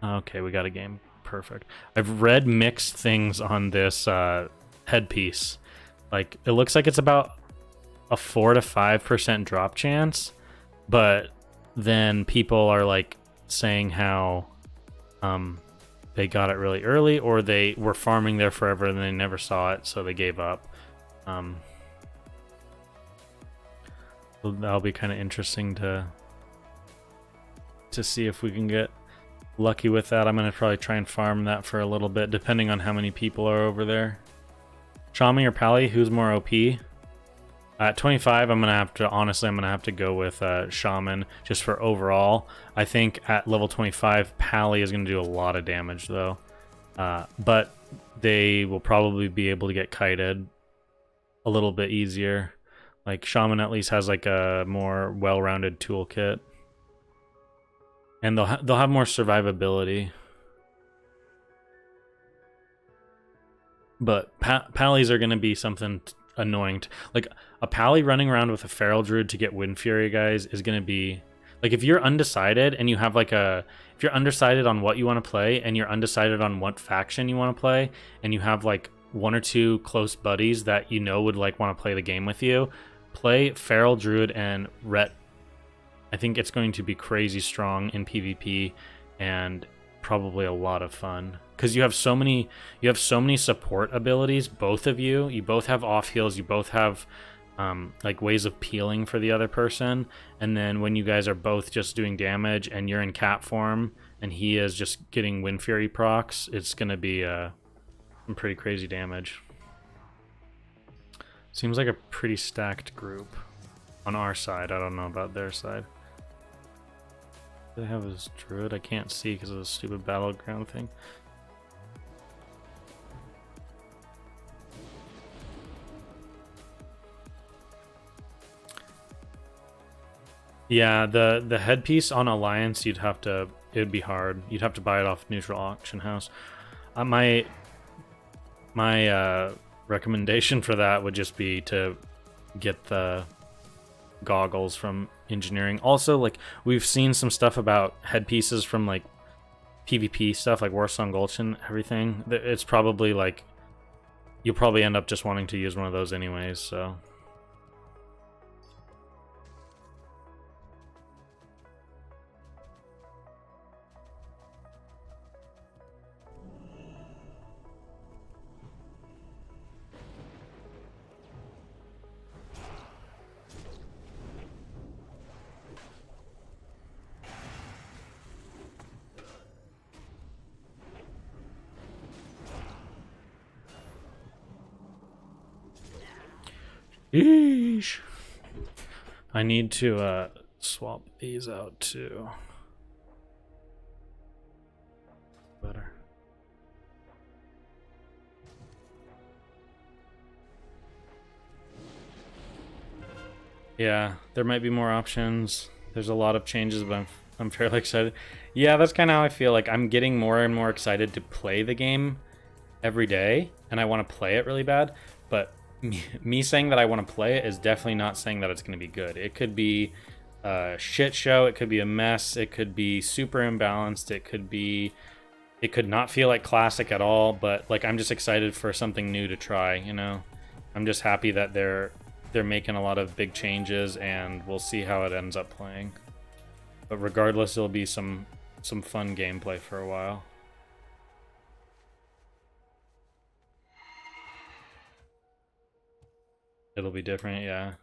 Okay, we got a game. Perfect. I've read mixed things on this headpiece. Like, it looks like it's about a 4 to 5% drop chance, but then people are like saying how they got it really early, or they were farming there forever and they never saw it, so they gave up. So that'll be kind of interesting to see if we can get lucky with that. I'm going to probably try and farm that for a little bit, depending on how many people are over there. Shami or Pally, who's more OP? At 25, I'm going to have to go with Shaman, just for overall. I think at level 25, Pally is going to do a lot of damage, though. But they will probably be able to get kited a little bit easier. Like, Shaman at least has like a more well-rounded toolkit. And they'll have more survivability. But Pallies are going to be something annoying. Like, a Pally running around with a Feral Druid to get Wind Fury, guys, is going to be... Like, if you're undecided and you have like if you're undecided on what you want to play, and you're undecided on what faction you want to play, and you have like 1 or 2 close buddies that you know would like want to play the game with you, play Feral Druid and Ret. I think it's going to be crazy strong in PvP, and probably a lot of fun because you have so many support abilities. Both of you both have off heals, you both have like ways of peeling for the other person, and then when you guys are both just doing damage and you're in cat form and he is just getting Wind Fury procs, it's gonna be some pretty crazy damage. Seems like a pretty stacked group on our side. I don't know about their side. Do they have his druid? I can't see because of the stupid battleground thing. Yeah, the headpiece on Alliance, it'd be hard. You'd have to buy it off neutral auction house. My recommendation for that would just be to get the goggles from engineering. Also, like, we've seen some stuff about headpieces from like PvP stuff, like Warsong Gulch and everything. It's probably like you'll probably end up just wanting to use one of those anyways, so. Eesh. I need to swap these out too. Better. Yeah, there might be more options. There's a lot of changes, but I'm fairly excited. Yeah, that's kind of how I feel. Like, I'm getting more and more excited to play the game every day, and I want to play it really bad, but me saying that I want to play it is definitely not saying that it's going to be good. It could be a shit show, it could be a mess, it could be super imbalanced, it could not feel like Classic at all, but like, I'm just excited for something new to try, you know? I'm just happy that they're making a lot of big changes, and we'll see how it ends up playing. But regardless, it'll be some fun gameplay for a while. It'll be different, yeah.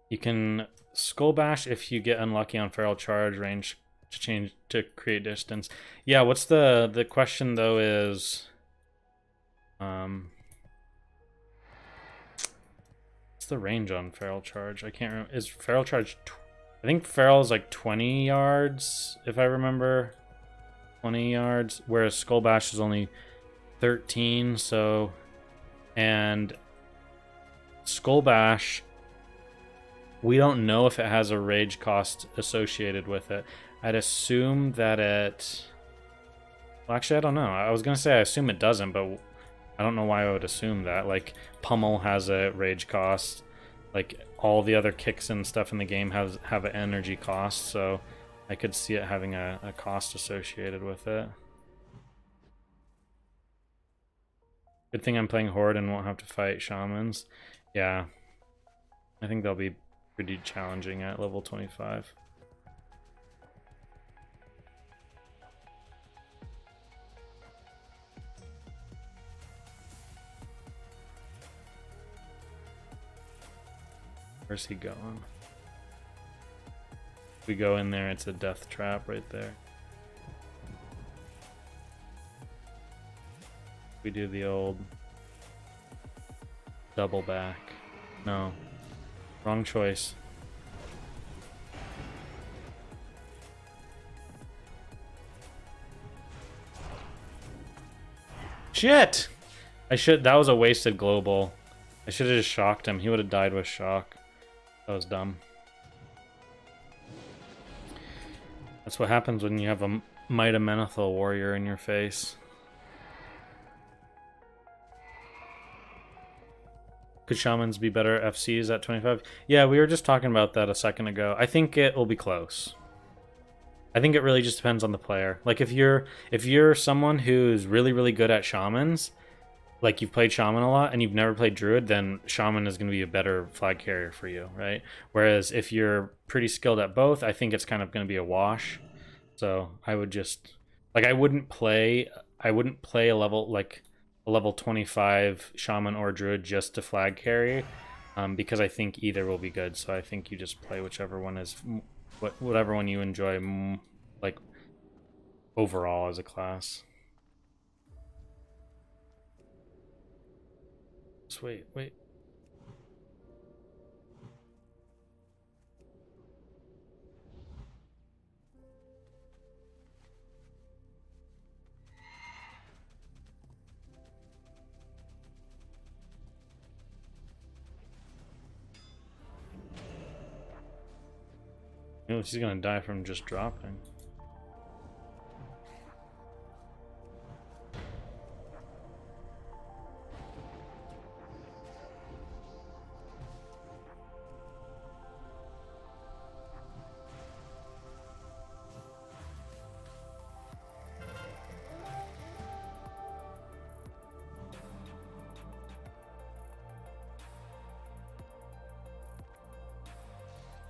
You can Skull Bash if you get unlucky on Feral Charge range to change to create distance. Yeah, what's the question though is what's the range on Feral Charge? I can't remember. Is Feral Charge I think Feral is like 20 yards if I remember. 20 yards, whereas Skull Bash is only 13, so. And Skull Bash, we don't know if it has a rage cost associated with it. I'd assume that it... Well, actually, I don't know. I was going to say I assume it doesn't, but I don't know why I would assume that. Like, Pummel has a rage cost. Like, all the other kicks and stuff in the game have an energy cost, so I could see it having a cost associated with it. Good thing I'm playing Horde and won't have to fight Shamans. Yeah. I think they'll be pretty challenging at level 25. Where's he going? If we go in there, it's a death trap right there. We do the old double back. No. Wrong choice. Shit! That was a wasted global. I should have just shocked him. He would have died with shock. That was dumb. That's what happens when you have a Might of Menethil warrior in your face. Could Shamans be better FCs at 25? Yeah, we were just talking about that a second ago. I think it will be close. I think it really just depends on the player. Like, if you're someone who's really, really good at Shamans, like you've played Shaman a lot and you've never played Druid, then Shaman is going to be a better flag carrier for you, right? Whereas if you're pretty skilled at both, I think it's kind of going to be a wash. So I would just like I wouldn't play a level like a level 25 shaman or druid just to flag carry, because I think either will be good. So I think you just play whichever one is whatever one you enjoy like overall as a class. Just wait. You know, she's gonna die from just dropping.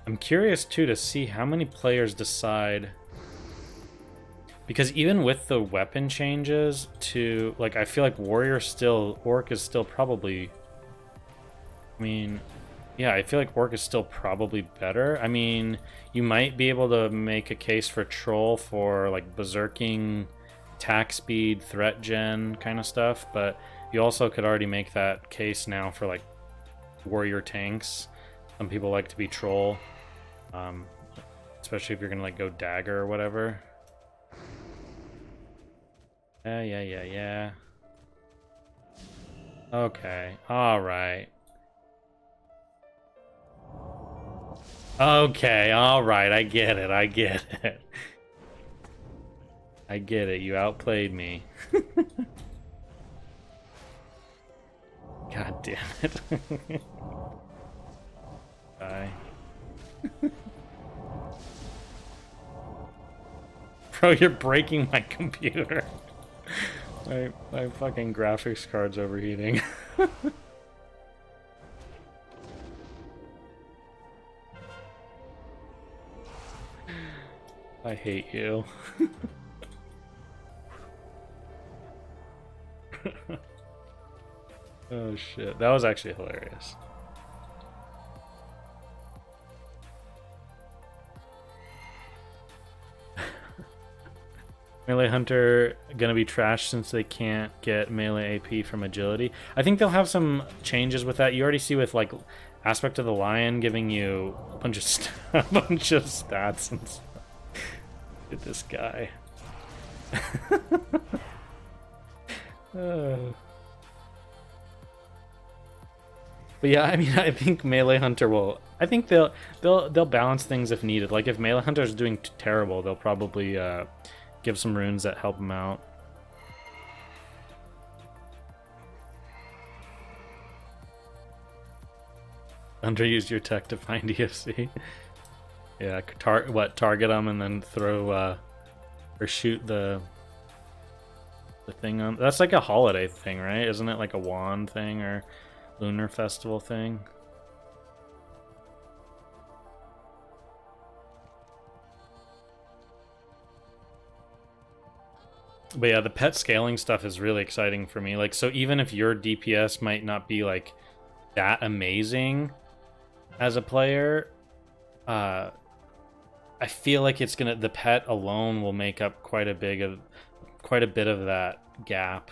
I'm curious too to see how many players decide, because even with the weapon changes to like, I feel like orc is still probably, I mean, yeah, I feel like orc is still probably better. I mean, you might be able to make a case for troll for like berserking, attack speed, threat gen kind of stuff, but you also could already make that case now for like warrior tanks. Some people like to be troll. Especially if you're gonna like go dagger or whatever. Yeah. Okay, alright. Okay, alright, I get it. I get it, you outplayed me. God damn it. Bye. Bro, you're breaking my computer. My fucking graphics card's overheating. I hate you. Oh shit, that was actually hilarious. Melee Hunter gonna be trash since they can't get melee AP from agility. I think they'll have some changes with that. You already see with like Aspect of the Lion giving you a bunch of a bunch of stats and stuff. Look at this guy. But yeah, I mean, I think Melee Hunter will. I think they'll balance things if needed. Like if Melee Hunter is doing terrible, they'll probably give some runes that help him out. Underuse your tech to find EFC. Yeah, target them and then throw or shoot the thing on. That's like a holiday thing, right? Isn't it like a wand thing or lunar festival thing? But yeah, the pet scaling stuff is really exciting for me. Like, so even if your DPS might not be like that amazing as a player, I feel like it's gonna, the pet alone will make up quite a bit of that gap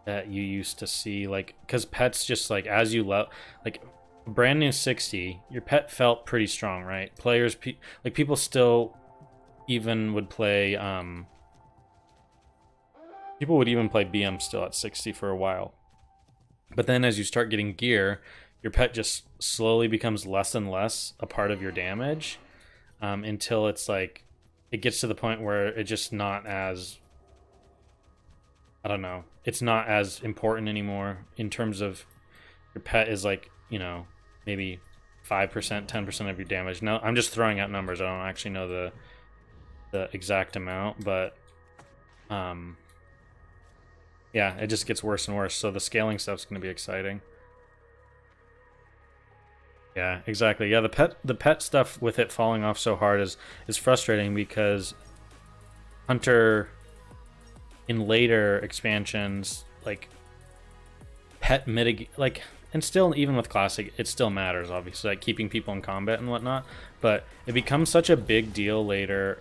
that you used to see. Like, because pets just like as you like brand new 60, your pet felt pretty strong, right? Players, like people still even would play. People would even play BM still at 60 for a while. But then as you start getting gear, your pet just slowly becomes less and less a part of your damage, until it's like, it gets to the point where it's just not as, I don't know, it's not as important anymore in terms of your pet is like, you know, maybe 5%, 10% of your damage. No, I'm just throwing out numbers. I don't actually know the exact amount, but yeah, it just gets worse and worse. So the scaling stuff's going to be exciting. Yeah, exactly. Yeah, the pet stuff with it falling off so hard is frustrating because Hunter in later expansions, like pet mitigate, like, and still even with classic, it still matters, obviously, like keeping people in combat and whatnot. But it becomes such a big deal later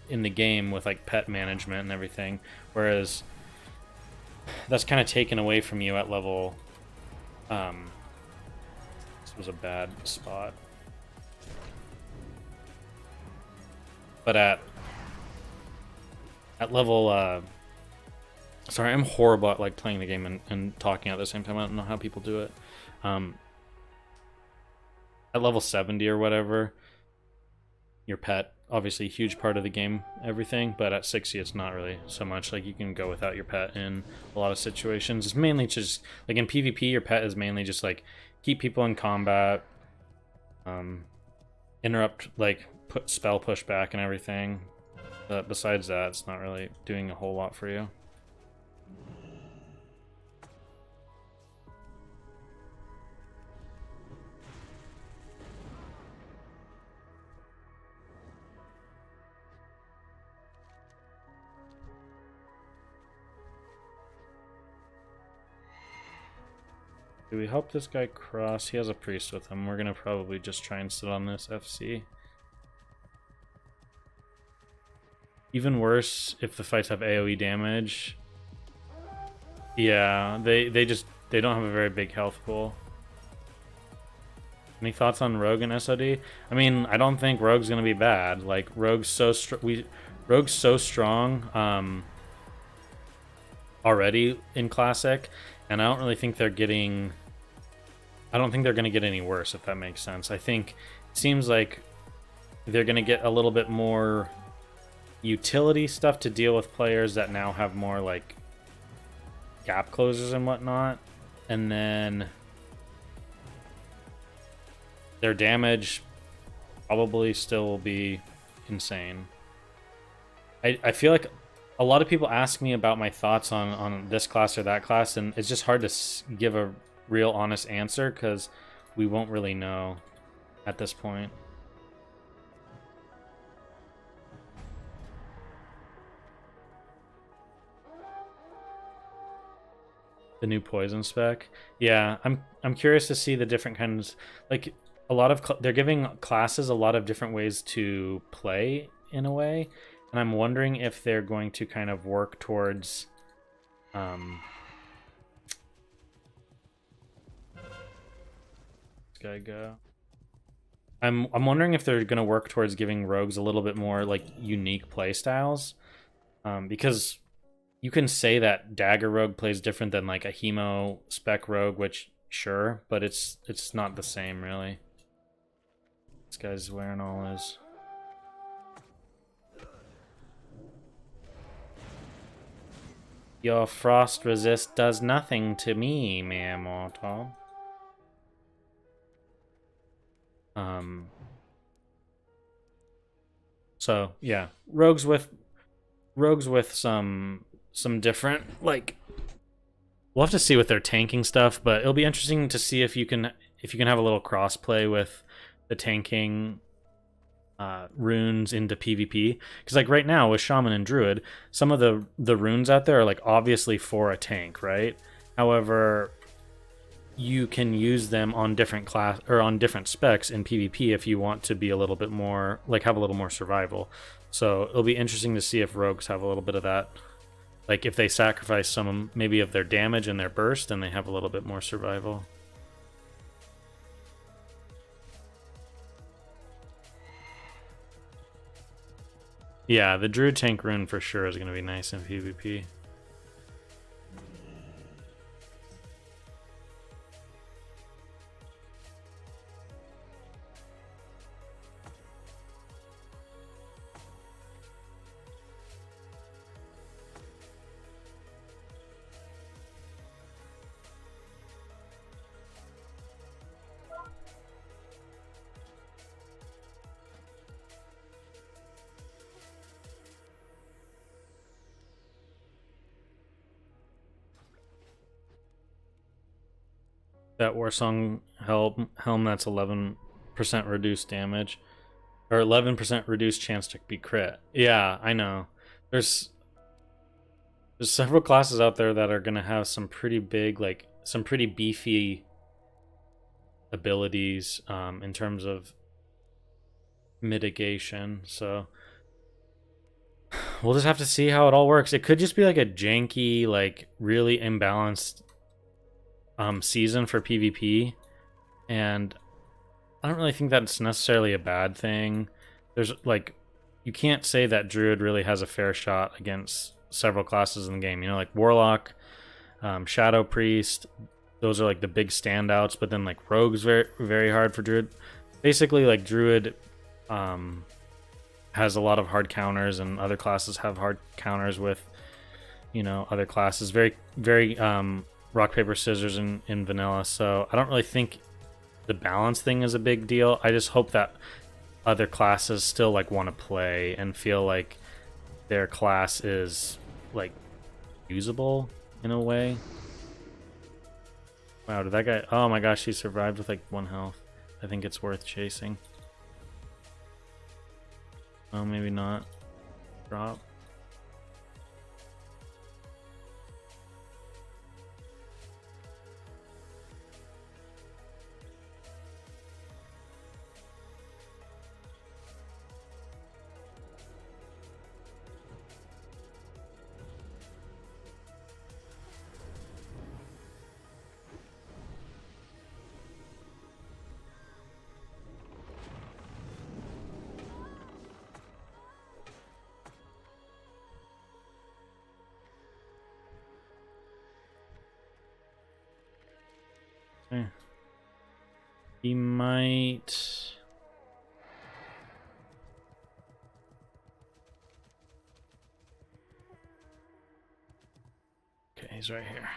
in the game with like pet management and everything, whereas that's kind of taken away from you at level. This was a bad spot, but at level. Sorry, I'm horrible at like playing the game and talking at the same time. I don't know how people do it. At level 70 or whatever, your pet, obviously a huge part of the game, everything, but at 60 it's not really so much. Like you can go without your pet in a lot of situations. It's mainly just like in PvP, your pet is mainly just like keep people in combat, interrupt, like put spell pushback and everything. But besides that, it's not really doing a whole lot for you. Do we help this guy cross? He has a priest with him. We're gonna probably just try and sit on this FC. Even worse if the fights have AoE damage. Yeah, they don't have a very big health pool. Any thoughts on Rogue and SOD? I mean, I don't think Rogue's gonna be bad. Like Rogue's so strong already in Classic, and I don't really think they're getting. I don't think they're gonna get any worse, if that makes sense. I think it seems like they're gonna get a little bit more utility stuff to deal with players that now have more like gap closers and whatnot, and then their damage probably still will be insane. I feel like a lot of people ask me about my thoughts on this class or that class, and it's just hard to give a real honest answer because we won't really know at this point. The new poison spec, yeah, I'm curious to see the different kinds. Like a lot of they're giving classes a lot of different ways to play in a way, and I'm wondering if they're going to kind of work towards this guy go. I'm wondering if they're going to work towards giving rogues a little bit more like unique play styles, because you can say that dagger rogue plays different than like a hemo spec rogue, which sure, but it's not the same really. This guy's wearing all his. Your frost resist does nothing to me, mere mortal. So yeah, rogues with some different, like, we'll have to see with their tanking stuff, but it'll be interesting to see if you can have a little cross play with the tanking runes into PvP, because like right now with Shaman and Druid, some of the runes out there are like obviously for a tank, right? However, you can use them on different class or on different specs in PvP if you want to be a little bit more like have a little more survival. So it'll be interesting to see if rogues have a little bit of that. Like if they sacrifice some maybe of their damage and their burst, and they have a little bit more survival. Yeah, the Druid tank rune for sure is going to be nice in PvP. That Warsong helm that's 11% reduced damage. Or 11% reduced chance to be crit. Yeah, I know. There's several classes out there that are gonna have some pretty big, like some pretty beefy abilities in terms of mitigation. So we'll just have to see how it all works. It could just be like a janky, like really imbalanced season for PvP, and I don't really think that's necessarily a bad thing. There's like, you can't say that Druid really has a fair shot against several classes in the game. You know, like Warlock, Shadow Priest, those are like the big standouts. But then like Rogue's very, very hard for Druid. Basically, like Druid has a lot of hard counters, and other classes have hard counters with, you know, other classes. Very, very rock, paper, scissors in vanilla. So I don't really think the balance thing is a big deal. I just hope that other classes still like want to play and feel like their class is like usable in a way. Wow, did that guy... Oh my gosh, he survived with like 1 health. I think it's worth chasing. Oh, maybe not. Drop. Okay. He might... Okay, he's right here.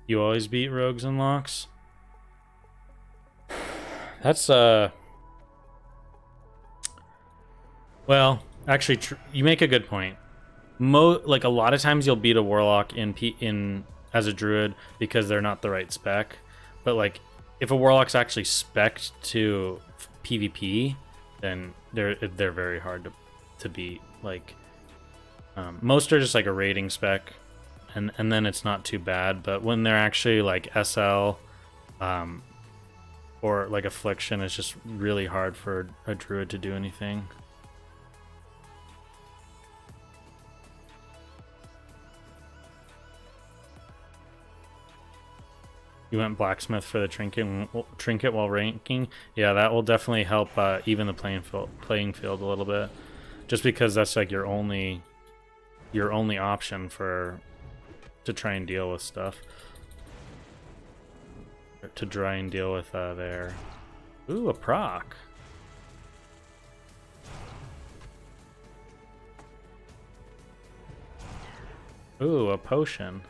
You always beat rogues and locks? That's well, actually you make a good point. Like a lot of times you'll beat a warlock in as a druid because they're not the right spec. But like if a warlock's actually spec'd to PvP, then they're very hard to beat. Like most are just like a rating spec, and then it's not too bad. But when they're actually like SL or like affliction, it's just really hard for a druid to do anything. You went blacksmith for the trinket while ranking. Yeah, that will definitely help even the playing field a little bit, just because that's like your only option to try and deal with stuff. To try and deal with there. Ooh, a proc. Ooh, a potion.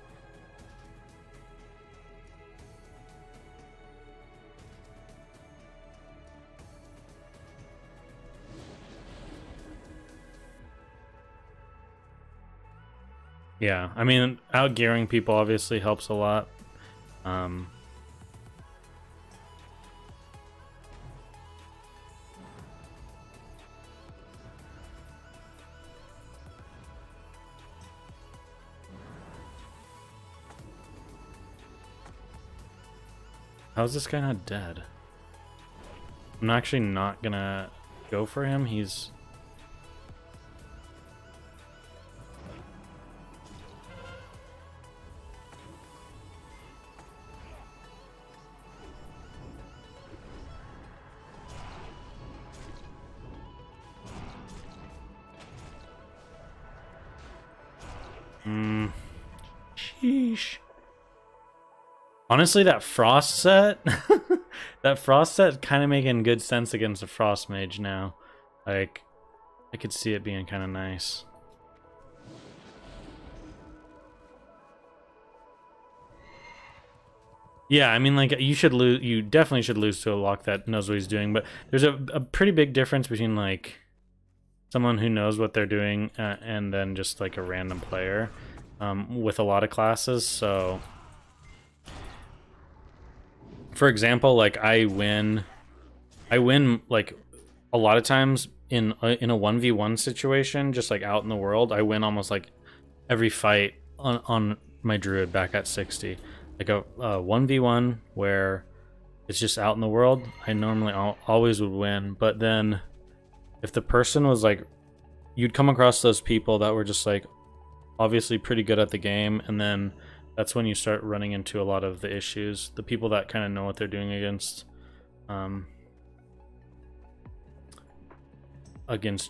Yeah, I mean, outgearing people obviously helps a lot. How's this guy not dead? I'm actually not gonna go for him. He's... Sheesh. Honestly, that frost set, that frost set kind of making good sense against a frost mage now. Like, I could see it being kind of nice. Yeah, I mean, like, you should lose. You definitely should lose to a lock that knows what he's doing. But there's a pretty big difference between like someone who knows what they're doing and then just like a random player. with a lot of classes. So, for example, like I win like a lot of times in a 1v1 situation, just like out in the world. I win almost like every fight on my druid back at 60. Like a 1v1 where it's just out in the world, I normally always would win. But then if the person was like, you'd come across those people that were just like obviously pretty good at the game, and then that's when you start running into a lot of the issues. The people that kind of know what they're doing against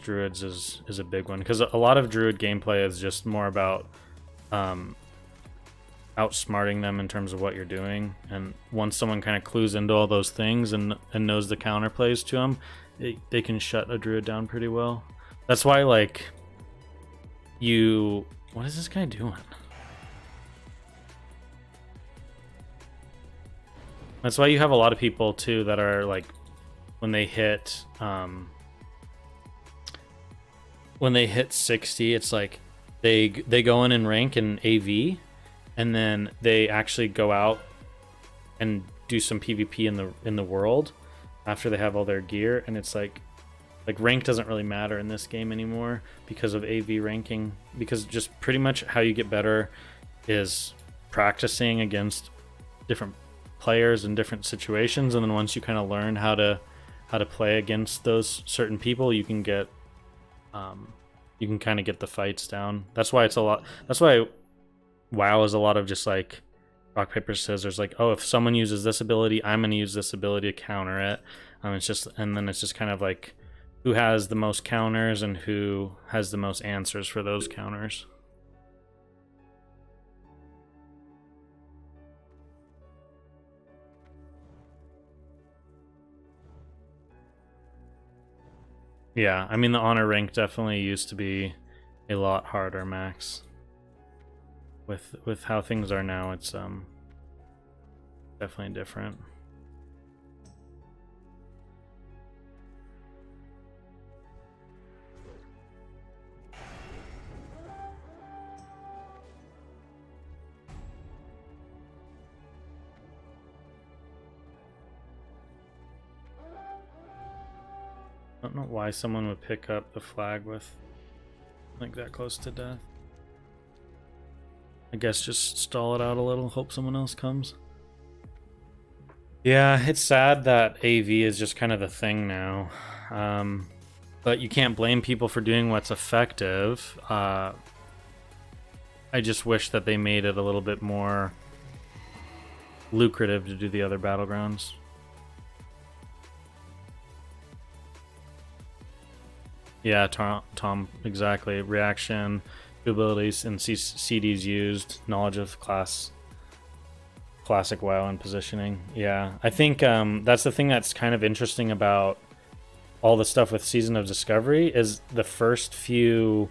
druids is a big one, because a lot of druid gameplay is just more about outsmarting them in terms of what you're doing, and once someone kind of clues into all those things and knows the counterplays to them, they can shut a druid down pretty well. That's why, like, what is this guy doing? That's why you have a lot of people too that are like, when they hit 60, it's like they go in and rank in AV, and then they actually go out and do some PvP in the world after they have all their gear, and it's like rank doesn't really matter in this game anymore because of AV ranking, because just pretty much how you get better is practicing against different players in different situations, and then once you kind of learn how to play against those certain people, you can get kind of get the fights down. That's why WoW is a lot of just like rock paper scissors. Like, oh, if someone uses this ability, I'm going to use this ability to counter it. Then it's just kind of like who has the most counters and who has the most answers for those counters. Yeah, I mean, the honor rank definitely used to be a lot harder, Max. With how things are now, it's definitely different. I don't know why someone would pick up the flag with like that close to death. I guess just stall it out a little, hope someone else comes. Yeah, it's sad that AV is just kind of the thing now. But you can't blame people for doing what's effective. I just wish that they made it a little bit more lucrative to do the other battlegrounds. Yeah, Tom, exactly. Reaction, abilities, and CDs used, knowledge of classic WoW and positioning. Yeah, I think that's the thing that's kind of interesting about all the stuff with Season of Discovery is the first few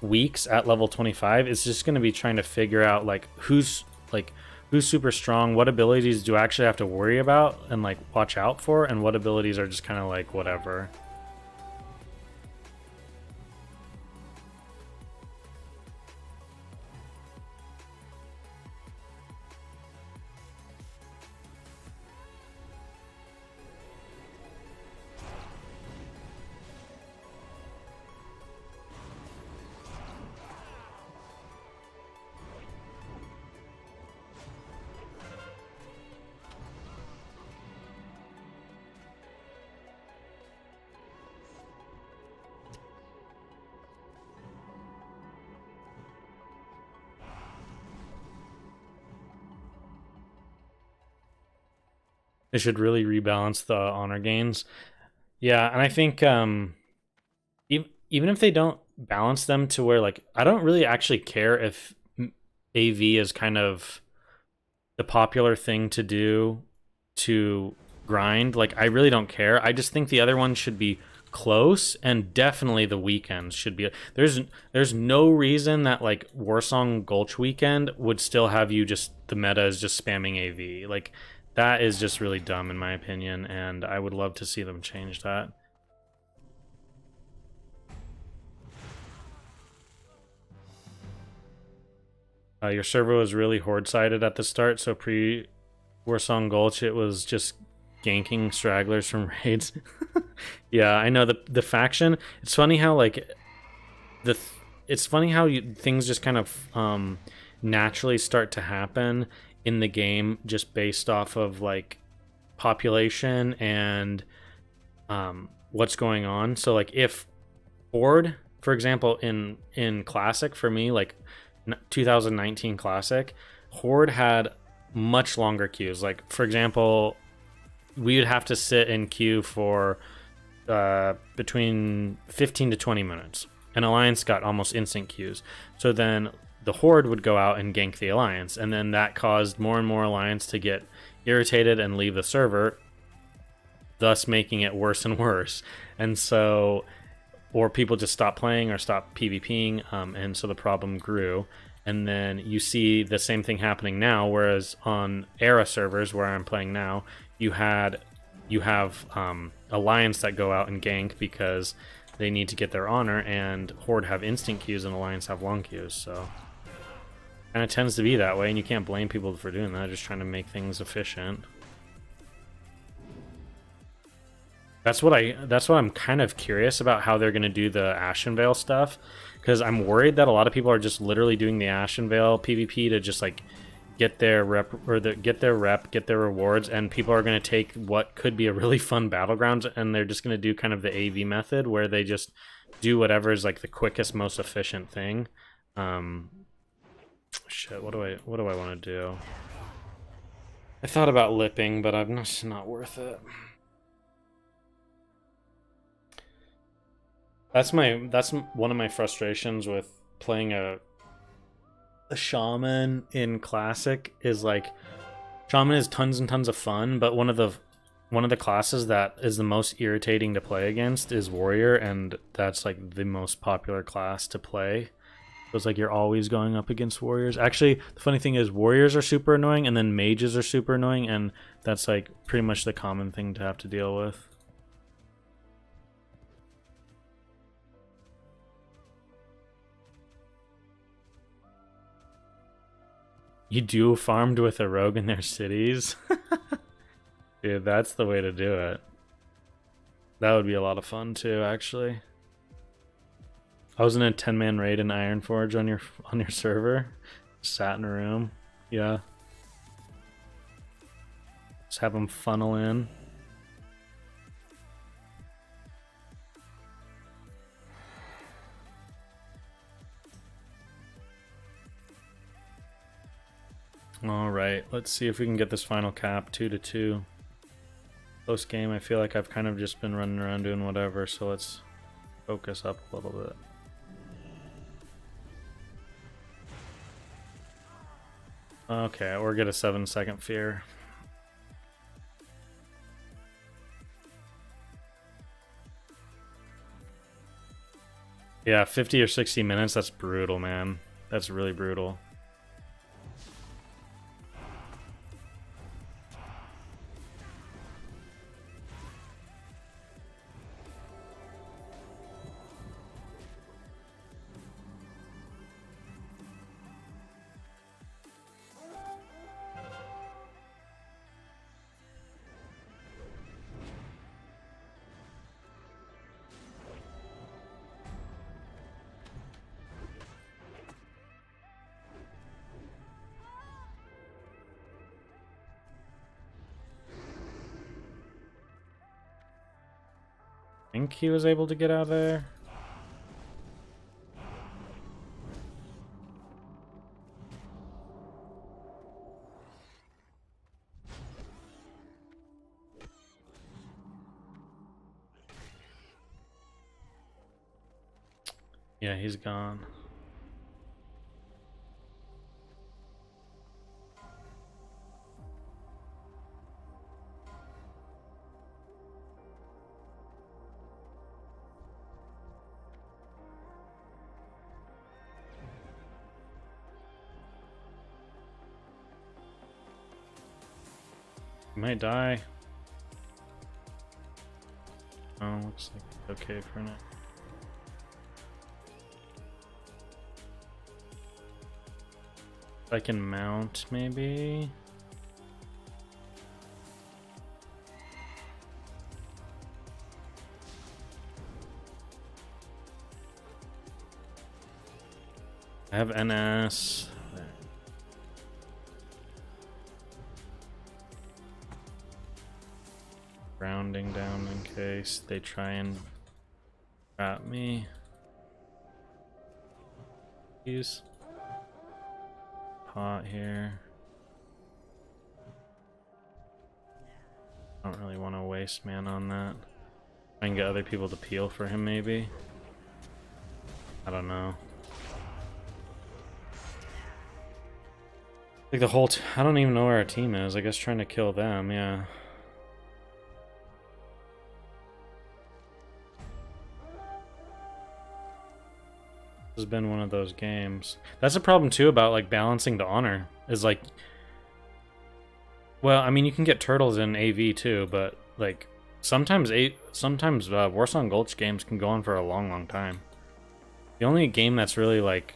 weeks at level 25 is just going to be trying to figure out like who's super strong, what abilities do I actually have to worry about and like watch out for, and what abilities are just kind of like whatever. They should really rebalance the honor gains. Yeah, and I think even if they don't balance them to where like I don't really actually care if AV is kind of the popular thing to do to grind. Like I really don't care. I just think the other ones should be close, and definitely the weekends should be. There's no reason that like Warsong Gulch weekend would still have you just the meta is just spamming AV. Like that is just really dumb in my opinion, and I would love to see them change that. Your server was really horde-sided at the start, so pre-Warsong Gulch, it was just ganking stragglers from raids. Yeah, I know the faction. It's funny how like it's funny how things just kind of naturally start to happen in the game just based off of like population and what's going on. So like if Horde, for example, in Classic for me, like 2019 Classic, Horde had much longer queues. Like for example, we would have to sit in queue for between 15 to 20 minutes. And Alliance got almost instant queues. So then the Horde would go out and gank the Alliance, and then that caused more and more Alliance to get irritated and leave the server, thus making it worse and worse. And so, or people just stopped playing or stopped PvPing, and so the problem grew. And then you see the same thing happening now, whereas on Era servers where I'm playing now, you have Alliance that go out and gank because they need to get their honor, and Horde have instant queues and Alliance have long queues. So kind of tends to be that way, and you can't blame people for doing that. Just trying to make things efficient. That's what I'm kind of curious about, how they're going to do the Ashenvale stuff, because I'm worried that a lot of people are just literally doing the Ashenvale PvP to just like get their rep, get their rewards, and people are going to take what could be a really fun battlegrounds and they're just going to do kind of the AV method where they just do whatever is like the quickest, most efficient thing. Shit, what do I want to do? I thought about lipping, but it's not worth it. That's one of my frustrations with playing a shaman in Classic, is like shaman is tons and tons of fun, but one of the classes that is the most irritating to play against is warrior, and that's like the most popular class to play. So it's like you're always going up against warriors. Actually, the funny thing is warriors are super annoying, and then mages are super annoying, and that's like pretty much the common thing to have to deal with. You duo farmed with a rogue in their cities? Dude, that's the way to do it. That would be a lot of fun too, actually. I was in a 10-man raid in Ironforge on your server. Sat in a room. Yeah. Just have them funnel in. Alright, let's see if we can get this final cap 2-2. Close game. I feel like I've kind of just been running around doing whatever, so let's focus up a little bit. Okay, or get a 7-second fear. Yeah, 50 or 60 minutes, that's brutal, man. That's really brutal. I think he was able to get out of there. Yeah, he's gone. He might die. Oh, looks like it's okay for now. I can mount, maybe? I have NS. Grounding down in case they try and trap me. Use pot here. I don't really want to waste mana on that. I can get other people to peel for him, maybe. I don't know. Like the whole I don't even know where our team is. I guess trying to kill them, yeah. This has been one of those games. That's a problem too about like balancing the honor. Is like, well, I mean you can get turtles in AV too, but like sometimes Warsong Gulch games can go on for a long time. The only game that's really like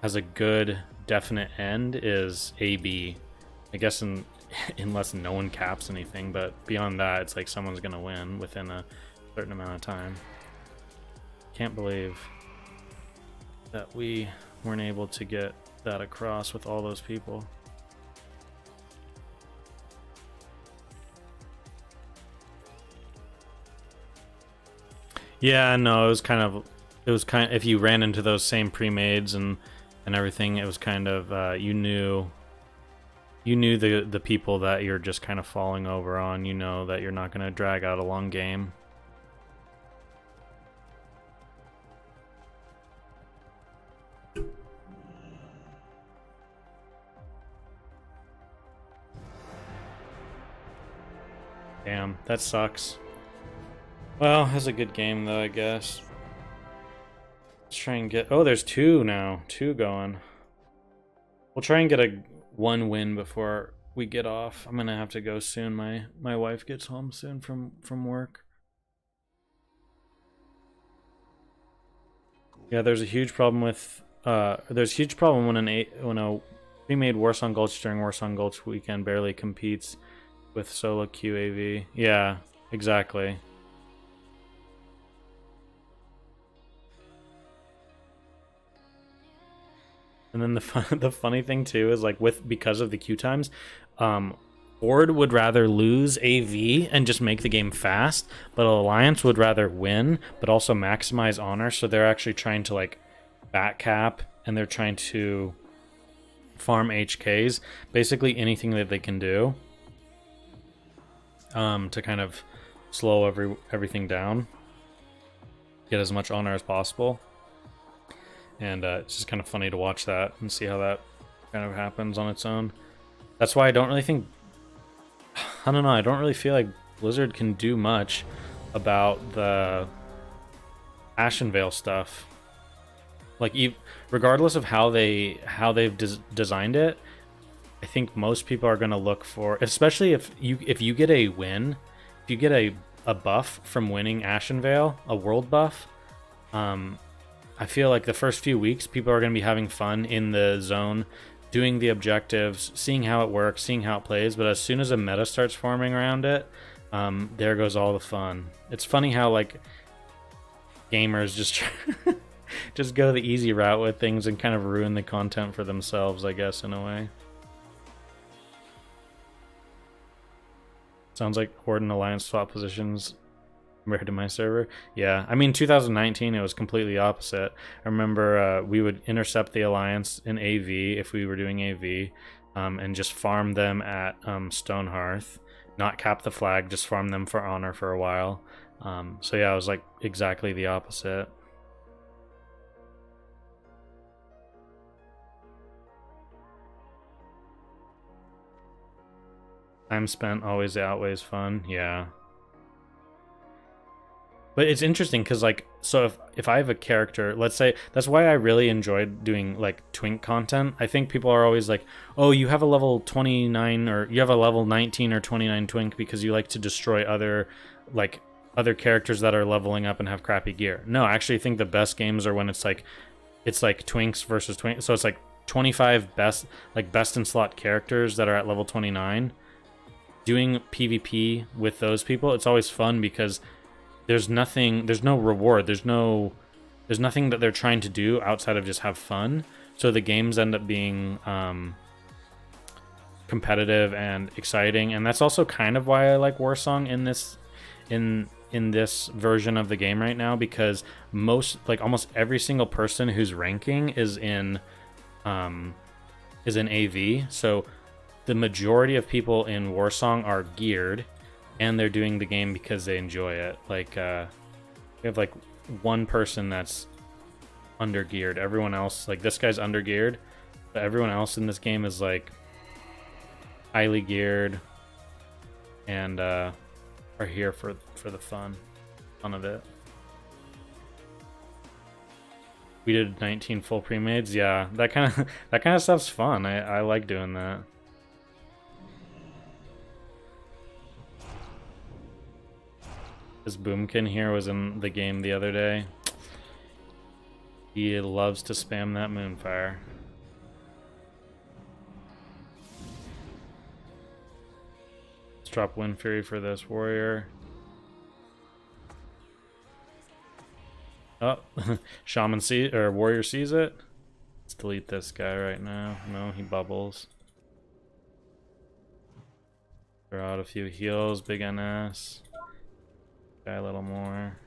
has a good definite end is AB. I guess unless no one caps anything, but beyond that it's like someone's gonna win within a certain amount of time. Can't believe that we weren't able to get that across with all those people. Yeah, no, it was kind of if you ran into those same pre-mades and everything, it was kind of you knew the people that you're just kind of falling over on. You know that you're not going to drag out a long game. Damn, that sucks. Well, that's a good game though, I guess. Let's try and get... Oh, there's two now. Two going. We'll try and get a one win before we get off. I'm gonna have to go soon. My wife gets home soon from work. Yeah, there's a huge problem with... there's a huge problem when a pre-made Warsong Gulch during Warsong Gulch weekend barely competes with solo QAV. Yeah, exactly. And then the funny thing too is like because of the queue times, Horde would rather lose AV and just make the game fast, but Alliance would rather win but also maximize honor. So they're actually trying to like back cap and they're trying to farm HKs, basically anything that they can do to kind of slow everything down, get as much honor as possible. And it's just kind of funny to watch that and see how that kind of happens on its own. That's why I don't really think... I don't know, I don't really feel like Blizzard can do much about the Ashenvale stuff. Like, regardless of how they've designed it, I think most people are going to look for... Especially if you get a win, if you get a buff from winning Ashenvale, a world buff... I feel like the first few weeks, people are going to be having fun in the zone, doing the objectives, seeing how it works, seeing how it plays. But as soon as a meta starts forming around it, there goes all the fun. It's funny how like gamers just go the easy route with things and kind of ruin the content for themselves, I guess, in a way. Sounds like Horde and Alliance swap positions compared to my server. Yeah, I mean 2019 it was completely opposite. I remember we would intercept the Alliance in AV if we were doing AV, and just farm them at Stonehearth, not cap the flag, just farm them for honor for a while. So yeah, it was like exactly the opposite. Time spent always outweighs fun. Yeah. But it's interesting because, like, so if I have a character, let's say, that's why I really enjoyed doing, like, Twink content. I think people are always like, oh, you have a level 29 or you have a level 19 or 29 Twink because you like to destroy other characters that are leveling up and have crappy gear. No, I actually think the best games are when it's like Twinks versus Twinks. So it's like 25 best in slot characters that are at level 29, doing PvP with those people, it's always fun because there's no reward, there's nothing that they're trying to do outside of just have fun. So the games end up being competitive and exciting, and that's also kind of why I like Warsong in this version of the game right now, because almost every single person who's ranking is in AV. So the majority of people in Warsong are geared, and they're doing the game because they enjoy it. Like we have like one person that's under geared. Everyone else, like this guy's under geared, but everyone else in this game is like highly geared and are here for the fun of it. We did 19 full pre-mades. Yeah, that kind of stuff's fun. I like doing that. This Boomkin here was in the game the other day. He loves to spam that Moonfire. Let's drop Wind Fury for this warrior. Oh, Shaman warrior sees it. Let's delete this guy right now. No, he bubbles. Throw out a few heals, big NS. Guy a little more.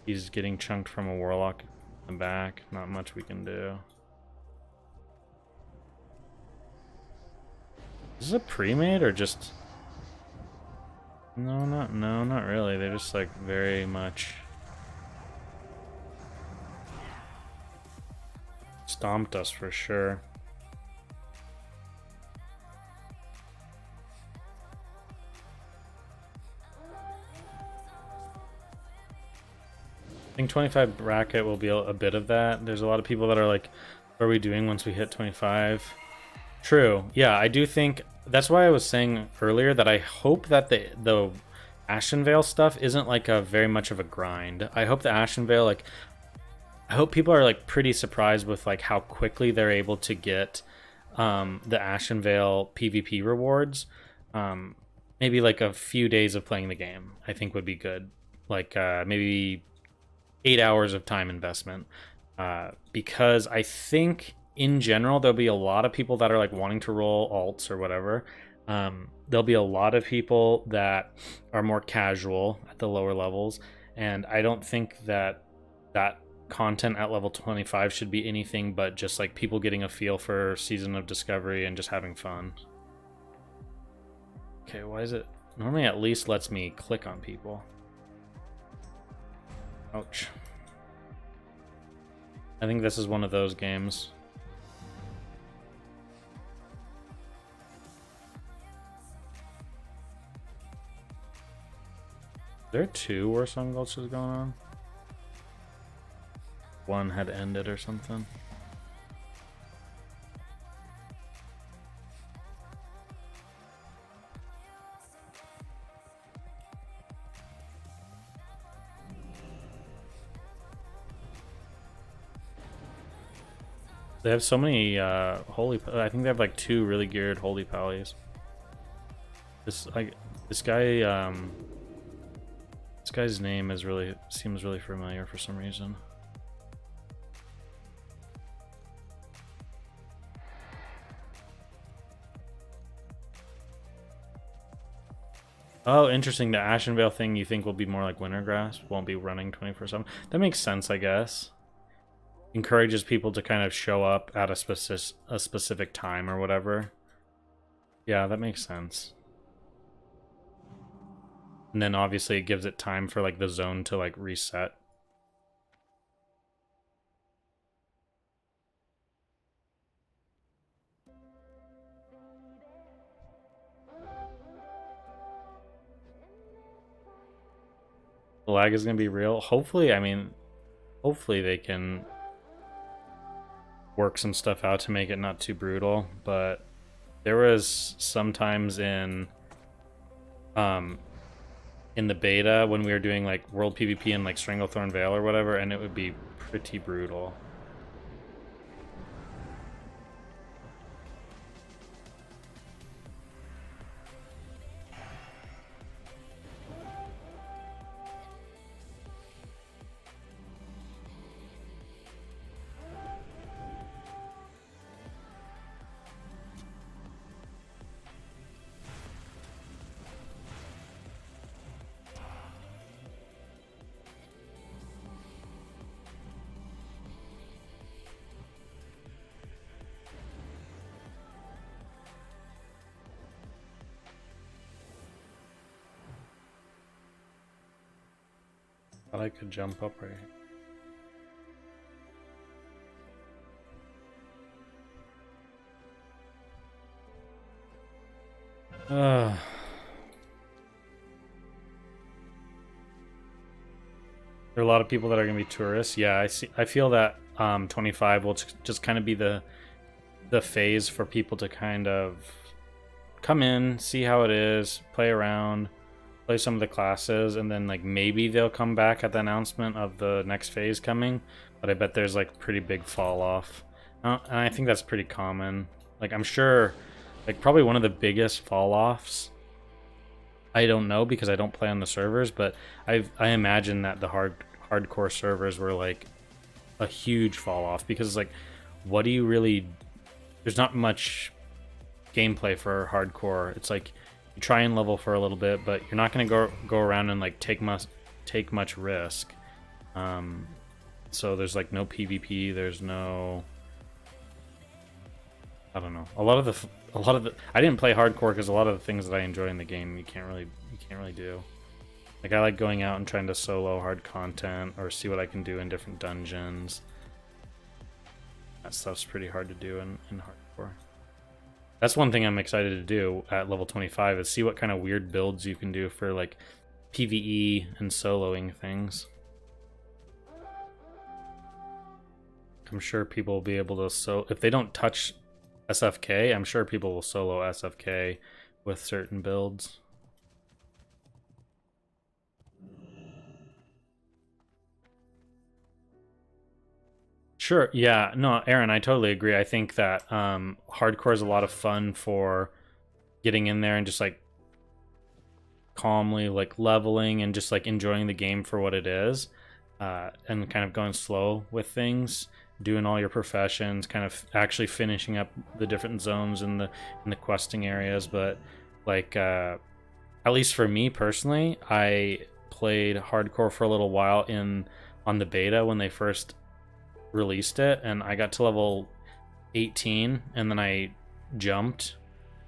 He's getting chunked from a warlock in the back. Not much we can do. Is this a pre-made or just... No, not really. They're just like very much stomped us for sure. I think 25 bracket will be a bit of that. There's a lot of people that are like, what are we doing once we hit 25? True. Yeah, I do think that's why I was saying earlier that I hope that the Ashenvale stuff isn't like a very much of a grind. I hope the Ashenvale, like, I hope people are like pretty surprised with like how quickly they're able to get the Ashenvale PvP rewards. Maybe like a few days of playing the game, I think would be good. Like maybe 8 hours of time investment, because I think in general there'll be a lot of people that are like wanting to roll alts or whatever. There'll be a lot of people that are more casual at the lower levels, and I don't think that content at level 25 should be anything but just like people getting a feel for Season of Discovery and just having fun. Okay, why is it normally at least lets me click on people? Ouch. I think this is one of those games. Is there 2 Warsong Gulches going on? One had ended or something. They have so many holy. I think they have like 2 really geared holy pallies. This guy. This guy's name seems really familiar for some reason. Oh, interesting. The Ashenvale thing you think will be more like Wintergrasp, won't be running 24/7. That makes sense, I guess. Encourages people to kind of show up at a specific time or whatever. Yeah, that makes sense. And then obviously it gives it time for like the zone to like reset. The lag is gonna be real. Hopefully, I mean, hopefully they can work some stuff out to make it not too brutal, but there was sometimes in the beta when we were doing like World PvP and like Stranglethorn Vale or whatever, and it would be pretty brutal. Thought I could jump up right here. There are a lot of people that are going to be tourists. Yeah, I see. I feel that 25 will just kind of be the phase for people to kind of come in, see how it is, play around, play some of the classes, and then like maybe they'll come back at the announcement of the next phase coming. But I bet there's like pretty big fall off, and I think that's pretty common. Like I'm sure, like probably one of the biggest fall offs. I don't know because I don't play on the servers, but I imagine that the hardcore servers were like a huge fall off because it's like, what do you really? There's not much gameplay for hardcore. It's like you try and level for a little bit, but you're not going to go around and like take much risk. So there's like no PvP. There's no. I don't know. A lot of the I didn't play hardcore because a lot of the things that I enjoy in the game you can't really do. Like I like going out and trying to solo hard content or see what I can do in different dungeons. That stuff's pretty hard to do in hardcore. That's one thing I'm excited to do at level 25 is see what kind of weird builds you can do for like PvE and soloing things. I'm sure people will be able to if they don't touch SFK, I'm sure people will solo SFK with certain builds. Sure, yeah. No, Aaron, I totally agree. I think that hardcore is a lot of fun for getting in there and just like calmly like leveling and just like enjoying the game for what it is, and kind of going slow with things, doing all your professions, kind of actually finishing up the different zones in the questing areas. But like at least for me personally, I played hardcore for a little while on the beta when they first released it, and I got to level 18 and then I jumped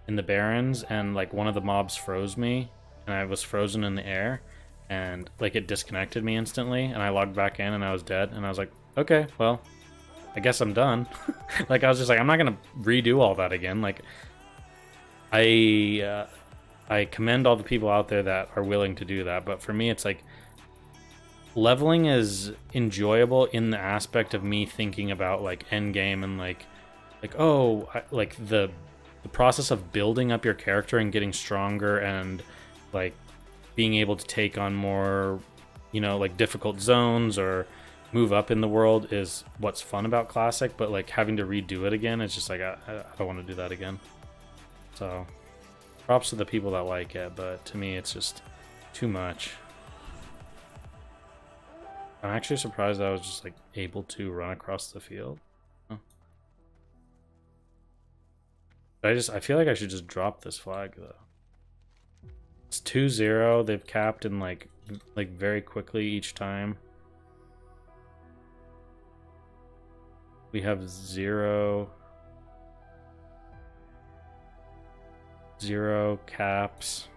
in the barrens and like one of the mobs froze me and I was frozen in the air and like it disconnected me instantly and I logged back in and I was dead and I was like, okay, well I guess I'm done. Like I was just like, I'm not gonna redo all that again. Like I commend all the people out there that are willing to do that, but for me it's like leveling is enjoyable in the aspect of me thinking about like end game and like like the process of building up your character and getting stronger and like being able to take on more, like difficult zones or move up in the world is what's fun about Classic. But like having to redo it again, it's just like I don't want to do that again. So props to the people that like it, but to me it's just too much. I'm actually surprised I was just like able to run across the field. Huh. I feel like I should just drop this flag though. It's 2-0. They've capped in like very quickly each time. We have 0 caps.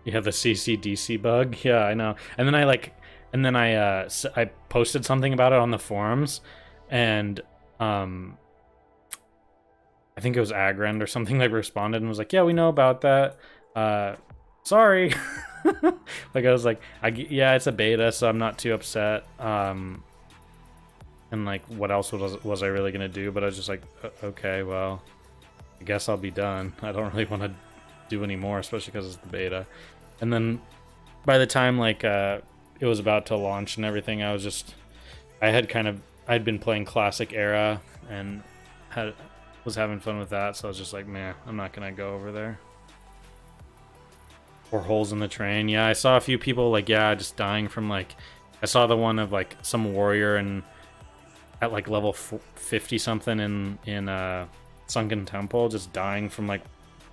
Yeah, the CCDC bug. Yeah, I know. And then I posted something about it on the forums, and I think it was Agrand or something like responded and was like, "Yeah, we know about that. Sorry." Like I was like, yeah, it's a beta, so I'm not too upset. and like what else was I really gonna do? But I was just like, okay, well, I guess I'll be done. I don't really want to do any more, especially because it's the beta. And then by the time like it was about to launch and everything, I'd been playing Classic Era and was having fun with that, so I was just like, man, I'm not gonna go over there. Or holes in the train. Yeah, I saw a few people like, yeah, just dying from like, I saw the one of like some warrior and at like level 50 something in Sunken Temple, just dying from like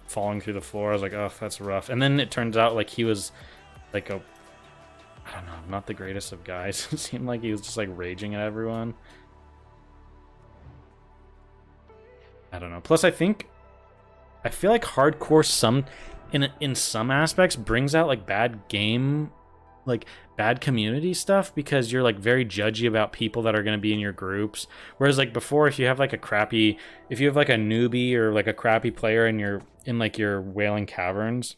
falling through the floor. I was like, oh, that's rough. And then it turns out like he was like I don't know, not the greatest of guys. It seemed like he was just like raging at everyone. I don't know. Plus, I feel like hardcore in some aspects brings out like bad community stuff, because you're like very judgy about people that are going to be in your groups. Whereas like before, if you have like a newbie or like a crappy player in your Wailing Caverns,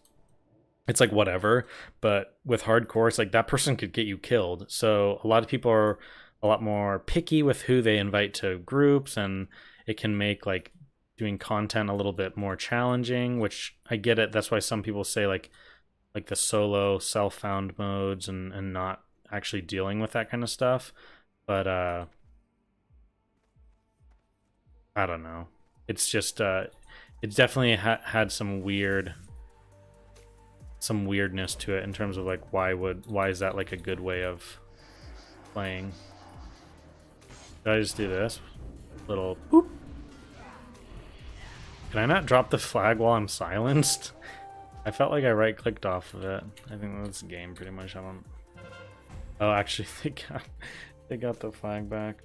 it's like whatever. But with hardcore, it's like that person could get you killed. So a lot of people are a lot more picky with who they invite to groups, and it can make like doing content a little bit more challenging, which I get it. That's why some people say like the solo self-found modes and not actually dealing with that kind of stuff. But I don't know. It's just it's definitely had some weirdness to it in terms of like why is that like a good way of playing? Did I just do this little boop? Can I not drop the flag while I'm silenced? I felt like I right-clicked off of it. I think that's the game pretty much. I don't... Oh, actually, they got the flag back.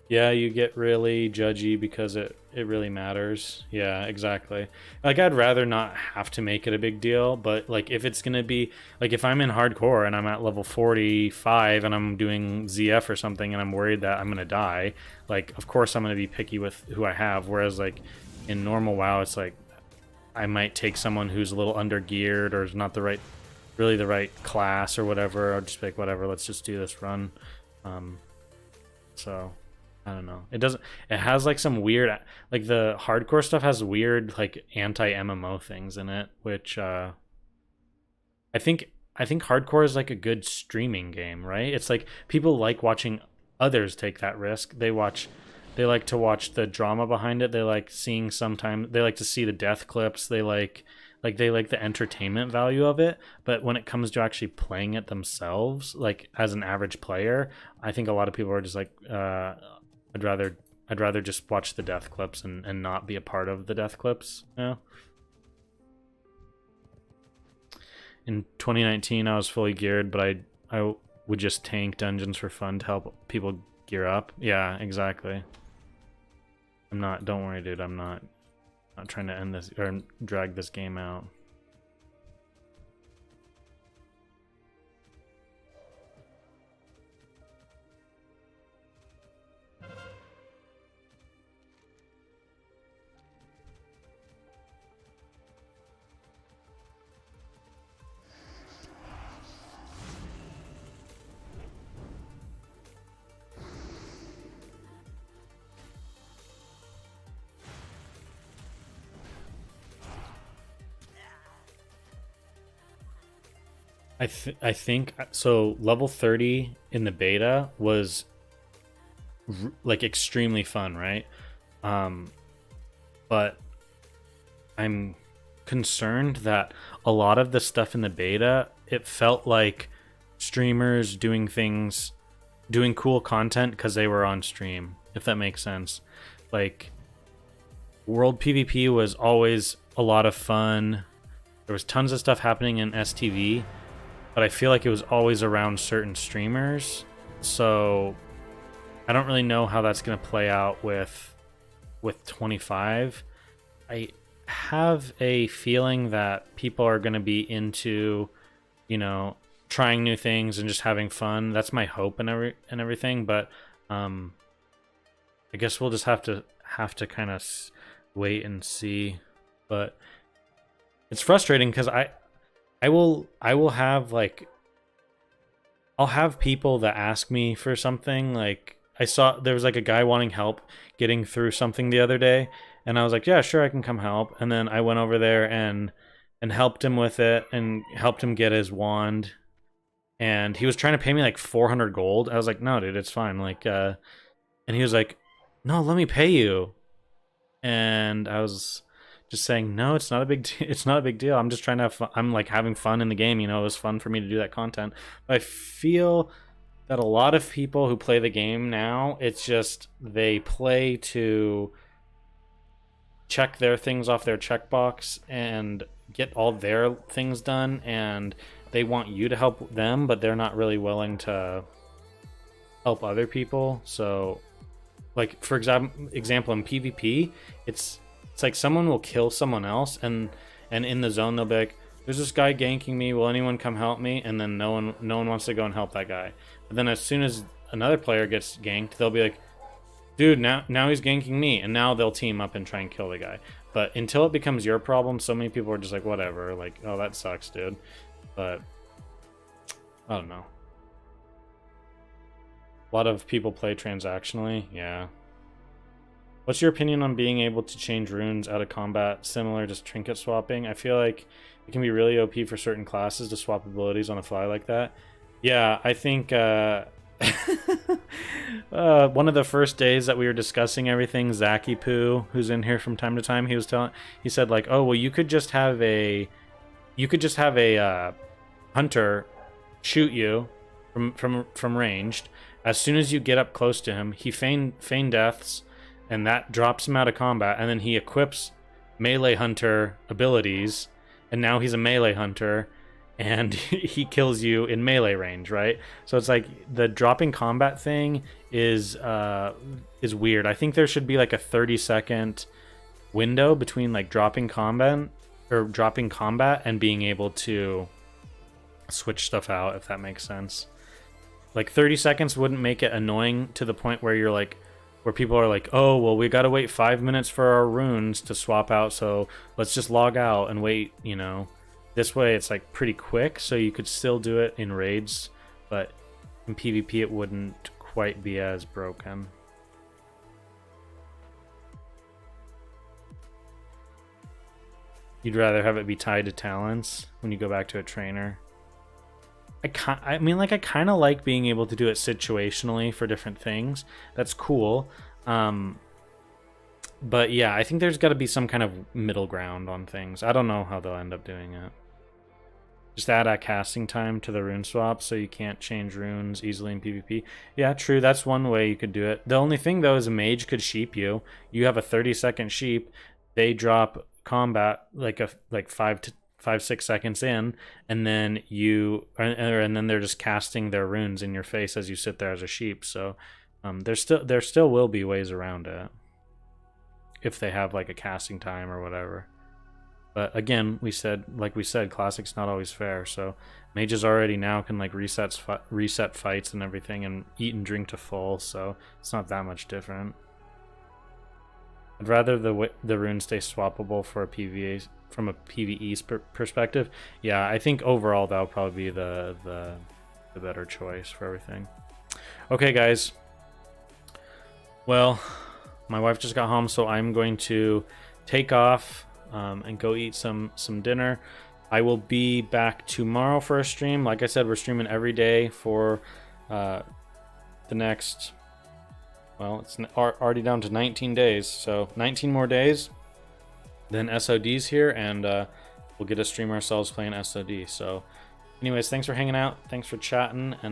Yeah, you get really judgy because it really matters. Yeah, exactly. Like, I'd rather not have to make it a big deal, but like if it's gonna be like if I'm in hardcore and I'm at level 45 and I'm doing ZF or something and I'm worried that I'm gonna die, like of course I'm gonna be picky with who I have. Whereas like in normal WoW, it's like I might take someone who's a little under geared or is not really the right class or whatever. I'll just be like, whatever, let's just do this run. So I don't know. It has like some weird, like the hardcore stuff has weird like anti-MMO things in it, which I think hardcore is like a good streaming game, right? It's like people like watching others take that risk. They like to watch the drama behind it. They like seeing they like to see the death clips. They like the entertainment value of it. But when it comes to actually playing it themselves, like as an average player, I think a lot of people are just like, I'd rather just watch the death clips and not be a part of the death clips. Yeah. In 2019, I was fully geared, but I would just tank dungeons for fun to help people gear up. Yeah, exactly. Don't worry, dude. I'm not trying to end this or drag this game out. I think so. Level 30 in the beta was like extremely fun, right? But I'm concerned that a lot of the stuff in the beta, it felt like streamers doing cool content because they were on stream, if that makes sense. Like World PvP was always a lot of fun. There was tons of stuff happening in STV, but I feel like it was always around certain streamers. So I don't really know how that's going to play out with 25. I have a feeling that people are going to be into, trying new things and just having fun. That's my hope and everything. But I guess we'll just have to kind of wait and see. But it's frustrating because I will have like I'll have people that ask me for something. Like I saw there was like a guy wanting help getting through something the other day, and I was like, yeah, sure, I can come help. And then I went over there and helped him with it and helped him get his wand. And he was trying to pay me like 400 gold. I was like, no, dude, it's fine. Like, and he was like, no, let me pay you. And I was just saying, no, it's not a big it's not a big deal. I'm just trying to have fun. I'm like having fun in the game, you know. It was fun for me to do that content. But I feel that a lot of people who play the game now, it's just they play to check their things off their checkbox and get all their things done, and they want you to help them, but they're not really willing to help other people. So like for example in PvP, it's like someone will kill someone else, and in the zone they'll be like, there's this guy ganking me, will anyone come help me? And then no one wants to go and help that guy. But then as soon as another player gets ganked, they'll be like, dude, now he's ganking me, and now they'll team up and try and kill the guy. But until it becomes your problem, so many people are just like, whatever, like, oh, that sucks, dude. But I don't know. A lot of people play transactionally, yeah. What's your opinion on being able to change runes out of combat, similar to trinket swapping? I feel like it can be really OP for certain classes to swap abilities on the fly like that. Yeah, I think one of the first days that we were discussing everything, Zaki Poo, who's in here from time to time, he said like, oh well, you could just have a hunter shoot you from ranged. As soon as you get up close to him, he feign deaths, and that drops him out of combat, and then he equips melee hunter abilities, and now he's a melee hunter, and he kills you in melee range, right? So it's like the dropping combat thing is weird. I think there should be like a 30-second window between like dropping combat and being able to switch stuff out, if that makes sense. Like 30 seconds wouldn't make it annoying to the point where you're like, where people are like, oh, well, we gotta wait 5 minutes for our runes to swap out, so let's just log out and wait, you know. This way it's like pretty quick, so you could still do it in raids, but in PvP it wouldn't quite be as broken. You'd rather have it be tied to talents when you go back to a trainer? I mean, like, I kind of like being able to do it situationally for different things. That's cool. But yeah, I think there's got to be some kind of middle ground on things. I don't know how they'll end up doing it. Just add a casting time to the rune swap so you can't change runes easily in PvP. Yeah, true. That's one way you could do it. The only thing, though, is a mage could sheep you. You have a 30-second sheep. They drop combat like 5-6 seconds in, and then and then they're just casting their runes in your face as you sit there as a sheep. So there still will be ways around it if they have like a casting time or whatever. But again, like we said, Classic's not always fair. So mages already now can like reset fights and everything and eat and drink to full. So it's not that much different. I'd rather the runes stay swappable for a PvE from a PvE perspective. Yeah, I think overall that'll probably be the better choice for everything. Okay, guys. Well, my wife just got home, so I'm going to take off and go eat some dinner. I will be back tomorrow for a stream. Like I said, we're streaming every day for the next... Well, it's already down to 19 days, so 19 more days. Then SOD's here, and we'll get to stream ourselves playing SOD. So anyways, thanks for hanging out. Thanks for chatting. And